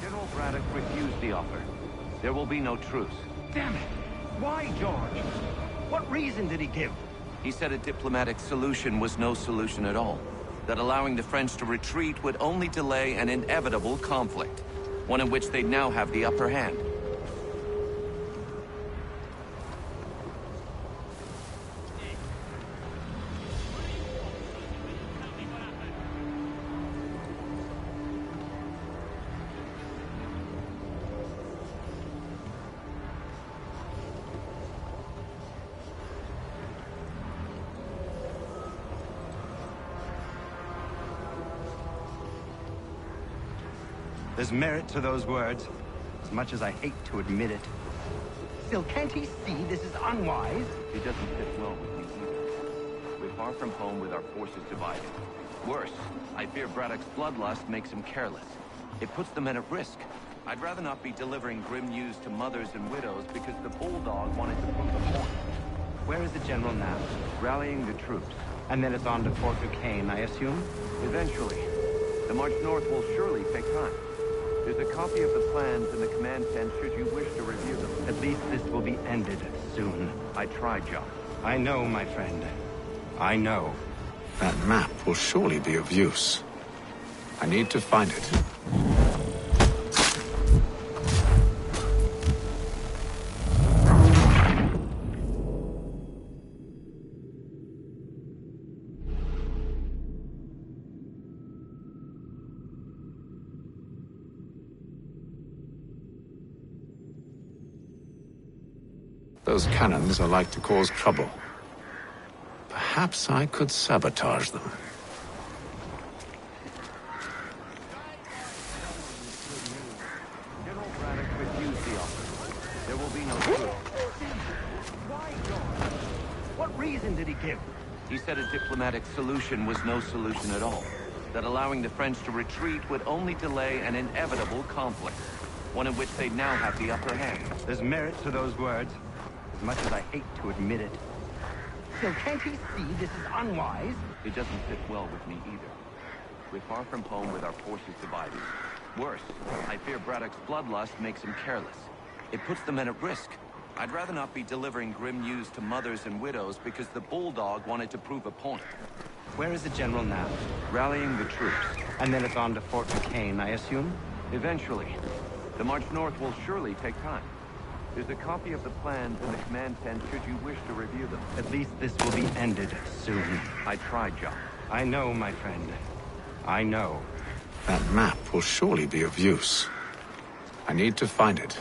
General Braddock refused the offer. There will be no truce. Damn it! Why, George? What reason did he give? He said a diplomatic solution was no solution at all. That allowing the French to retreat would only delay an inevitable conflict. One in which they'd now have the upper hand. There's merit to those words, as much as I hate to admit it. Still, can't he see this is unwise? He doesn't fit well with me either. We're far from home with our forces divided. Worse, I fear Braddock's bloodlust makes him careless. It puts the men at risk. I'd rather not be delivering grim news to mothers and widows because the bulldog wanted to prove a point. Where is the general now? Rallying the troops. And then it's on to Fort Duquesne, I assume? Eventually. The march north will surely take time. There's a copy of the plans in the command tent should you wish to review them. At least this will be ended soon. I tried, John. I know, my friend. I know. That map will surely be of use. I need to find it. Those cannons are like to cause trouble. Perhaps I could sabotage them. General Braddock refused the offer. There will be no truce. Why, George? What reason did he give? He said a diplomatic solution was no solution at all. That allowing the French to retreat would only delay an inevitable conflict. One in which they now have the upper hand. There's merit to those words, as much as I hate to admit it. So can't you see this is unwise? It doesn't fit well with me either. We're far from home with our forces divided. Worse, I fear Braddock's bloodlust makes him careless. It puts the men at risk. I'd rather not be delivering grim news to mothers and widows because the Bulldog wanted to prove a point. Where is the General now? Rallying the troops. And then it's on to Fort Duquesne, I assume? Eventually. The march north will surely take time. There's a copy of the plans in the command tent should you wish to review them. At least this will be ended soon. I tried, John. I know, my friend. I know. That map will surely be of use. I need to find it.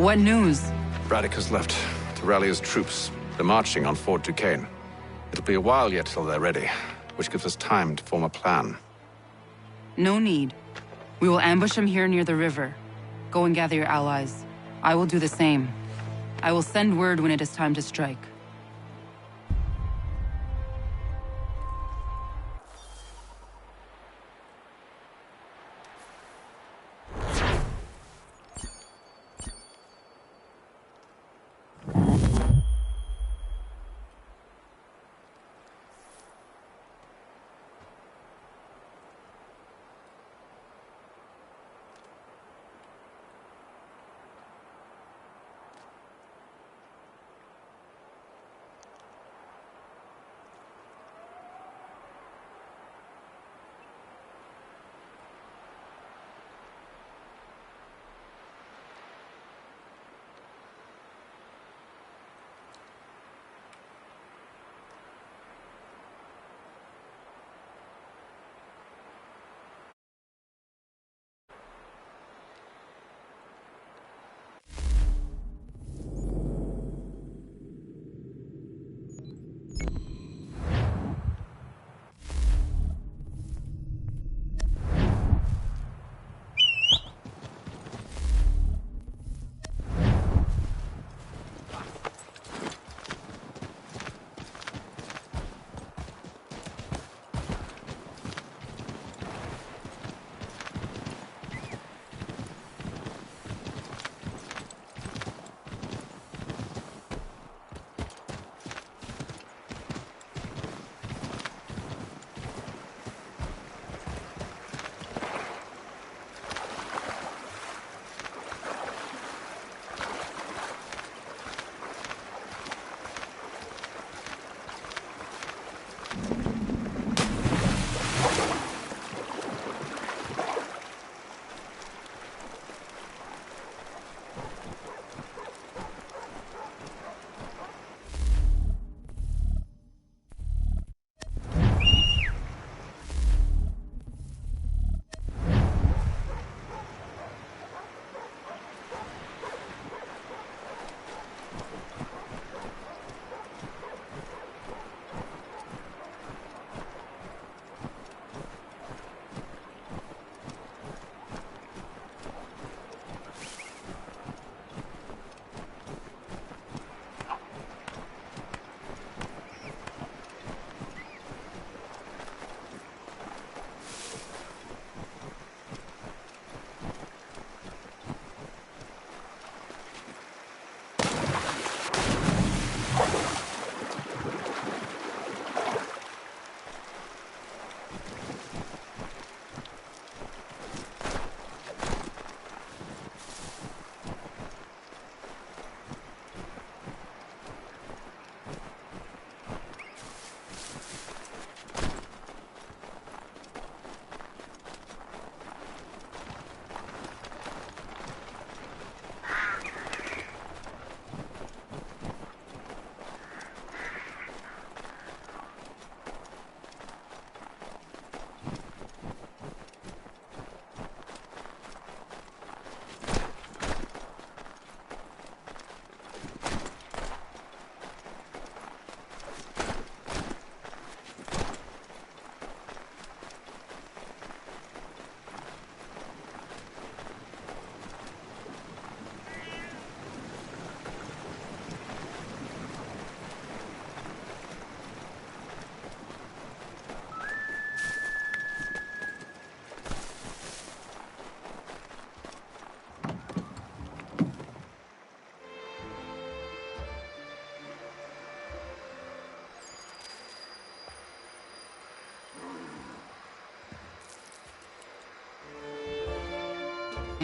What news? Braddock has left to rally his troops. They're marching on Fort Duquesne. It'll be a while yet till they're ready, which gives us time to form a plan. No need. We will ambush him here near the river. Go and gather your allies. I will do the same. I will send word when it is time to strike.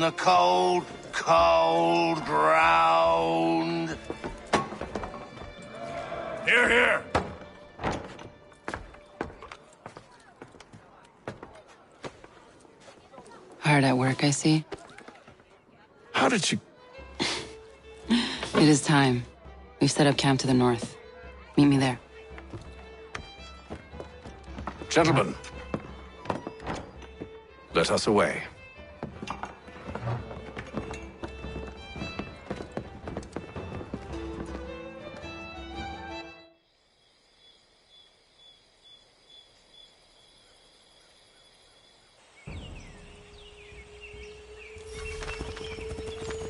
the cold, cold ground. Here, here! Hard at work, I see. How did you... It is time. We've set up camp to the north. Meet me there. Gentlemen, let us away.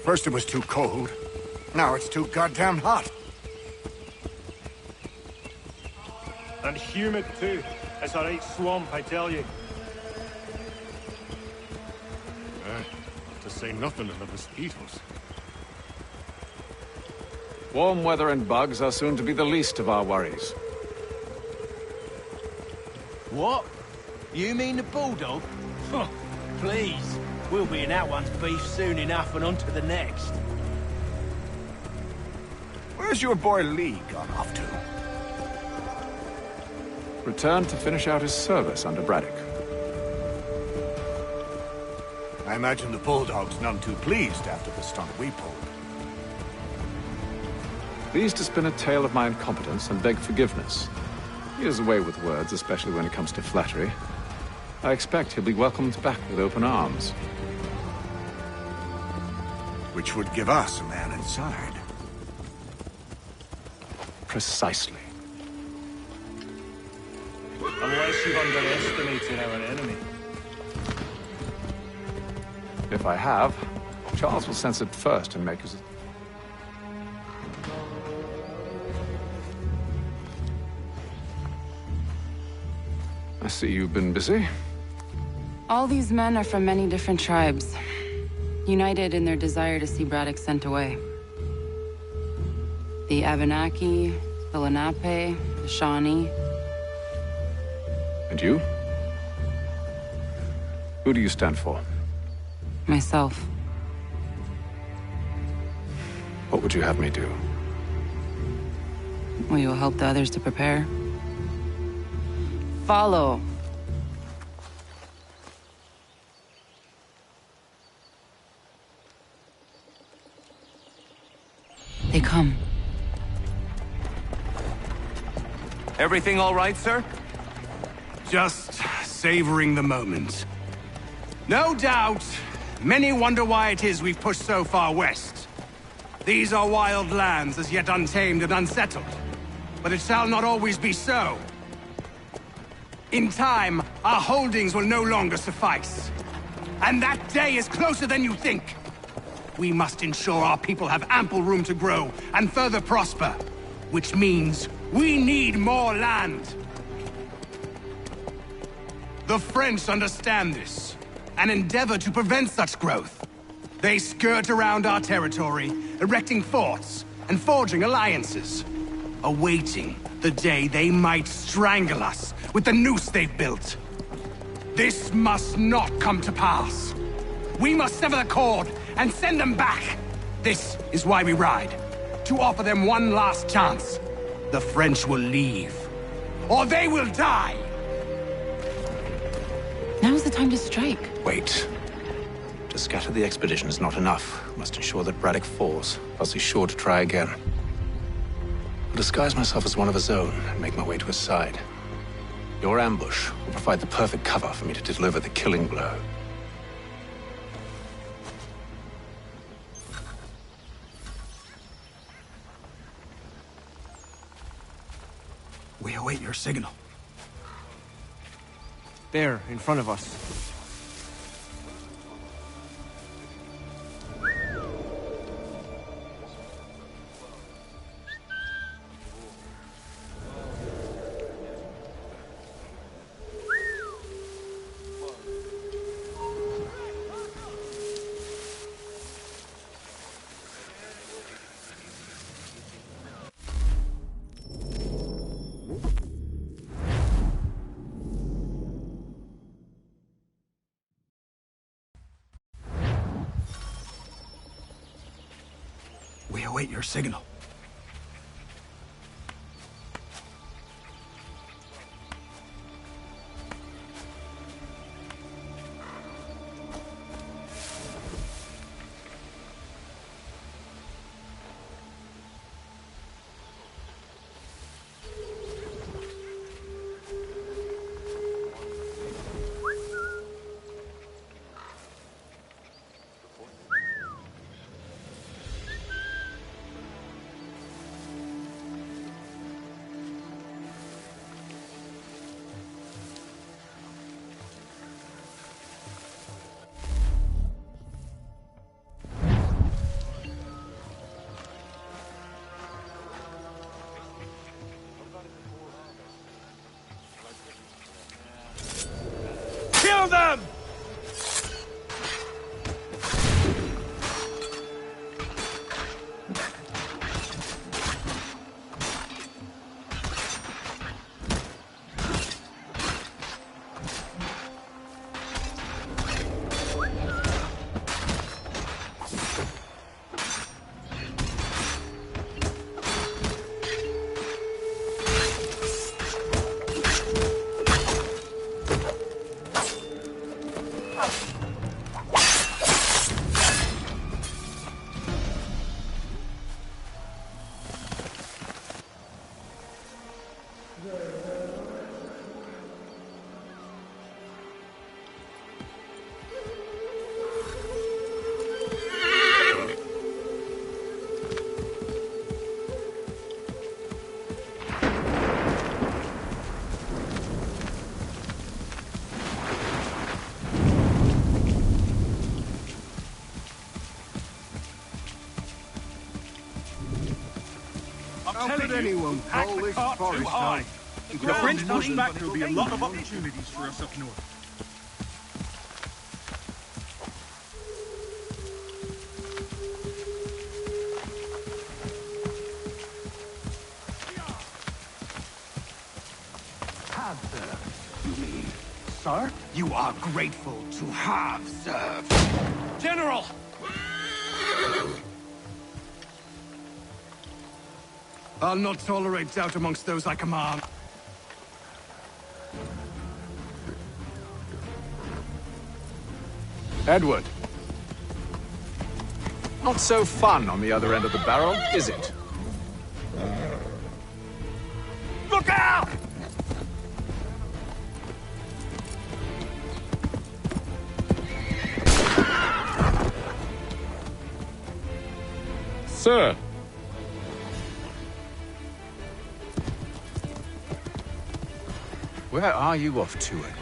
First it was too cold. Now it's too goddamn hot. And humid too. It's a right swamp, I tell you. To say nothing of the mosquitoes. Warm weather and bugs are soon to be the least of our worries. What? You mean the bulldog? Huh, please. We'll be in that one's beef soon enough and on to the next. Where's your boy Lee gone off to? Returned to finish out his service under Braddock. I imagine the Bulldog's none too pleased after the stunt we pulled. Pleased to spin a tale of my incompetence and beg forgiveness. He has a way with words, especially when it comes to flattery. I expect he'll be welcomed back with open arms. Which would give us a man inside. Precisely. Unless you've underestimated our enemy. If I have, Charles will sense it first and make his... I see you've been busy. All these men are from many different tribes, united in their desire to see Braddock sent away. The Abenaki, the Lenape, the Shawnee. And you? Who do you stand for? Myself. What would you have me do? Will you help the others to prepare? Follow. They come. Everything all right, sir? Just savoring the moment. No doubt, many wonder why it is we've pushed so far west. These are wild lands as yet untamed and unsettled. But it shall not always be so. In time, our holdings will no longer suffice. And that day is closer than you think. We must ensure our people have ample room to grow and further prosper. Which means we need more land. The French understand this, and endeavor to prevent such growth. They skirt around our territory, erecting forts and forging alliances, awaiting the day they might strangle us with the noose they've built. This must not come to pass. We must sever the cord and send them back. This is why we ride, to offer them one last chance. The French will leave, or they will die. Now's the time to strike. Wait. To scatter the expedition is not enough. We must ensure that Braddock falls, else he's sure to try again. I'll disguise myself as one of his own and make my way to his side. Your ambush will provide the perfect cover for me to deliver the killing blow. We await your signal. There, in front of us. await your signal. Kill them! How could anyone call this forest home? If the Prince comes back, there'll be a lot of opportunities for us up north. Have served, you mean? Sir? You are grateful to have served. General! I'll not tolerate doubt amongst those I command. Edward. Not so fun on the other end of the barrel, is it? Look out! Sir! Where are you off to, Edward?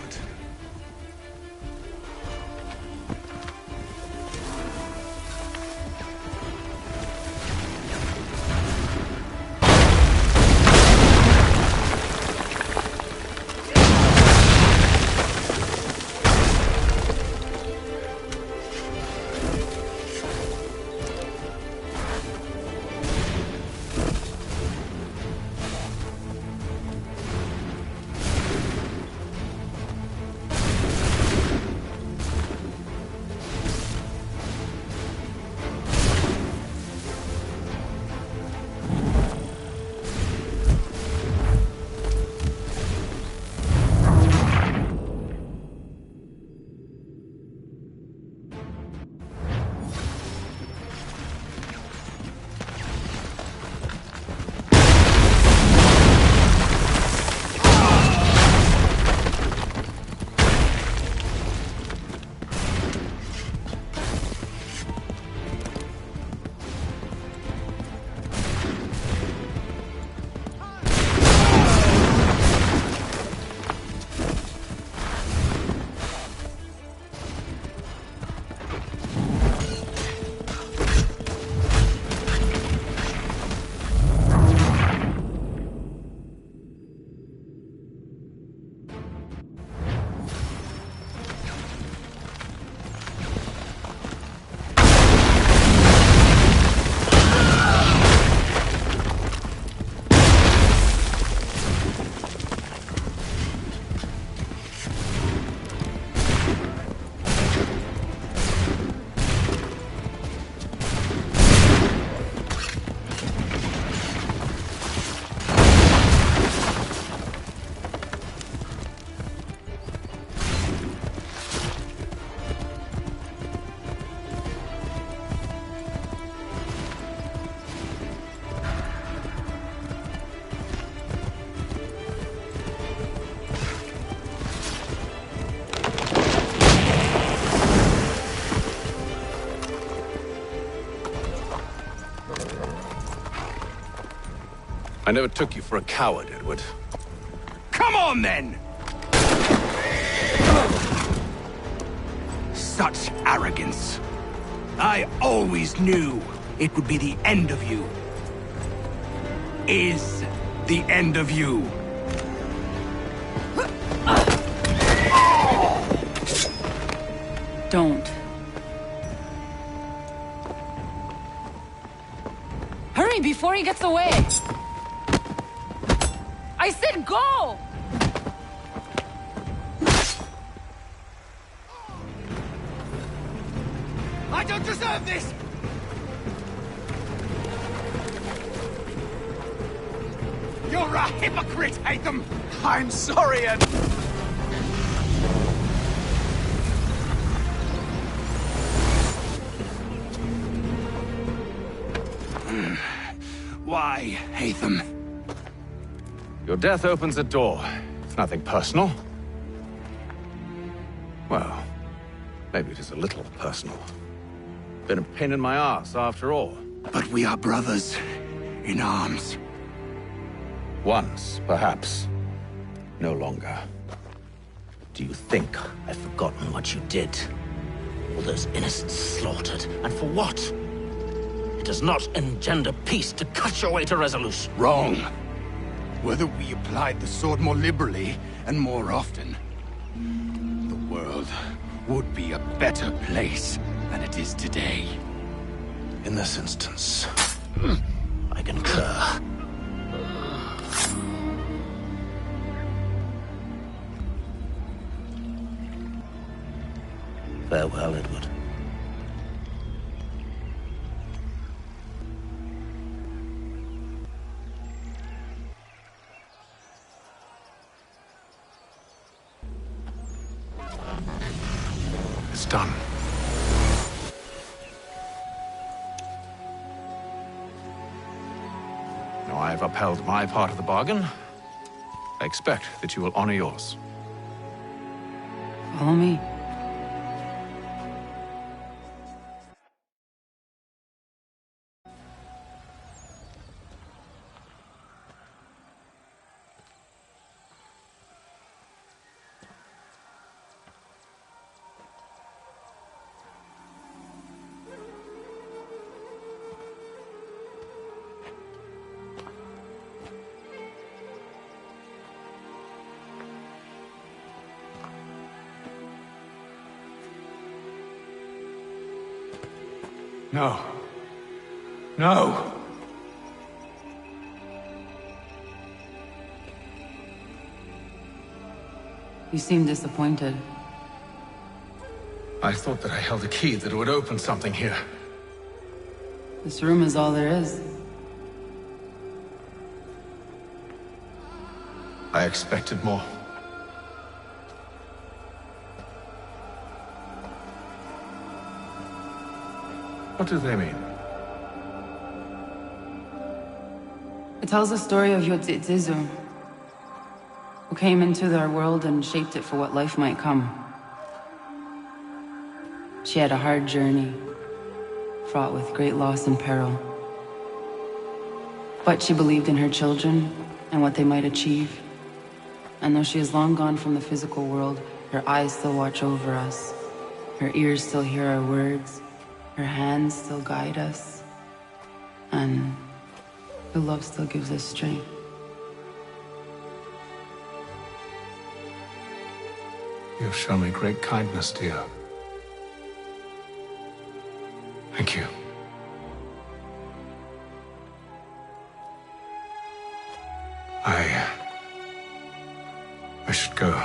I never took you for a coward, Edward. Come on, then! Such arrogance. I always knew it would be the end of you. Is the end of you. Don't. Hurry before he gets away! I said go! I don't deserve this! You're a hypocrite, Haytham! I'm sorry, Ed. Why, Haytham? Your death opens a door. It's nothing personal. Well, maybe it is a little personal. Been a pain in my ass, after all. But we are brothers in arms. Once, perhaps. No longer. Do you think I've forgotten what you did? All those innocents slaughtered, and for what? It does not engender peace to cut your way to resolution. Wrong. Whether we applied the sword more liberally and more often, the world would be a better place than it is today. In this instance, I concur. Farewell, Edward. It's done. Now I've upheld my part of the bargain. I expect that you will honor yours. Follow me. No. No! You seem disappointed. I thought that I held a key that would open something here. This room is all there is. I expected more. What do they mean? It tells the story of Yotzitzizu, who came into their world and shaped it for what life might come. She had a hard journey, fraught with great loss and peril. But she believed in her children and what they might achieve. And though she is long gone from the physical world, her eyes still watch over us. Her ears still hear our words. Her hands still guide us. And her love still gives us strength. You have shown me great kindness, dear. Thank you. I should go.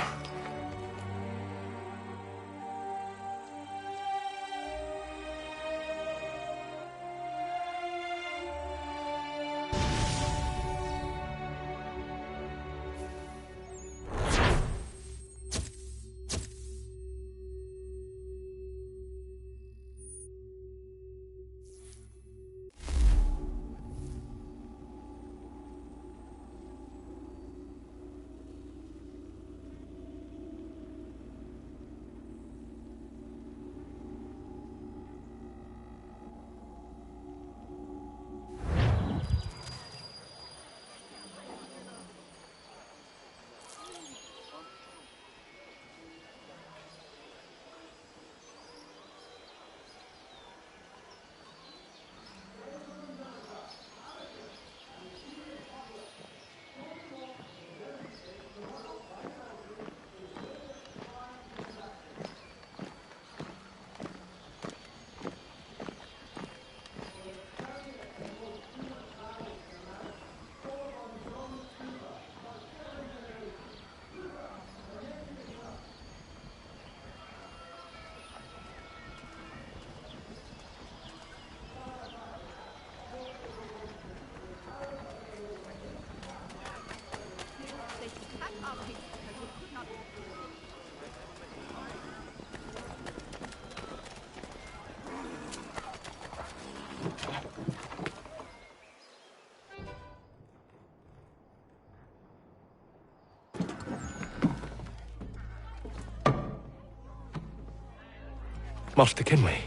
Master Kenway,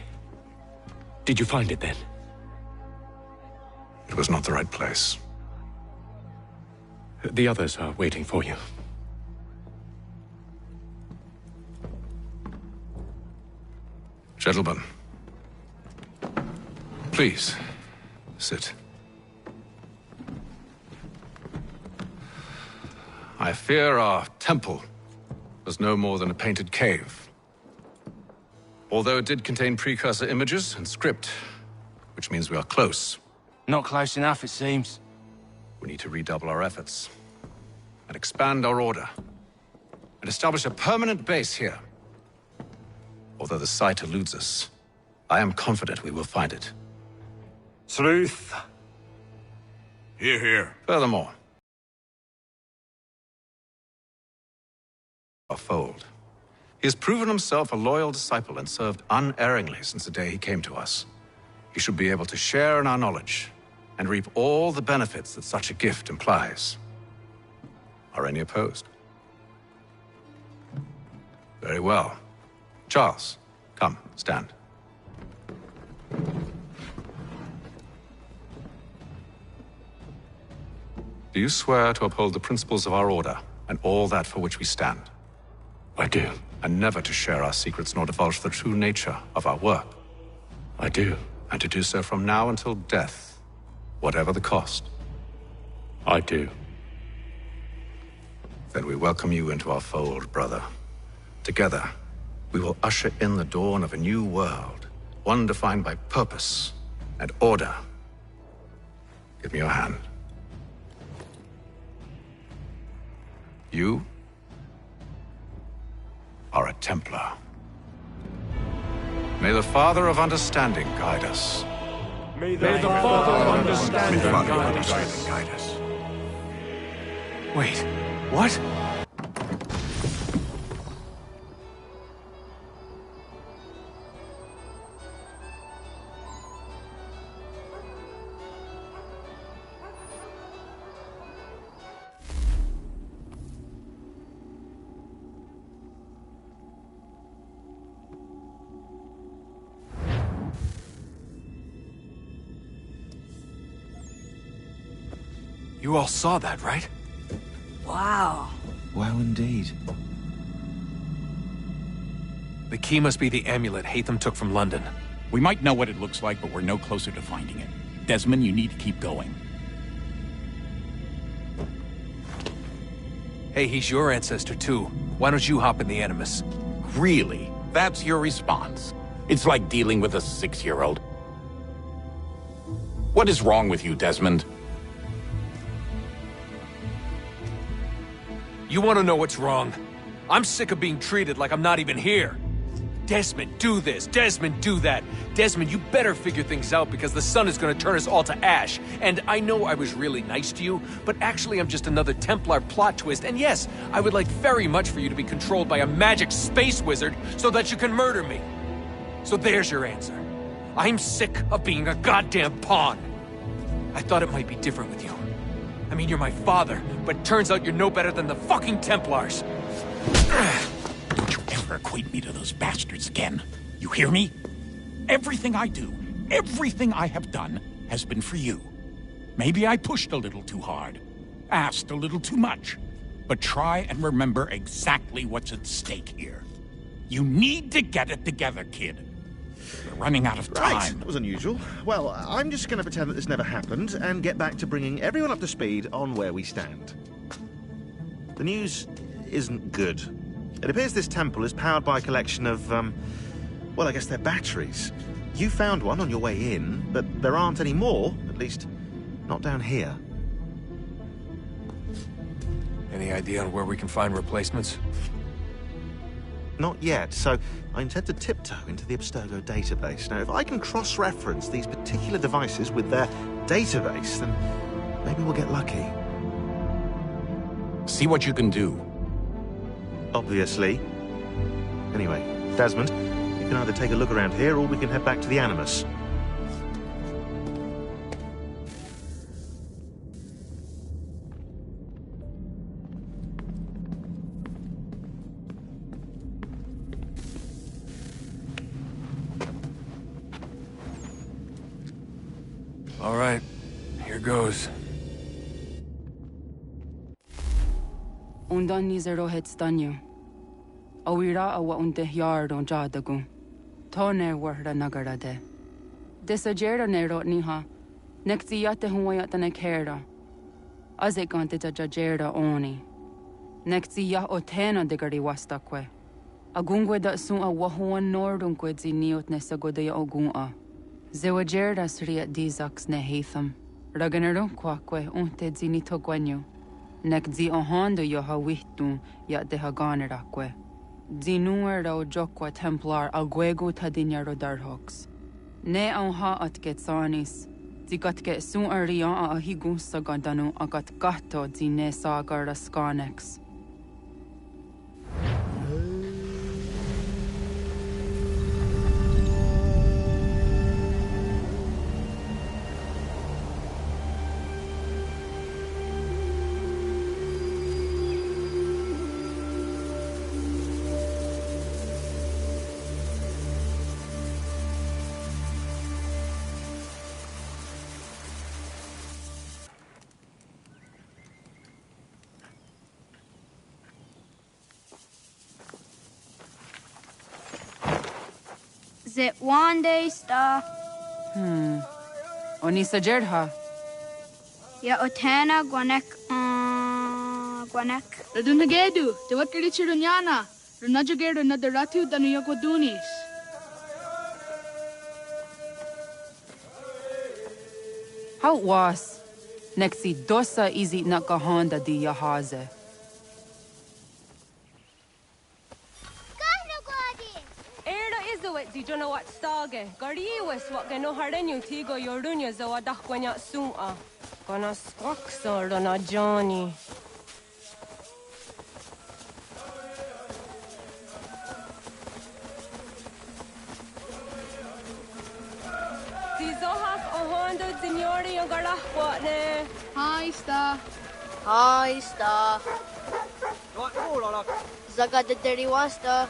did you find it then? It was not the right place. The others are waiting for you. Gentlemen, please, sit. I fear our temple was no more than a painted cave. Although it did contain precursor images and script, which means we are close. Not close enough, it seems. We need to redouble our efforts and expand our order and establish a permanent base here. Although the site eludes us, I am confident we will find it. Truth. Hear, hear. Furthermore, our fold. He has proven himself a loyal disciple and served unerringly since the day he came to us. He should be able to share in our knowledge and reap all the benefits that such a gift implies. Are any opposed? Very well. Charles, come, stand. Do you swear to uphold the principles of our order and all that for which we stand? I do. And never to share our secrets nor divulge the true nature of our work? I do. And to do so from now until death, whatever the cost? I do. Then we welcome you into our fold, brother. Together, we will usher in the dawn of a new world, one defined by purpose and order. Give me your hand. You are a Templar. May the Father of Understanding guide us. May the Father of Understanding guide us. Wait, what? You all saw that, right? Wow. Well, indeed. The key must be the amulet Hatham took from London. We might know what it looks like, but we're no closer to finding it. Desmond, you need to keep going. Hey, he's your ancestor too. Why don't you hop in the Animus? Really? That's your response? It's like dealing with a 6-year-old. What is wrong with you, Desmond? You want to know what's wrong? I'm sick of being treated like I'm not even here. Desmond, do this. Desmond, do that. Desmond, you better figure things out because the sun is going to turn us all to ash. And I know I was really nice to you, but actually I'm just another Templar plot twist. And yes, I would like very much for you to be controlled by a magic space wizard so that you can murder me. So there's your answer. I'm sick of being a goddamn pawn. I thought it might be different with you. I mean, you're my father, but turns out you're no better than the fucking Templars. Don't you ever equate me to those bastards again. You hear me? Everything I do, everything I have done, has been for you. Maybe I pushed a little too hard, asked a little too much, but try and remember exactly what's at stake here. You need to get it together, kid. We're running out of time. Right, that was unusual. Well, I'm just going to pretend that this never happened and get back to bringing everyone up to speed on where we stand. The news isn't good. It appears this temple is powered by a collection of, well, I guess they're batteries. You found one on your way in, but there aren't any more, at least not down here. Any idea on where we can find replacements? Not yet, so I intend to tiptoe into the Abstergo database. Now, if I can cross-reference these particular devices with their database, then maybe we'll get lucky. See what you can do. Obviously. Anyway, Desmond, you can either take a look around here or we can head back to the Animus. All right, here goes. Undan ni zero het stanyu. Awira awa unde yard on jadagu. Toner warda nagara de. Desajera nero niha. Nekti yate huwayata nekera. Azekante jajera oni. Nekti ya otena degari wastakwe. Agungwe da sun a wahuan nordungwe zi niot nesagodaya ogun. Zewajerda sriat dizax ne heatham. Raganero kwakwe unte zini togwanyo. Nek zi ohando yo hawitu ya de haganerakwe. Zinuer ro jokwa templar agwego tadinyaro darhox. Ne ha at getsanis. Zigatke sun arian a higun sagandanu agat gato zine sagar raskanex. Zit one day sta. Onisa Jerdha. Ya otana gwanek gwanek. Radunagedu, the what Richarduniana, Runajagedu another ratu than Yokodunis. How was? Nexi dosa izi nakahanda di yahaze. Di Jonah what stage, Gariwis what gano hardenyu tigo yorunya zawa dakwanya suma. Gonna squaxor on a Johnny. Tizohak ohondo signori yogarahwatne. Hi, Star. Hi, Star. Zaga the dirty wasta.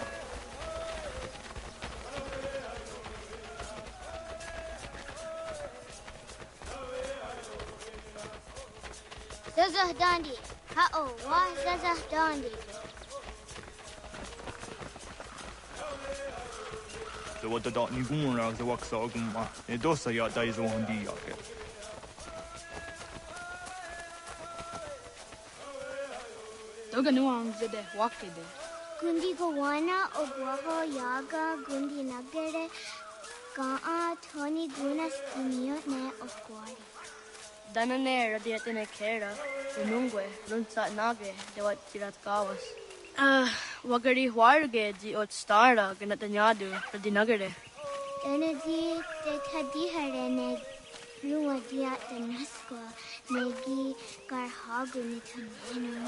Zazah Dandi. Ha'o, wah Zazah Dandi. The what the dot ni gun the wax oguma. E dosa ya daizo handi yake. Doga nuang zede wakede. Gundi Gawana Obuaho Yaga Gundi Nagere Ga'a Tony Gunas Dunio Ne Osquari. Dananera dietene kera, unungwe, runsa nage, de wat tirat kawas. Wagari huarge di ot stara, ganatanyadu, radinagare. Danadi de Tadihare ne Lua diat the Nasqua, Negi Garhagu Nitameno.